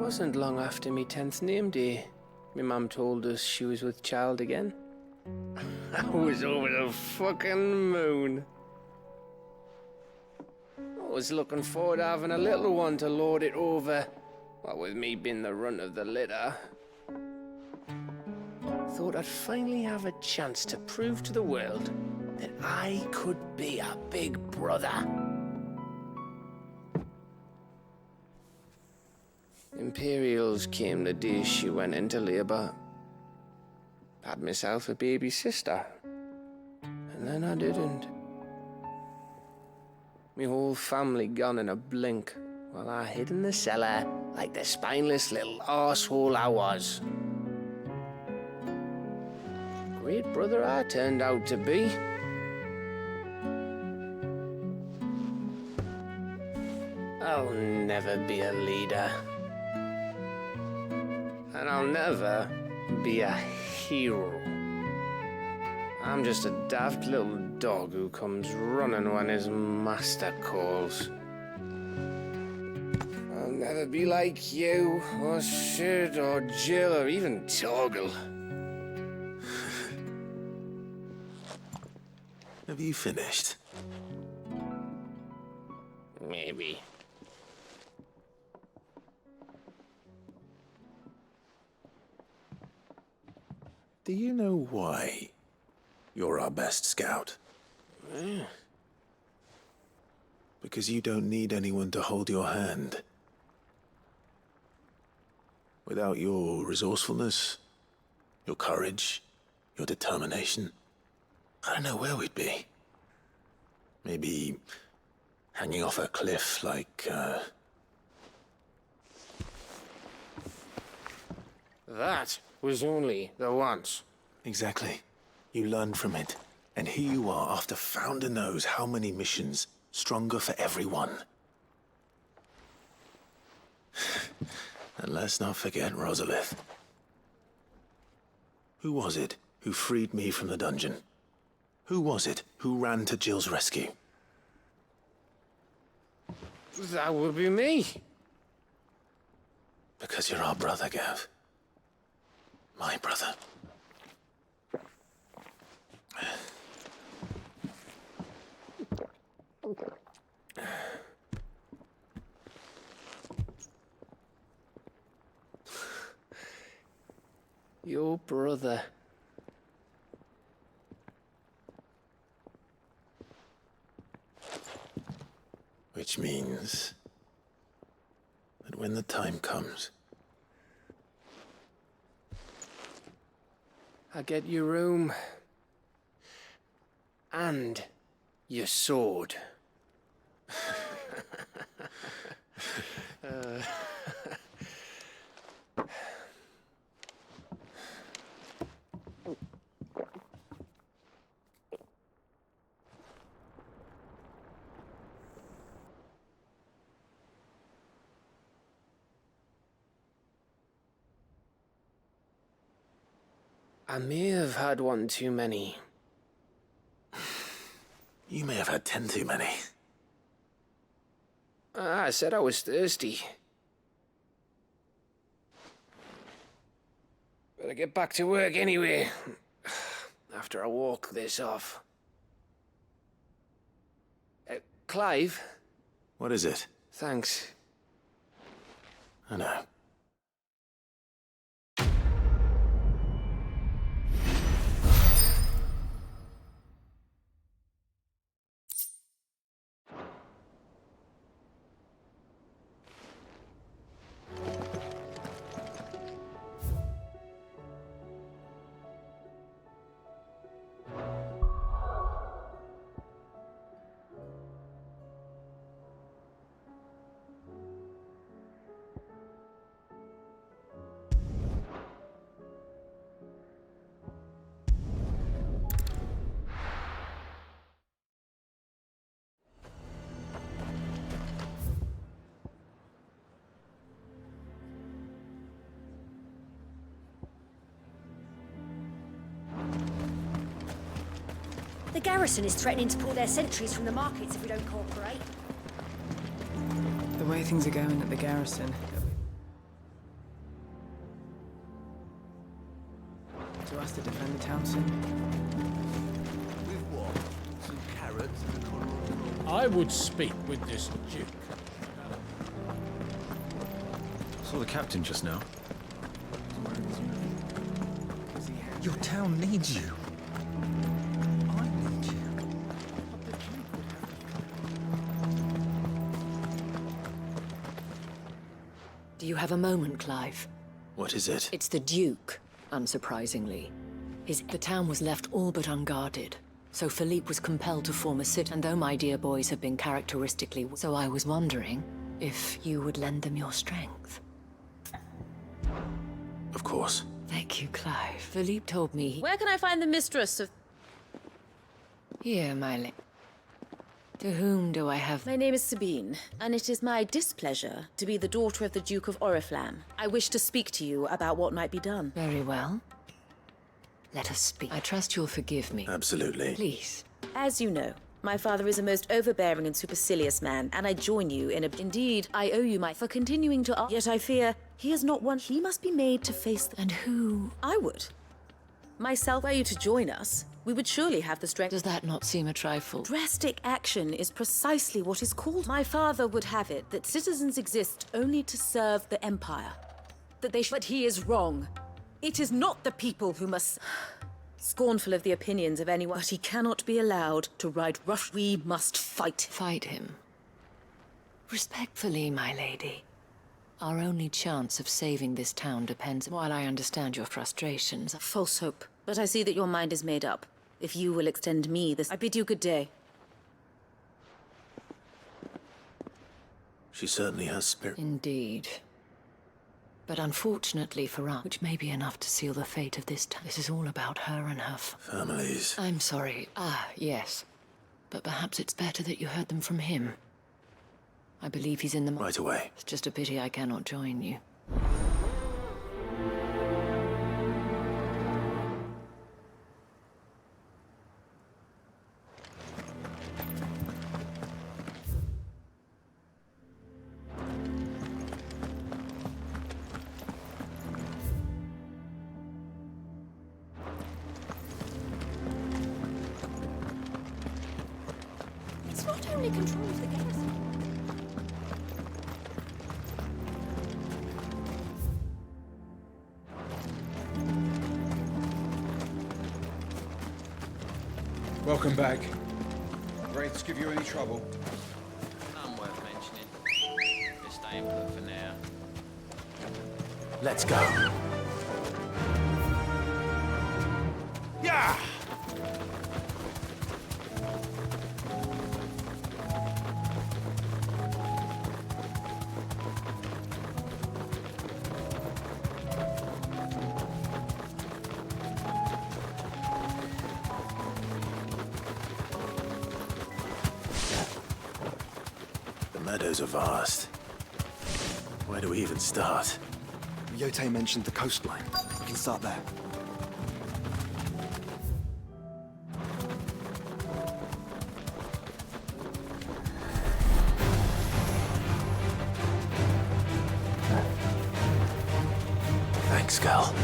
Wasn't long after me 10th name day. My mum told us she was with child again. I was over the fucking moon. I was looking forward to having a little one to lord it over. What with me being the runt of the litter. Thought I'd finally have a chance to prove to the world that I could be a big brother. Imperials came the day she went into labour. Had myself a baby sister. And then I didn't. Me whole family gone in a blink, while I hid in the cellar like the spineless little arsehole I was. Great brother I turned out to be. I'll never be a leader. And I'll never be a hero. I'm just a daft little dog who comes running when his master calls. I'll never be like you, or Sid, or Jill, or even Torgal. Have you finished? Maybe. Do you know why you're our best scout? Because you don't need anyone to hold your hand. Without your resourcefulness, your courage, your determination, I don't know where we'd be. Maybe hanging off a cliff like, That was only the once. Exactly. You learned from it. And here you are after Founder knows how many missions, stronger for everyone. And let's not forget Rosalith. Who was it who freed me from the dungeon? Who was it who ran to Jill's rescue? That would be me. Because you're our brother, Gav. My brother. Your brother. Which means that when the time comes, I get your room. And your sword. I may have had one too many. you may have had 10 too many. I said I was thirsty. Better get back to work anyway, after I walk this off. Clive? What is it? Thanks. I know. The garrison is threatening to pull their sentries from the markets if we don't cooperate. The way things are going at the garrison. To us to defend the town soon. With what? Some carrots and a I would speak with this duke. Saw the captain just now. Your town needs you. Do you have a moment, Clive? What is it? It's the Duke, unsurprisingly. The town was left all but unguarded, so Philippe was compelled to form a cit, and though my dear boys have been characteristically... So I was wondering if you would lend them your strength. Of course. Thank you, Clive. Philippe told me... Where can I find the mistress of... Here, my lady. To whom do I have... My name is Sabine, and it is my displeasure to be the daughter of the Duke of Oriflamme. I wish to speak to you about what might be done. Very well. Let us speak. I trust you'll forgive me. Absolutely. Please. As you know, My father is a most overbearing and supercilious man, and I join you in a... Indeed, I owe you for continuing to... Yet I fear he is not one... He must be made to face... And who? I would. Myself, were you to join us, we would surely have the strength... Does that not seem a trifle? Drastic action is precisely what is called... My father would have it that citizens exist only to serve the Empire. That they should... But he is wrong. It is not the people who must... Scornful of the opinions of anyone, but he cannot be allowed to ride rush. We must fight. Fight him. Respectfully, my lady. Our only chance of saving this town depends... While I understand your frustrations... False hope. But I see that your mind is made up. If you will extend me this... I bid you good day. She certainly has spirit. Indeed. But unfortunately for us, which may be enough to seal the fate of this town, this is all about her and her families. I'm sorry. Yes. But perhaps it's better that you heard them from him. I believe he's in the... Right away. It's just a pity I cannot join you. It's not only control of the garrison. Welcome back. Wraiths give you any trouble? None worth mentioning. Just staying put for now. Let's go. Yeah! The meadows are vast. Where do we even start? Yote mentioned the coastline. We can start there. Thanks, Gal.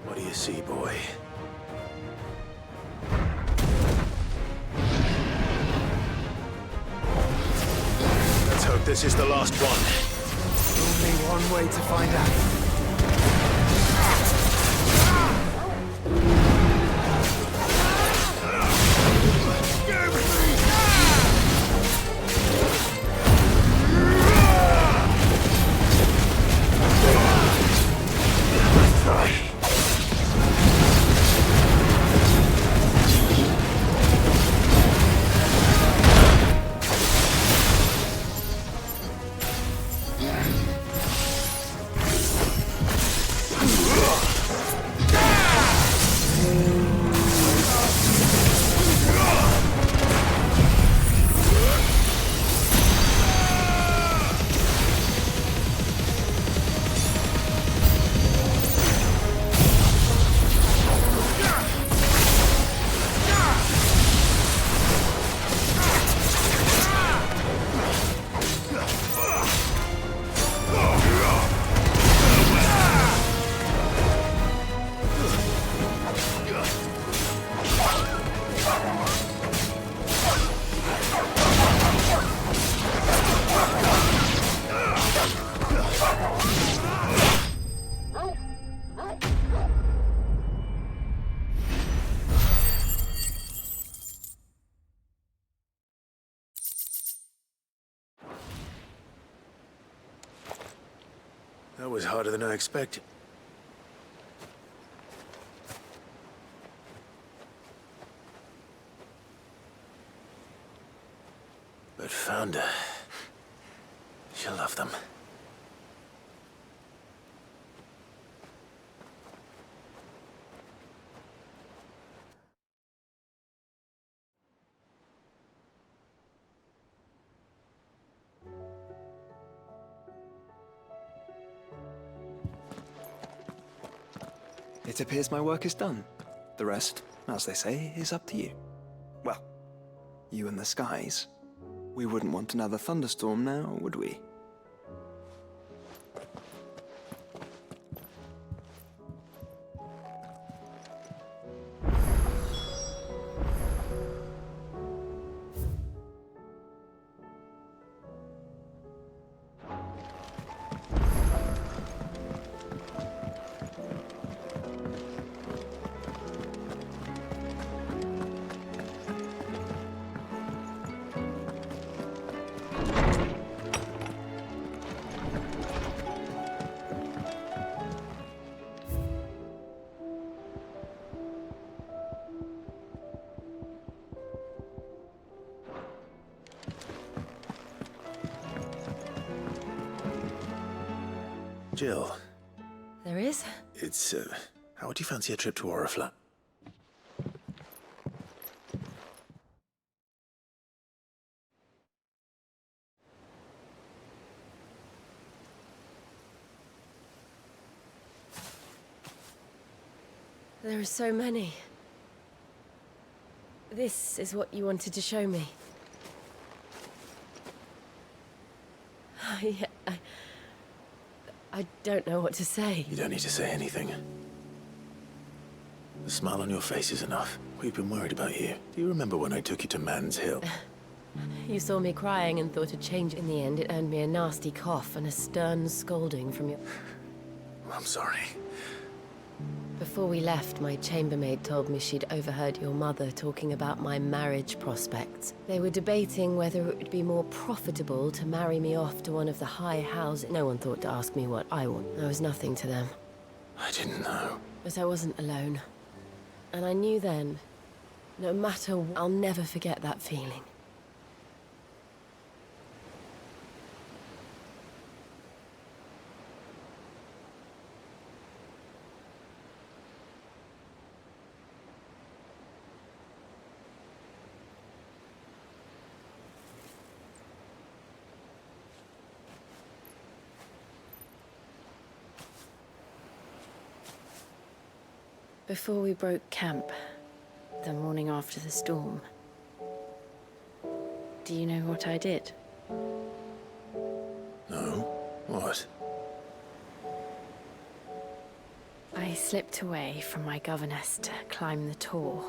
What do you see, boy? This is the last one. Only one way to find out. That was harder than I expected. But Founda, she'll love them. It appears my work is done. The rest, as they say, is up to you. Well, you and the skies. We wouldn't want another thunderstorm now, would we? Jill. There is? It's, how would you fancy a trip to Oriflamme? There are so many. This is what you wanted to show me. Yeah, I don't know what to say. You don't need to say anything. The smile on your face is enough. We've been worried about you. Do you remember when I took you to Man's Hill? You saw me crying and thought a change. In the end, it earned me a nasty cough and a stern scolding from your... I'm sorry. Before we left, my chambermaid told me she'd overheard your mother talking about my marriage prospects. They were debating whether it would be more profitable to marry me off to one of the high houses. No one thought to ask me what I want. I was nothing to them. I didn't know. But I wasn't alone. And I knew then, no matter what, I'll never forget that feeling. Before we broke camp, the morning after the storm, do you know what I did? No? What? I slipped away from my governess to climb the Tor.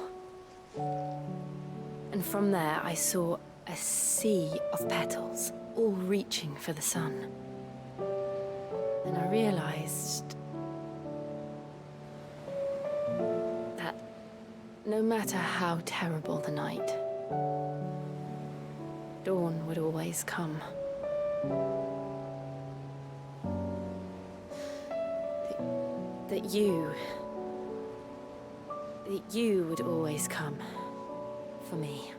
And from there I saw a sea of petals, all reaching for the sun. And I realized that no matter how terrible the night, dawn would always come. That you would always come for me.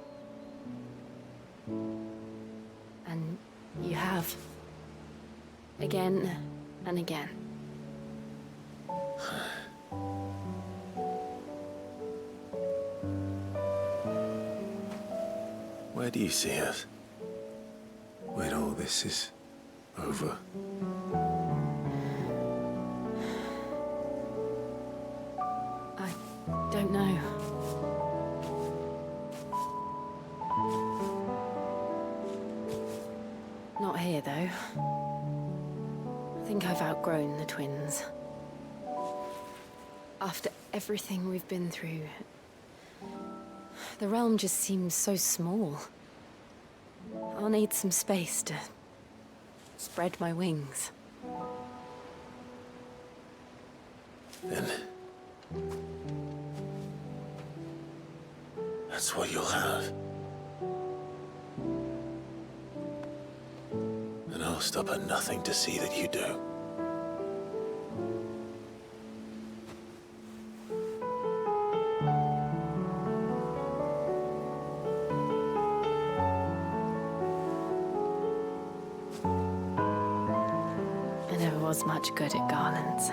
And you have. Again and again. Where do you see us? When all this is over? I don't know. Not here, though. I think I've outgrown the twins. After everything we've been through, the realm just seems so small. I'll need some space to spread my wings. Then... that's what you'll have. And I'll stop at nothing to see that you do. I never was much good at garlands,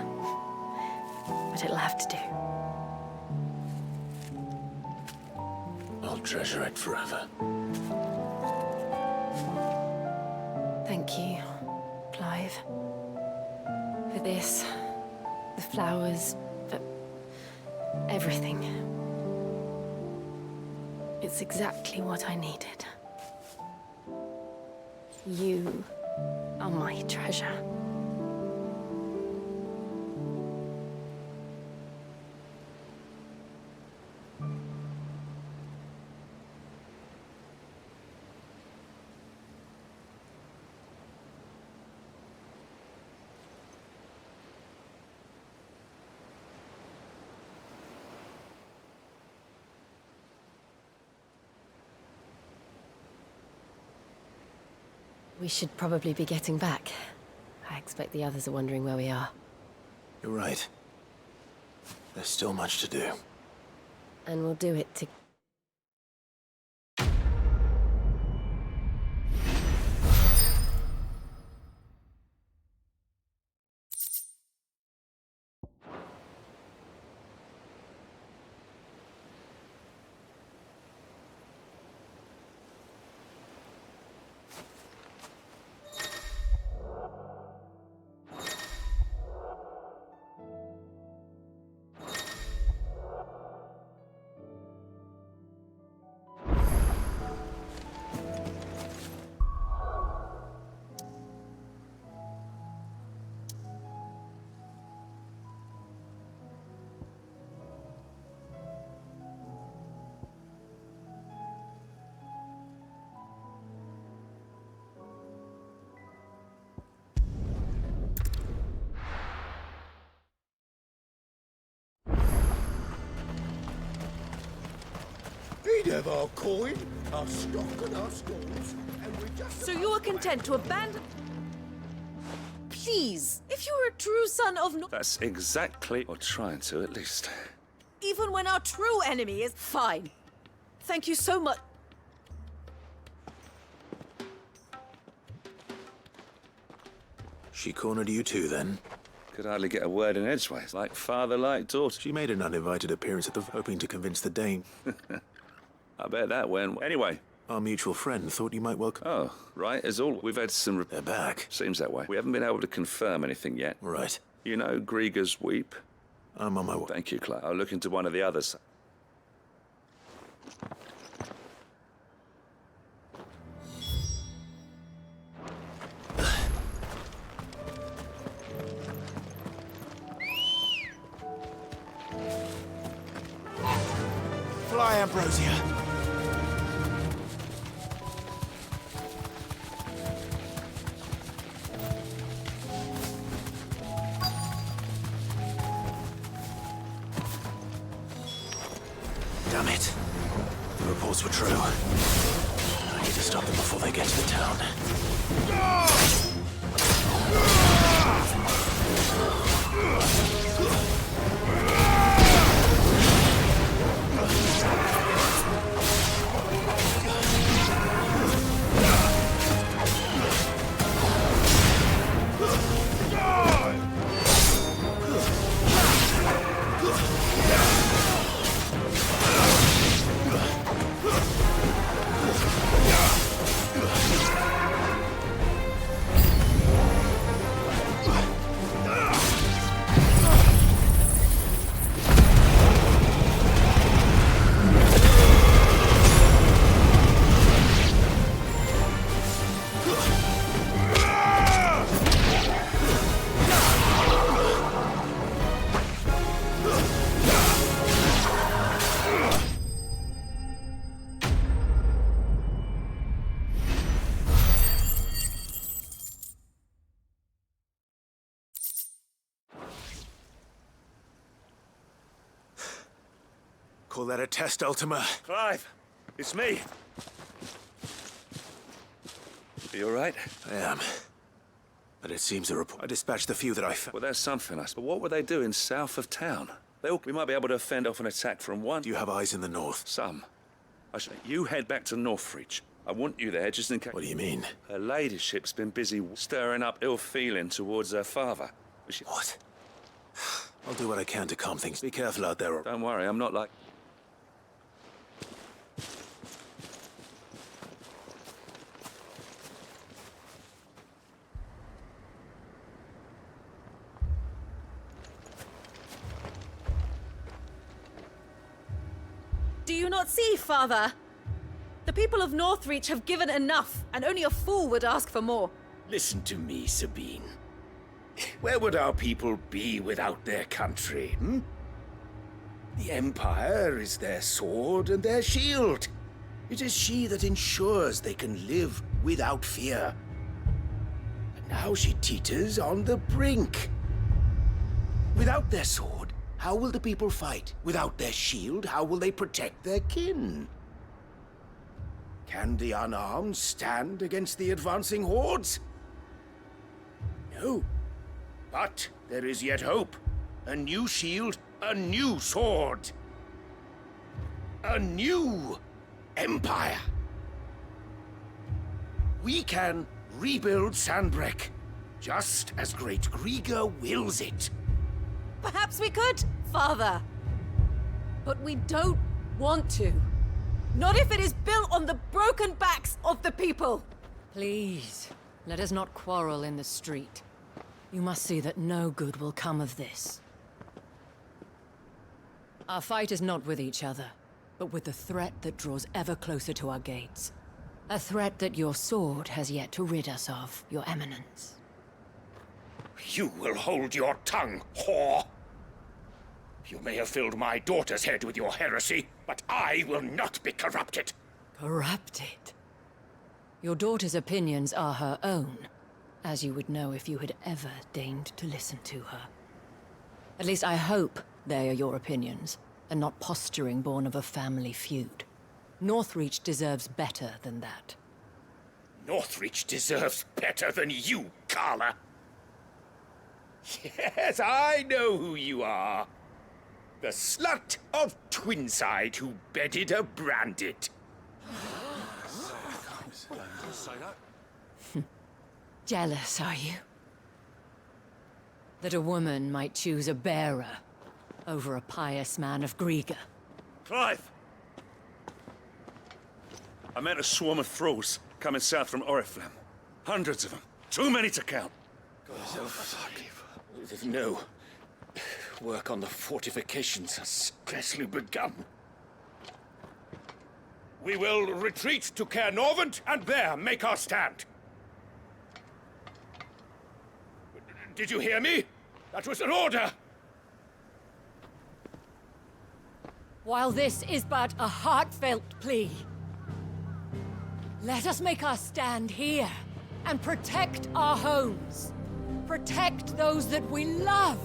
but it'll have to do. I'll treasure it forever. Thank you, Clive. For this, the flowers, for everything. It's exactly what I needed. You are my treasure. We should probably be getting back. I expect the others are wondering where we are. You're right. There's still much to do. And we'll do it to... He'd have our coin, our stock and our stores, and we just... So you are content to abandon... Please, if you were a true son of no... That's exactly, or trying to at least. Even when our true enemy is... Fine. Thank you so much. She cornered you too, then? Could hardly get a word in edgeways. Like father, like daughter. She made an uninvited appearance at the... hoping to convince the Dane. I bet that went... Anyway. Our mutual friend thought you might welcome... Oh, right, as all. We've had some... They're back. Seems that way. We haven't been able to confirm anything yet. Right. You know Grieger's Weep? I'm on my way. Thank you, Clive. I'll look into one of the others. Fly, Ambrosia. Damn it. The reports were true. I need to stop them before they get to the town. Call that a test, Ultima? Clive, it's me. Are you all right? I am. But it seems the report... I dispatched the few that I found. Well, there's something, I suppose. But what were they doing south of town? We might be able to fend off an attack from one. Do you have eyes in the north? Some. You head back to Northreach. I want you there just in case... What do you mean? Her ladyship's been busy stirring up ill feeling towards her father. What? I'll do what I can to calm things. Be careful out there. Don't worry, I'm not like... Do you not see, Father? The people of Northreach have given enough, and only a fool would ask for more. Listen to me, Sabine. Where would our people be without their country, hmm? The Empire is their sword and their shield. It is she that ensures they can live without fear. And now she teeters on the brink. Without their sword, how will the people fight? Without their shield, how will they protect their kin? Can the unarmed stand against the advancing hordes? No. But there is yet hope. A new shield, a new sword. A new empire. We can rebuild Sanbreque, just as Great Griga wills it. Perhaps we could, Father. But we don't want to. Not if it is built on the broken backs of the people. Please, let us not quarrel in the street. You must see that no good will come of this. Our fight is not with each other, but with the threat that draws ever closer to our gates. A threat that your sword has yet to rid us of, Your Eminence. You will hold your tongue, whore! You may have filled my daughter's head with your heresy, but I will not be corrupted. Corrupted? Your daughter's opinions are her own, as you would know if you had ever deigned to listen to her. At least I hope they are your opinions, and not posturing born of a family feud. Northreach deserves better than that. Northreach deserves better than you, Carla. Yes, I know who you are. The slut of Twinside who bedded a Branded. Jealous, are you? That a woman might choose a bearer over a pious man of Griga. Clive! I met a swarm of thralls coming south from Oriflamme. Hundreds of them. Too many to count. There's no work on the fortifications has scarcely begun. We will retreat to Caernarvon and there make our stand. Did you hear me? That was an order! While this is but a heartfelt plea, let us make our stand here and protect our homes. Protect those that we love.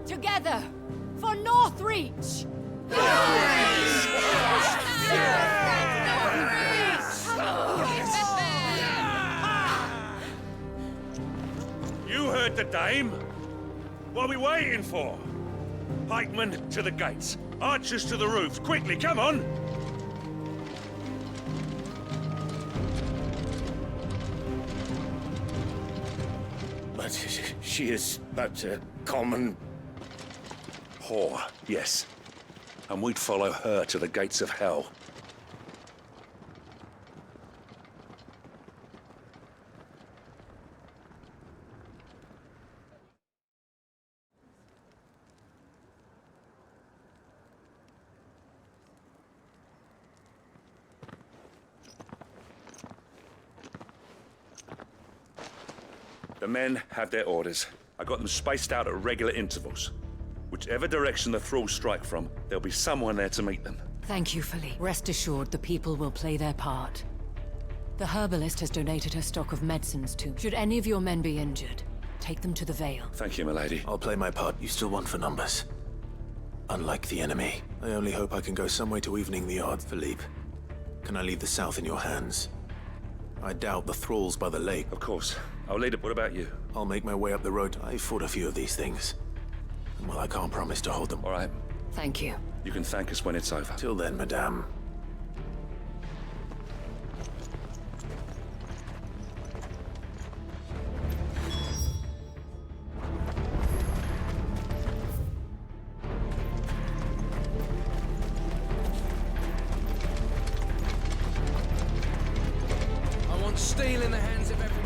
Together, for Northreach! Northreach! You heard the dame. What are we waiting for? Pikemen to the gates. Archers to the roofs. Quickly, come on! But she is but a common... whore, yes. And we'd follow her to the gates of hell. The men have their orders. I got them spaced out at regular intervals. Whichever direction the thralls strike from, there'll be someone there to meet them. Thank you, Philippe. Rest assured the people will play their part. The herbalist has donated her stock of medicines too. Should any of your men be injured, take them to the Vale. Thank you, milady. I'll play my part. You still want for numbers. Unlike the enemy, I only hope I can go some way to evening the odds. Philippe, can I leave the south in your hands? I doubt the thralls by the lake. Of course. I'll lead it. What about you? I'll make my way up the road. I fought a few of these things. And well, I can't promise to hold them. All right. Thank you. You can thank us when it's over. Till then, madame. I want steel in the hands of everyone.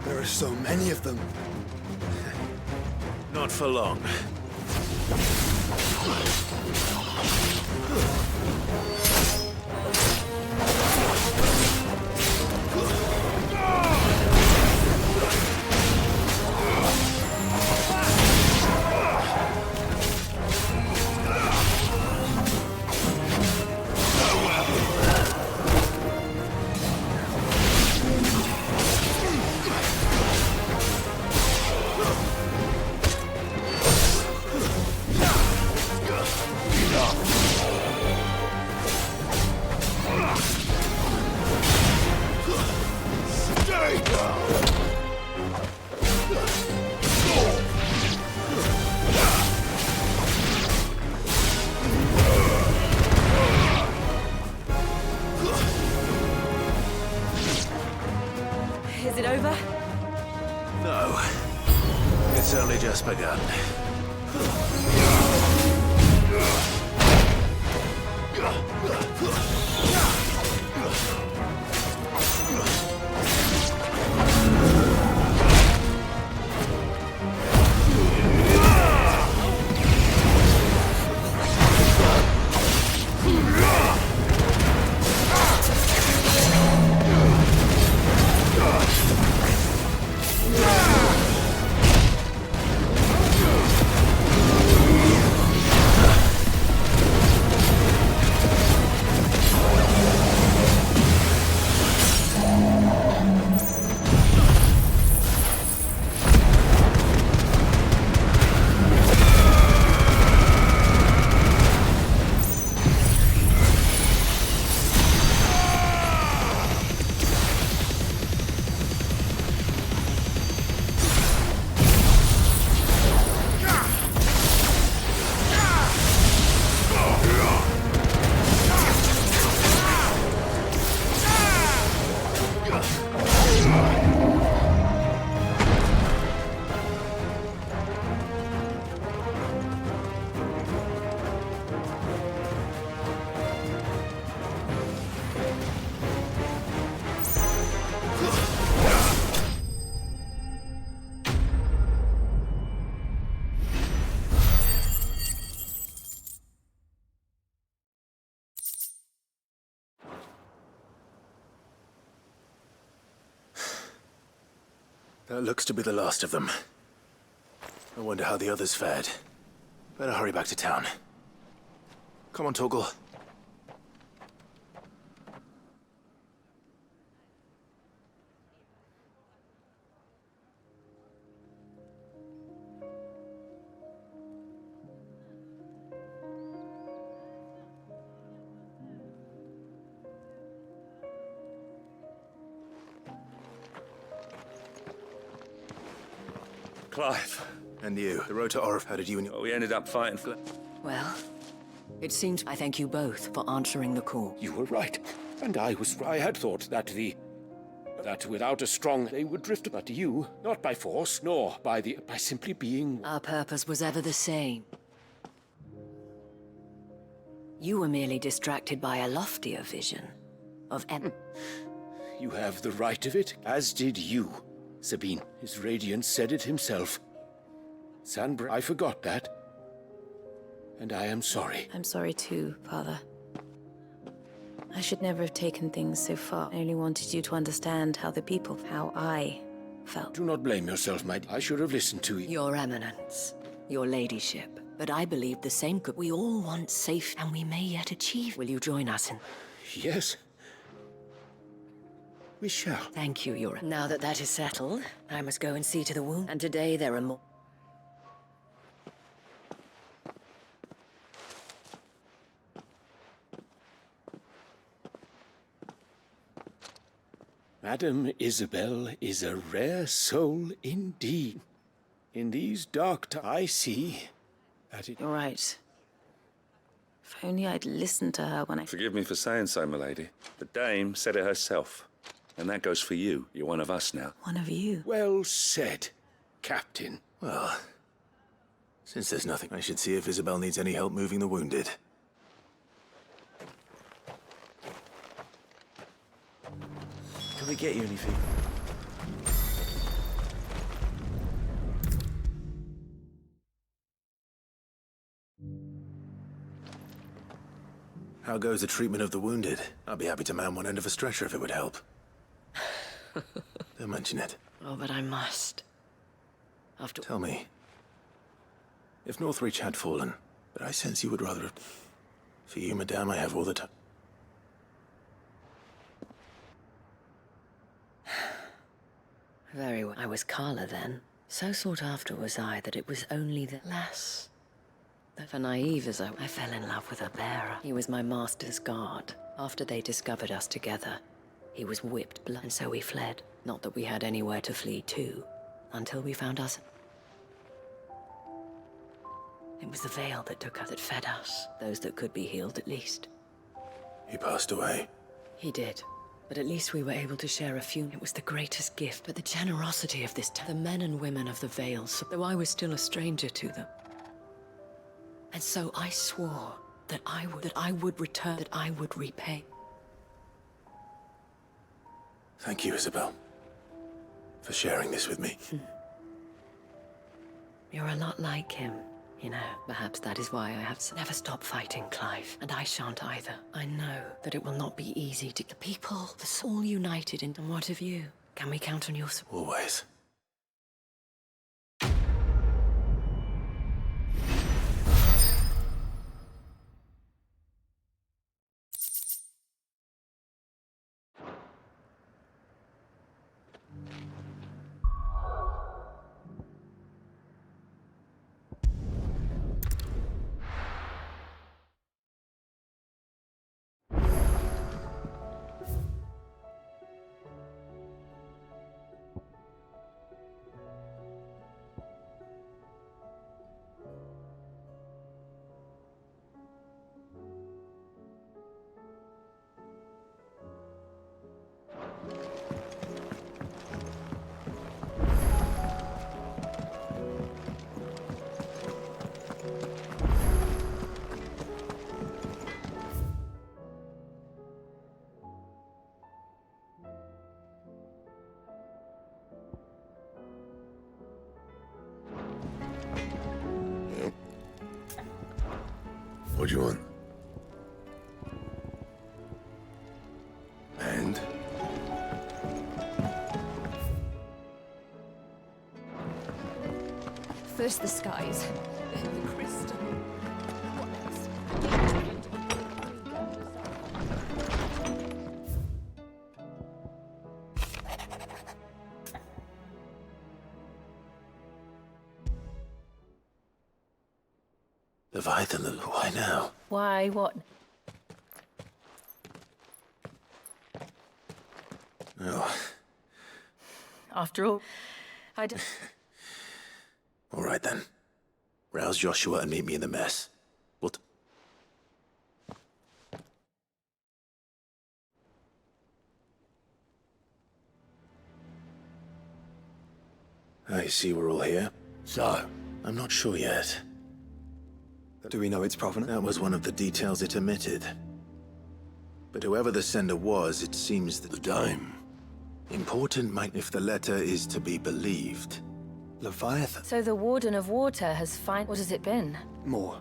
There are so many of them. Not for long. Is it over? No. It's only just begun. That looks to be the last of them. I wonder how the others fared. Better hurry back to town. Come on, Torgal. Clive. And you. The road to Orif, how did you and... Well, we ended up fighting for... Well, it seems I thank you both for answering the call. You were right. And I was... I had thought that that without a strong, they would drift. But you, not by force, nor by simply being... Our purpose was ever the same. You were merely distracted by a loftier vision of You have the right of it, as did you, Sabine. His radiance said it himself. Sanbreque, I forgot that. And I am sorry. I'm sorry too, Father. I should never have taken things so far. I only wanted you to understand how I felt. Do not blame yourself, I should have listened to you. Your Eminence, your ladyship. But I believe the same could. We all want safe, and we may yet achieve. Will you join us in... Yes. We shall. Thank you, Your... Now that that is settled, I must go and see to the wound. And today there are more... Madame Isabel is a rare soul indeed. In these dark times, I see that it... You're right. If only I'd listened to her when I... Forgive me for saying so, milady. The dame said it herself. And that goes for you. You're one of us now. One of you? Well said, Captain. Well, since there's nothing, I should see if Isabel needs any help moving the wounded. Can we get you anything? How goes the treatment of the wounded? I'd be happy to man one end of a stretcher if it would help. Don't mention it. Oh, but I must. After... Tell me, if Northreach had fallen, but I sense you would rather... For you, madame, I have all the time. Very well. I was Carla then. So sought after was I that it was only the lass. For naive as I fell in love with a bearer. He was my master's guard. After they discovered us together, he was whipped blood, and so we fled. Not that we had anywhere to flee to, until we found us. It was the veil that took us, that fed us. Those that could be healed, at least. He passed away. He did. But at least we were able to share a few. It was the greatest gift. But the generosity of this town, the men and women of the Vales, though I was still a stranger to them. And so I swore that I would return, that I would repay. Thank you, Isabel, for sharing this with me. You're a lot like him, you know. Perhaps that is why I have never stopped fighting, Clive. And I shan't either. I know that it will not be easy to... The people, the all united in... And what of you? Can we count on your support? Always. What do you want? And? First the skies, then the crystal. What next? Leviathan, why now? Why, what? Oh, After all, I don't... all right then. Rouse Joshua and meet me in the mess. What? I see we're all here. So? I'm not sure yet. Do we know its provenance? That was one of the details it omitted. But whoever the sender was, it seems that... The dame. Important might if the letter is to be believed. Leviathan? So the Warden of Water has what has it been? More.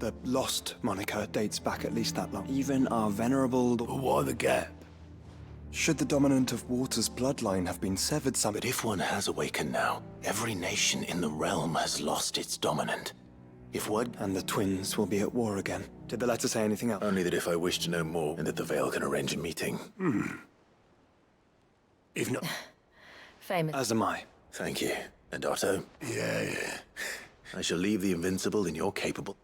The Lost moniker dates back at least that long. Even our venerable... But why the gap? Should the dominant of Water's bloodline have been severed some... But if one has awakened now, every nation in the realm has lost its dominant. If word... And the twins will be at war again. Did the letter say anything else? Only that if I wish to know more, and that the Veil can arrange a meeting. If not... Famous. As am I. Thank you. And Otto? Yeah. I shall leave the invincible in your capable...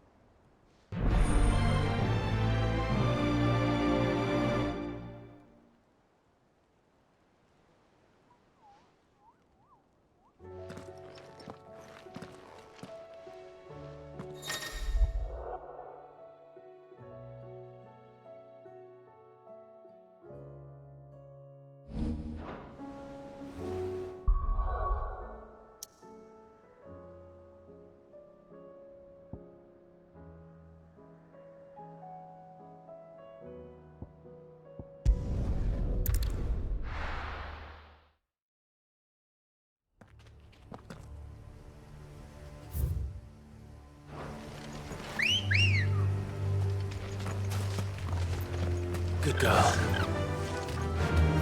Good girl.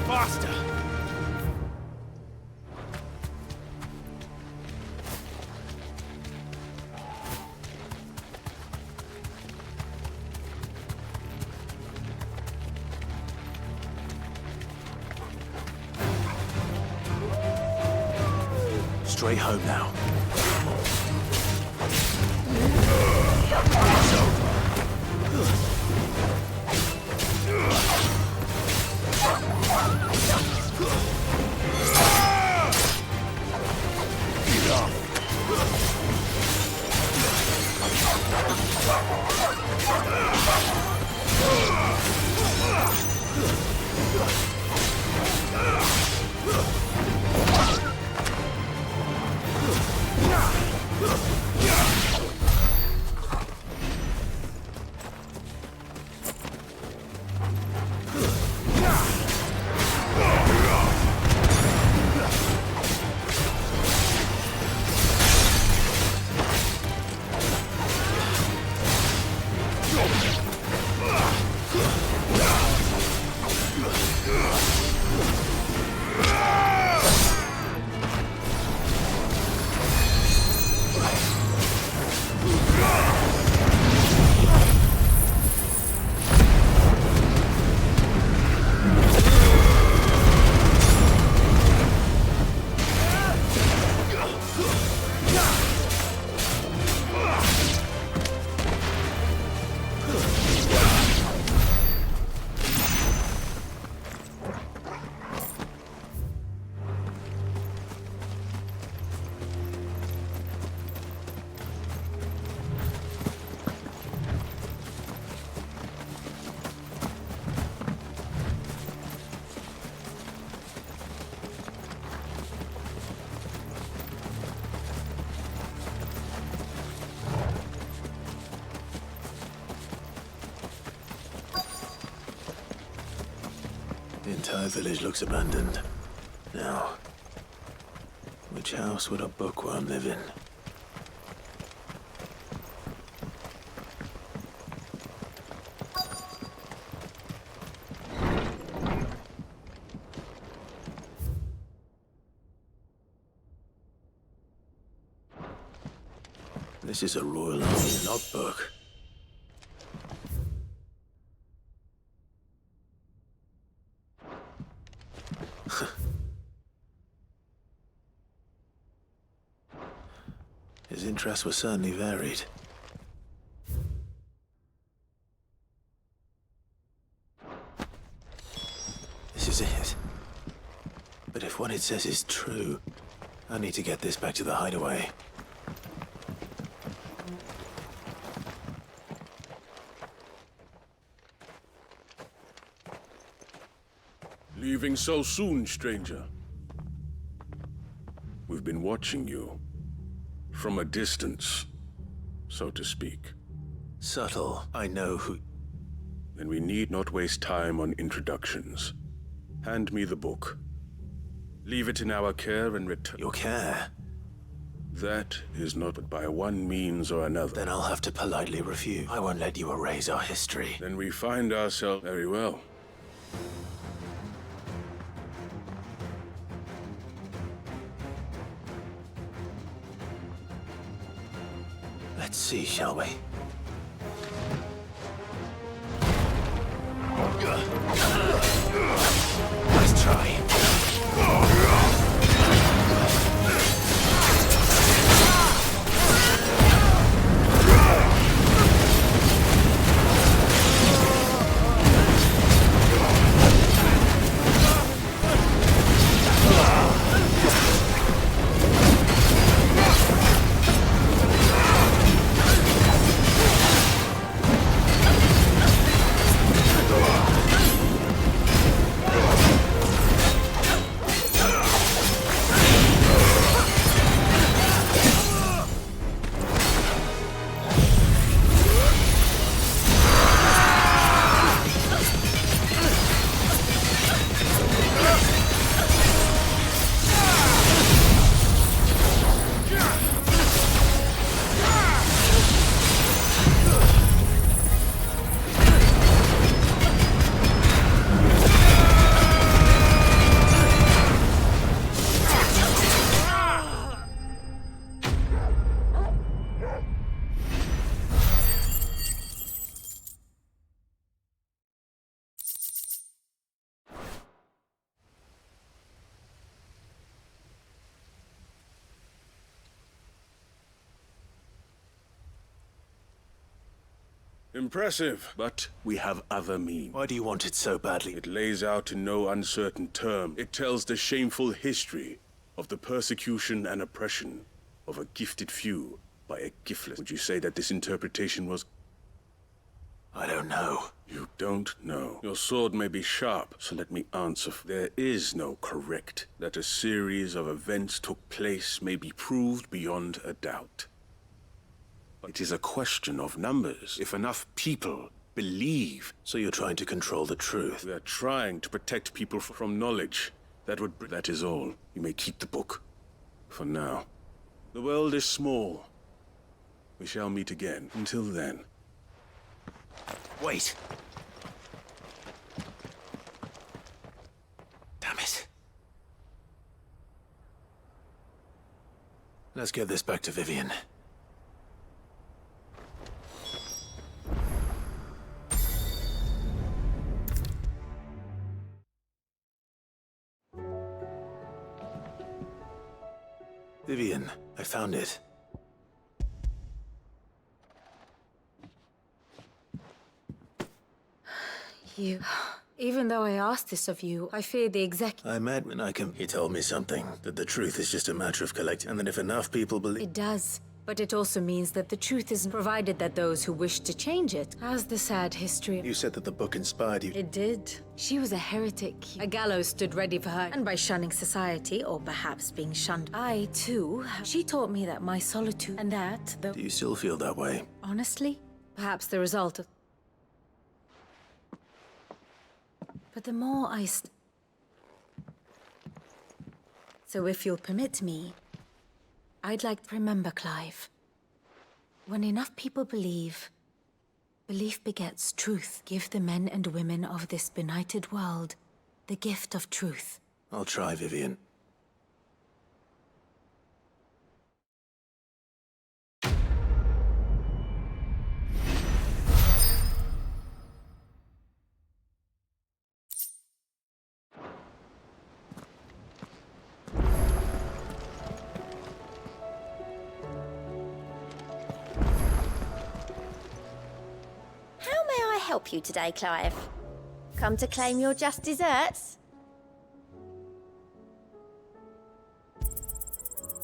Faster! Straight home now. The entire village looks abandoned. Now, which house would a bookworm live in? This is a Royal Army logbook. His interests were certainly varied. This is it. But if what it says is true, I need to get this back to the hideaway. Leaving so soon, stranger? We've been watching you. From a distance, so to speak. Subtle. I know who... Then we need not waste time on introductions. Hand me the book. Leave it in our care and return... Your care? That is not but by one means or another. Then I'll have to politely refuse. I won't let you erase our history. Then we find ourselves very well. Let's see, shall we? Nice try. Impressive, but we have other means. Why do you want it so badly? It lays out in no uncertain term. It tells the shameful history of the persecution and oppression of a gifted few by a giftless. Would you say that this interpretation was... I don't know. You don't know. Your sword may be sharp, so let me answer. There is no correct. That a series of events took place may be proved beyond a doubt. It is a question of numbers. If enough people believe... So you're trying to control the truth? We are trying to protect people from knowledge. That is all. You may keep the book. For now. The world is small. We shall meet again. Until then. Wait. Damn it. Let's get this back to Vivian. Vivian, I found it. You... Even though I asked this of you, I fear the I met Menachem. He told me something, that the truth is just a matter of collecting, and that if enough people believe... It does. But it also means that the truth isn't provided that those who wish to change it. As the sad history... You said that the book inspired you. It did. She was a heretic. A gallows stood ready for her. And by shunning society, or perhaps being shunned, I, too... She taught me that my solitude and that... Do you still feel that way? Honestly? Perhaps the result of... But the more I... So if you'll permit me... I'd like to remember, Clive. When enough people believe, belief begets truth. Give the men and women of this benighted world the gift of truth. I'll try, Vivian. help you today, Clive? Come to claim your just desserts?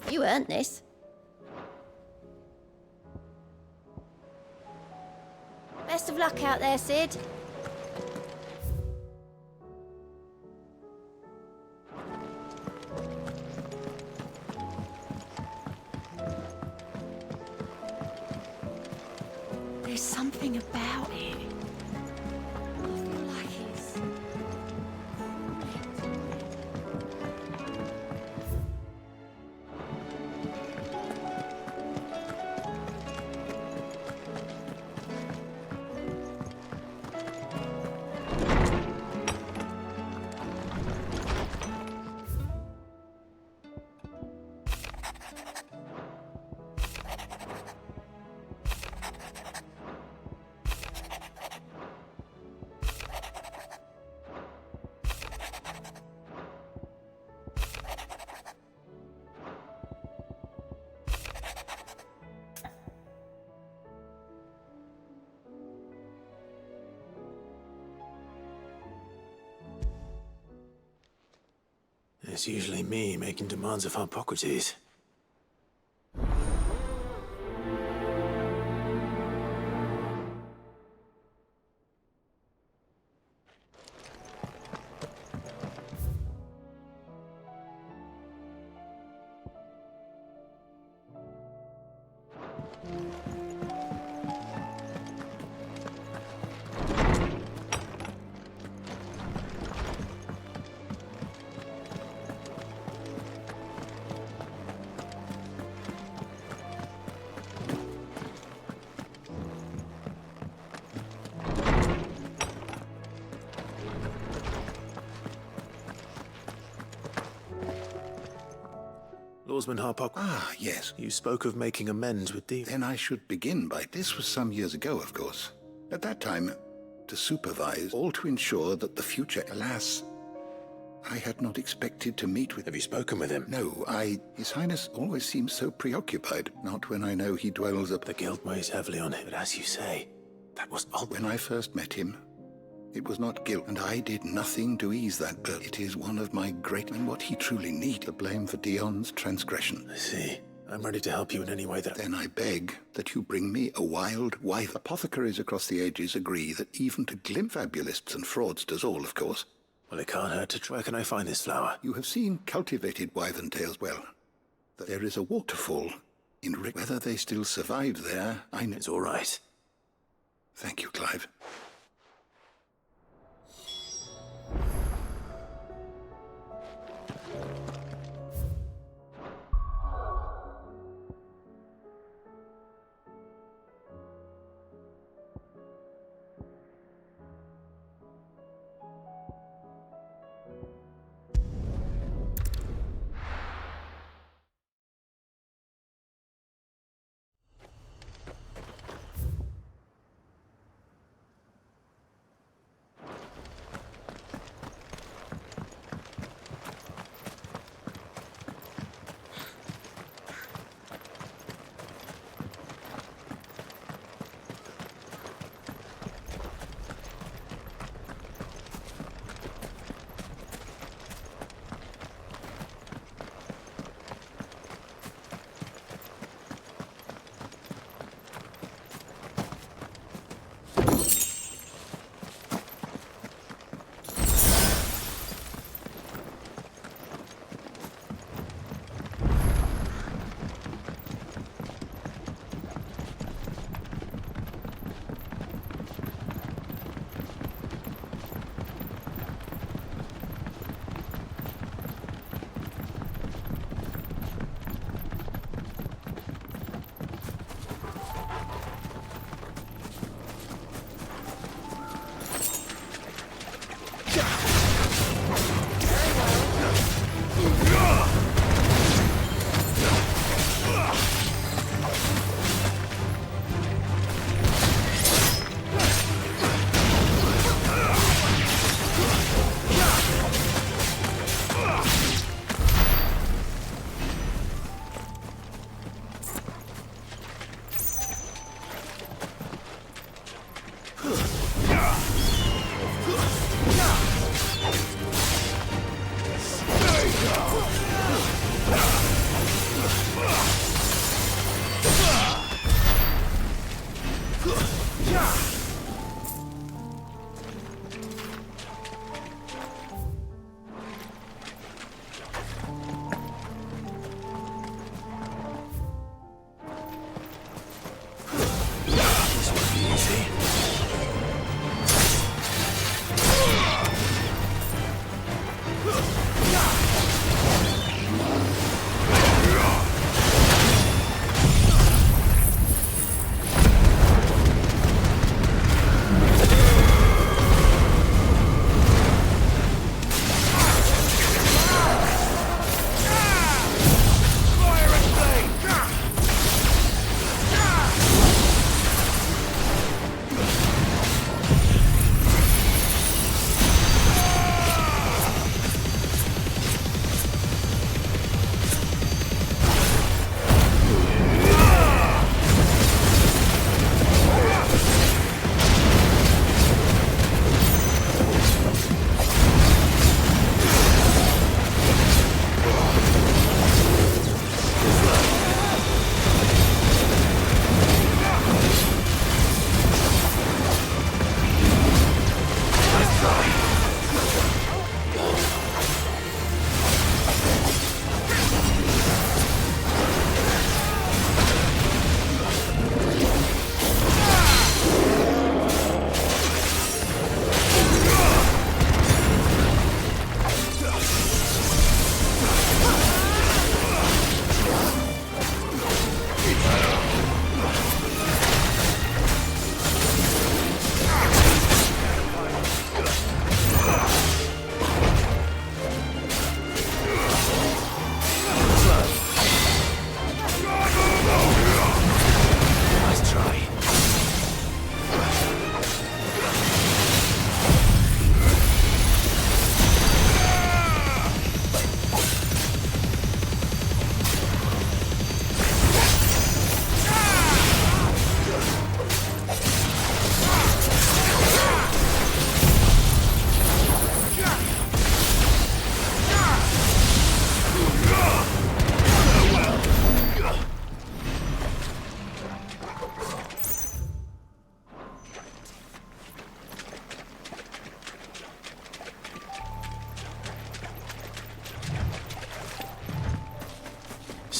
You earned this. Best of luck out there, Sid. There's something about it. I feel like it's... It's usually me making demands of Harpocrates. Lawsman Harpocrates. Ah, yes. You spoke of making amends with Dean. Then I should begin by... This was some years ago, of course. At that time, to supervise, all to ensure that the future... Alas, I had not expected to meet with... Have you spoken with him? No, His Highness always seems so preoccupied. Not when I know he dwells up... The guilt weighs heavily on him, but as you say, that was all... When I first met him, it was not guilt, and I did nothing to ease that burden. It is one of my great... And what he truly needs, the blame for Dion's transgression. I see. I'm ready to help you in any way that... Then I beg that you bring me a wild wife. Apothecaries across the ages agree that even to glimpse fabulists and fraudsters all, of course. Well, it can't hurt to try. Where can I find this flower? You have seen cultivated wyvern tails well. There is a waterfall in Rick. Whether they still survive there, I know. It's all right. Thank you, Clive.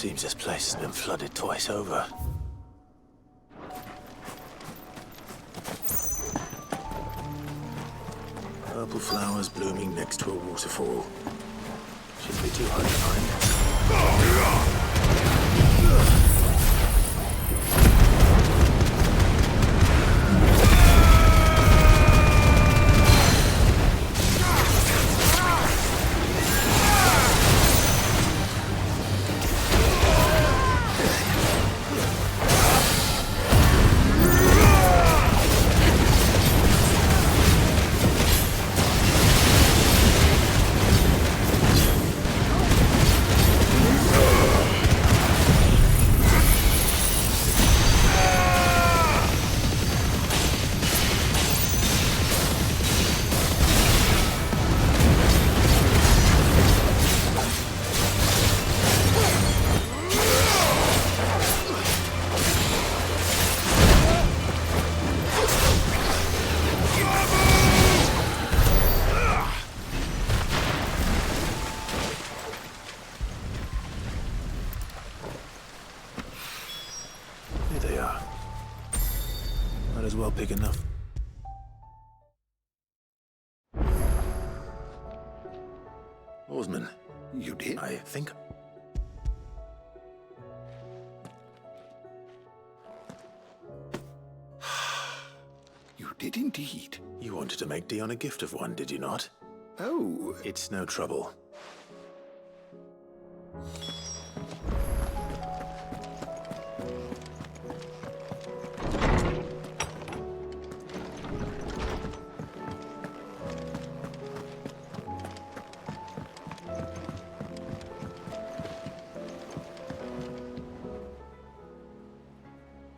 Seems this place has been flooded twice over. Purple flowers blooming next to a waterfall. Shouldn't be too hard to find. Might as well pick enough. Oarsman. You did? I think. You did indeed. You wanted to make Dion a gift of one, did you not? Oh. It's no trouble.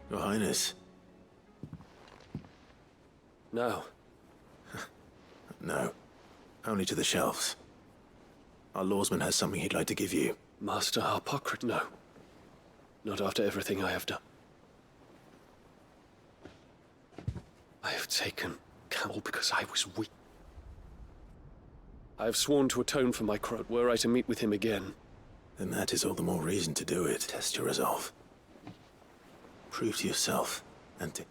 Your Highness. No. No. Only to the shelves. Our lawsman has something he'd like to give you. Master Harpocrates? No. Not after everything I have done. I have taken Cal because I was weak. I have sworn to atone for my crime were I to meet with him again. Then that is all the more reason to do it. Test your resolve. Prove to yourself, and to...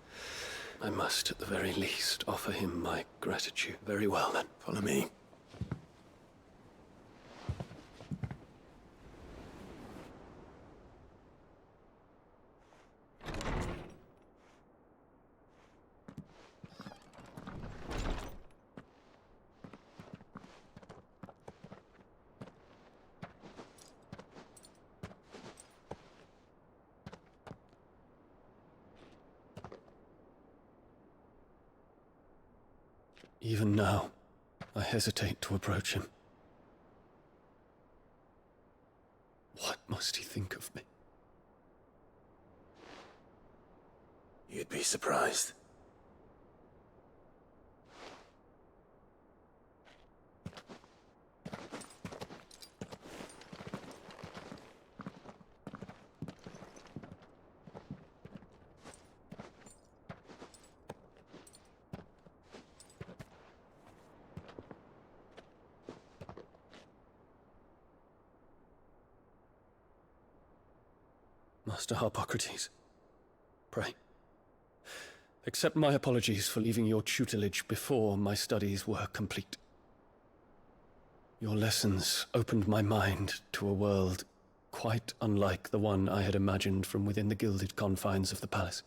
I must, at the very least, offer him my gratitude. Very well, then. Follow me. Even now, I hesitate to approach him. What must he think of me? You'd be surprised. Master Harpocrates, pray, accept my apologies for leaving your tutelage before my studies were complete. Your lessons opened my mind to a world quite unlike the one I had imagined from within the gilded confines of the palace.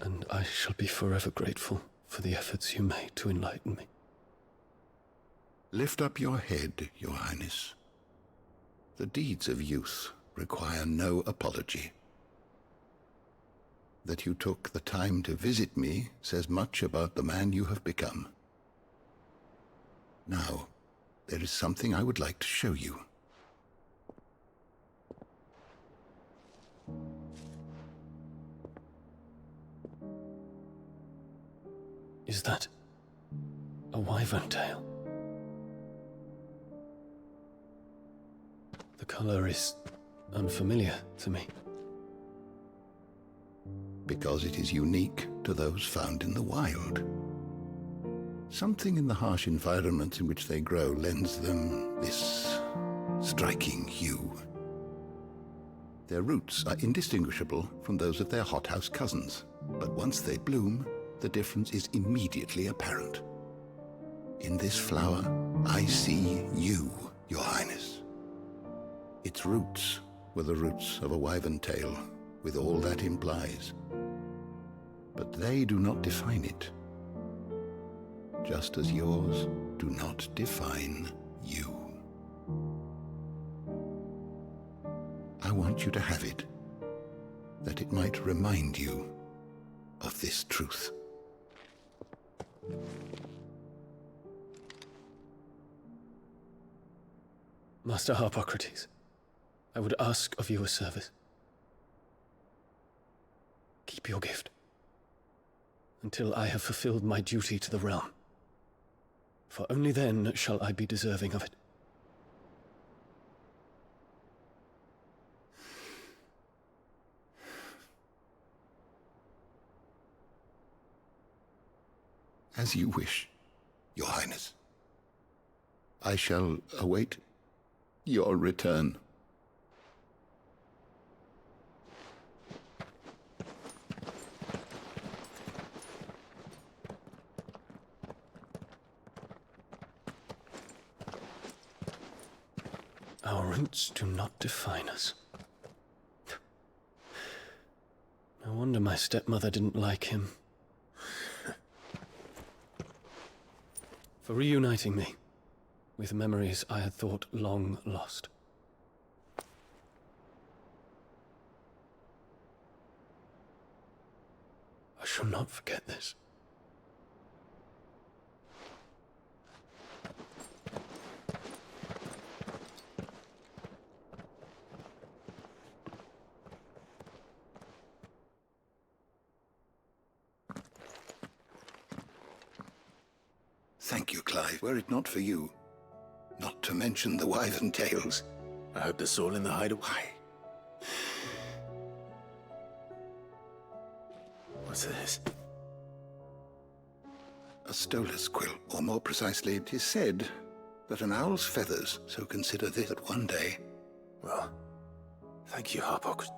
And I shall be forever grateful for the efforts you made to enlighten me. Lift up your head, Your Highness. The deeds of youth require no apology. That you took the time to visit me says much about the man you have become. Now, there is something I would like to show you. Is that a wyvern tail? The color is unfamiliar to me. Because it is unique to those found in the wild. Something in the harsh environment in which they grow lends them this striking hue. Their roots are indistinguishable from those of their hothouse cousins, but once they bloom, the difference is immediately apparent. In this flower, I see you, Your Highness. Its roots were the roots of a wyvern tail, with all that implies. But they do not define it, just as yours do not define you. I want you to have it, that it might remind you of this truth. Master Harpocrates, I would ask of you a service. Keep your gift until I have fulfilled my duty to the realm, for only then shall I be deserving of it. As you wish, Your Highness. I shall await your return. Our roots do not define us. No wonder my stepmother didn't like him. For reuniting me with memories I had thought long lost. I shall not forget this. Thank you, Clive. Were it not for you, not to mention the wyvern tails. I hope the soul in the hideaway. What's this? A stolas quill, or more precisely, it is said that an owl's feathers, so consider this that one day. Well, thank you, Harpocrates.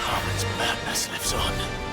Harmon's madness lives on.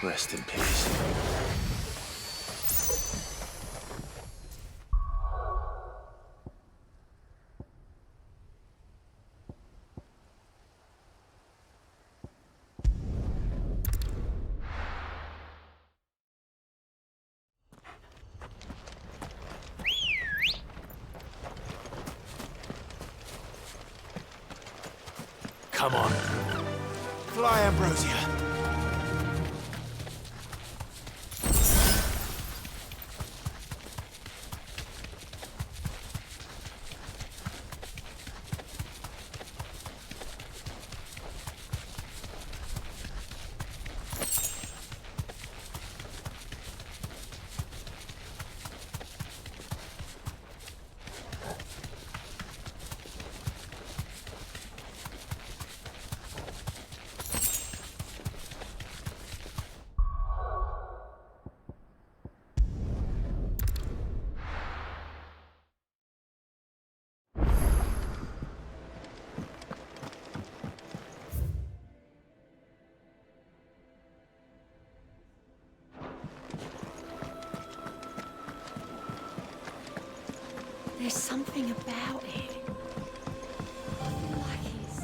Rest in peace. Come on. Fly, Ambrosia. There's something about it. Like it's...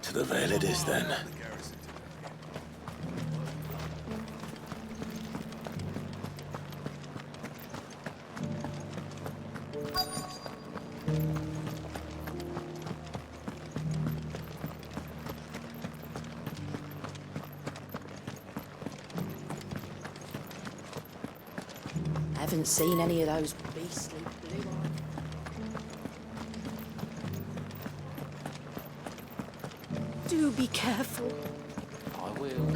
To the Vale it is, then. I haven't seen any of those beastly blue eyes. Do be careful. I will.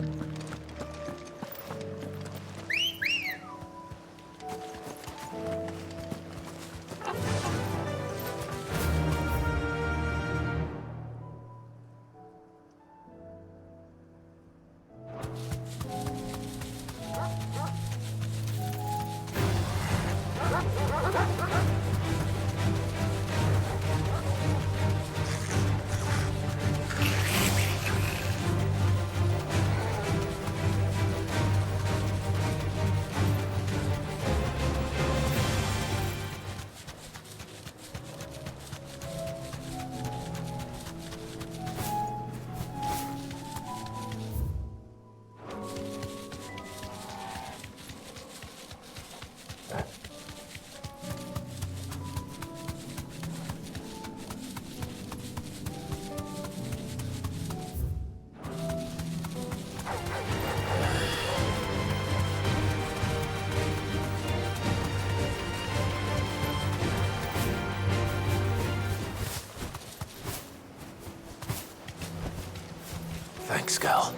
Thanks, Gal.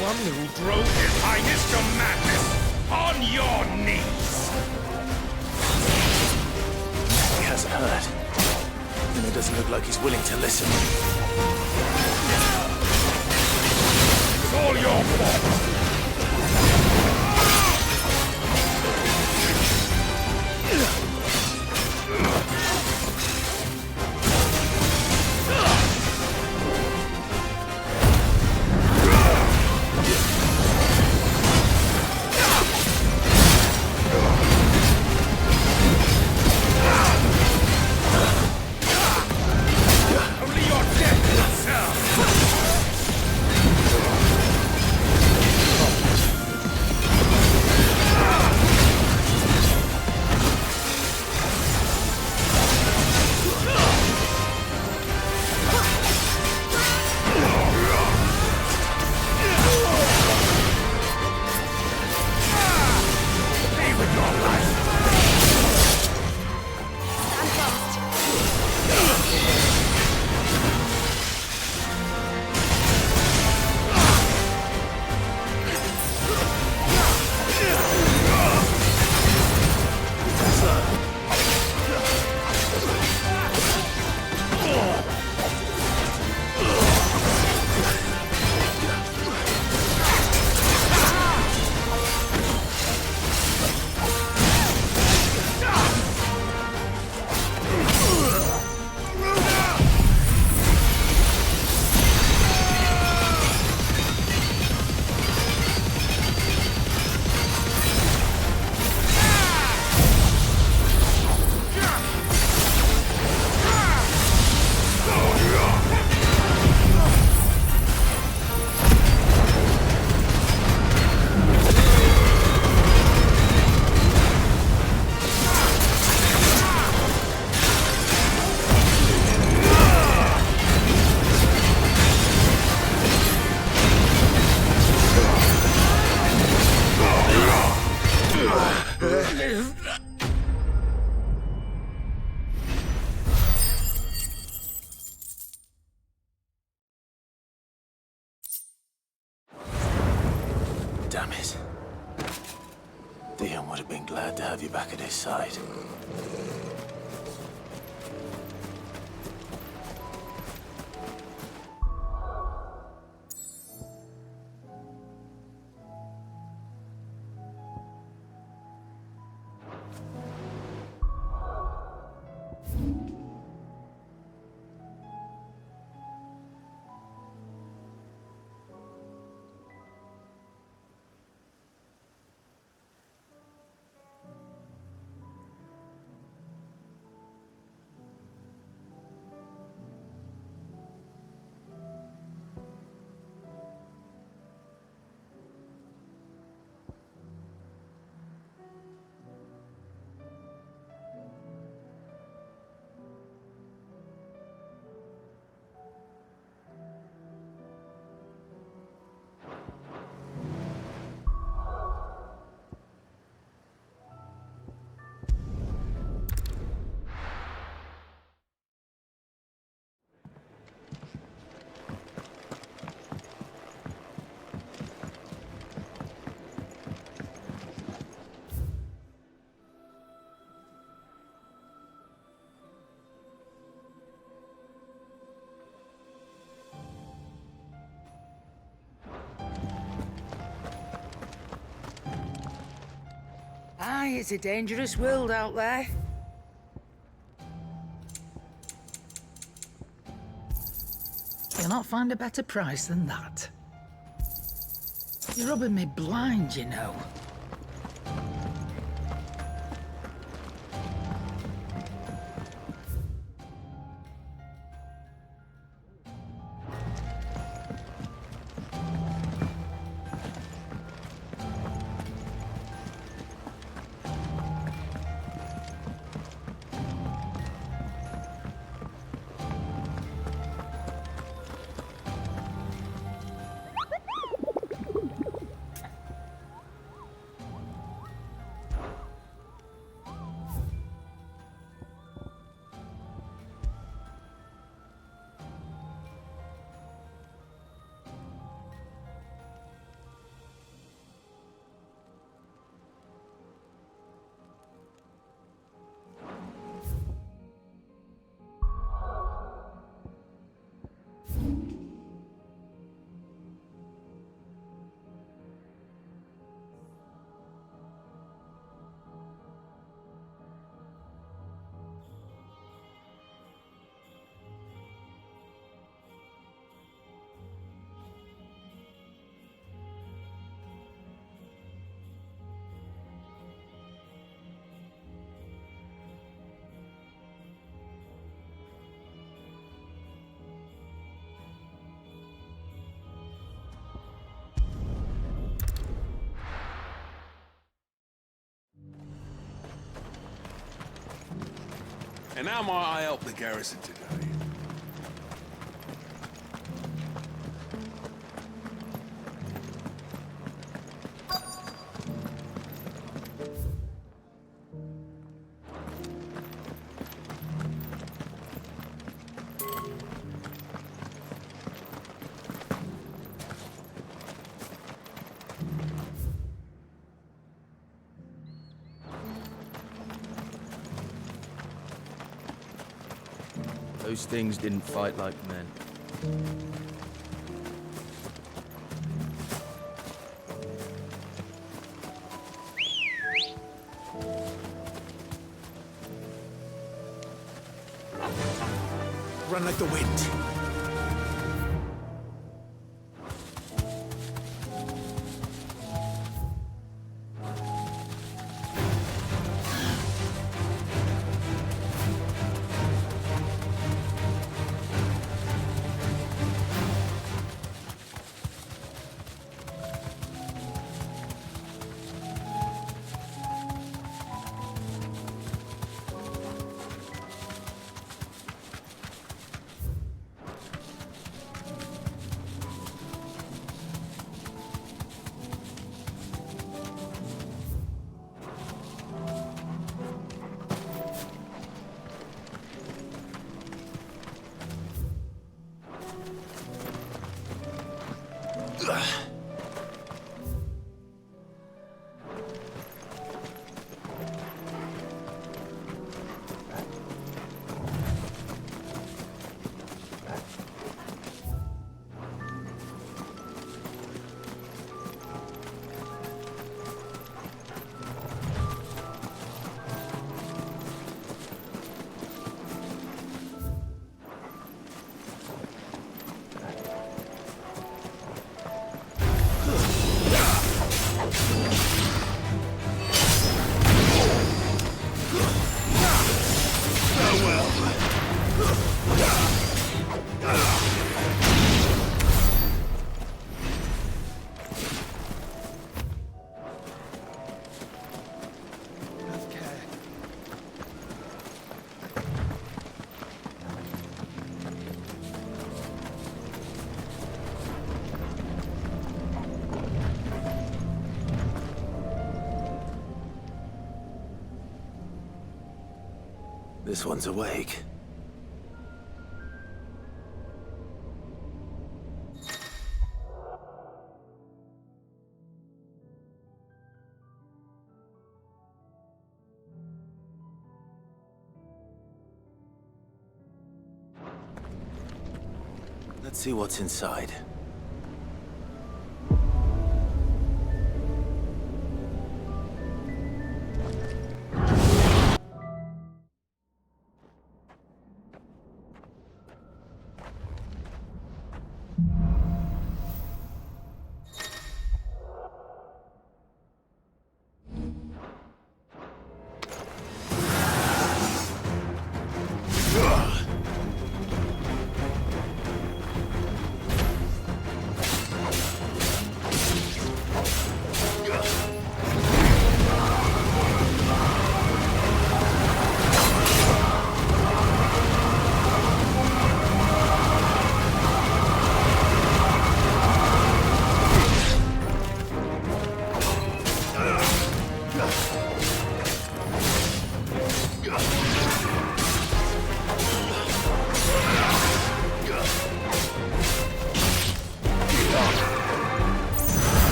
One who drove His Highness to madness on your knees. He hasn't heard. And it doesn't look like he's willing to listen. It's all your fault. Only your death will serve. glad to have you back at his side. Aye, it's a dangerous world out there. You'll not find a better price than that. You're rubbing me blind, you know. And how might I help the garrison today? Those things didn't fight like men. Run like the wind. This one's awake. Let's see what's inside.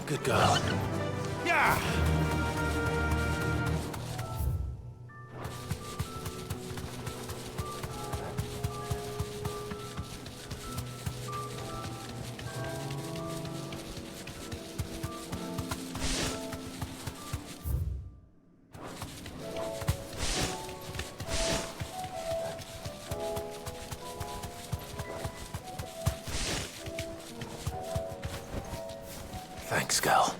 Good girl. Yeah! Thanks, girl.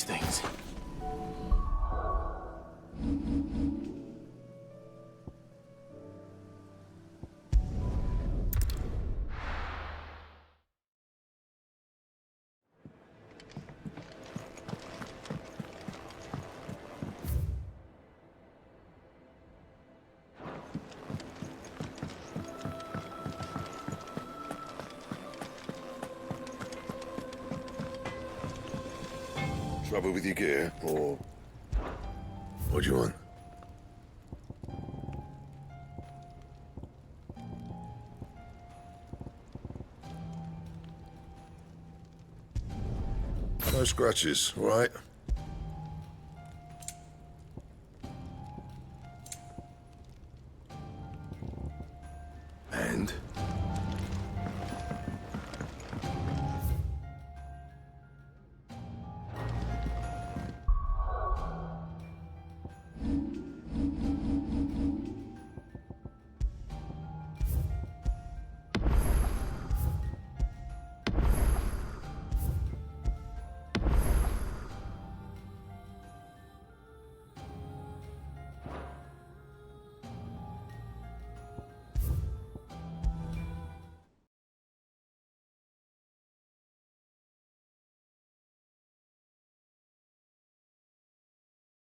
these things. Trouble with your gear, or what do you want? No scratches, all right?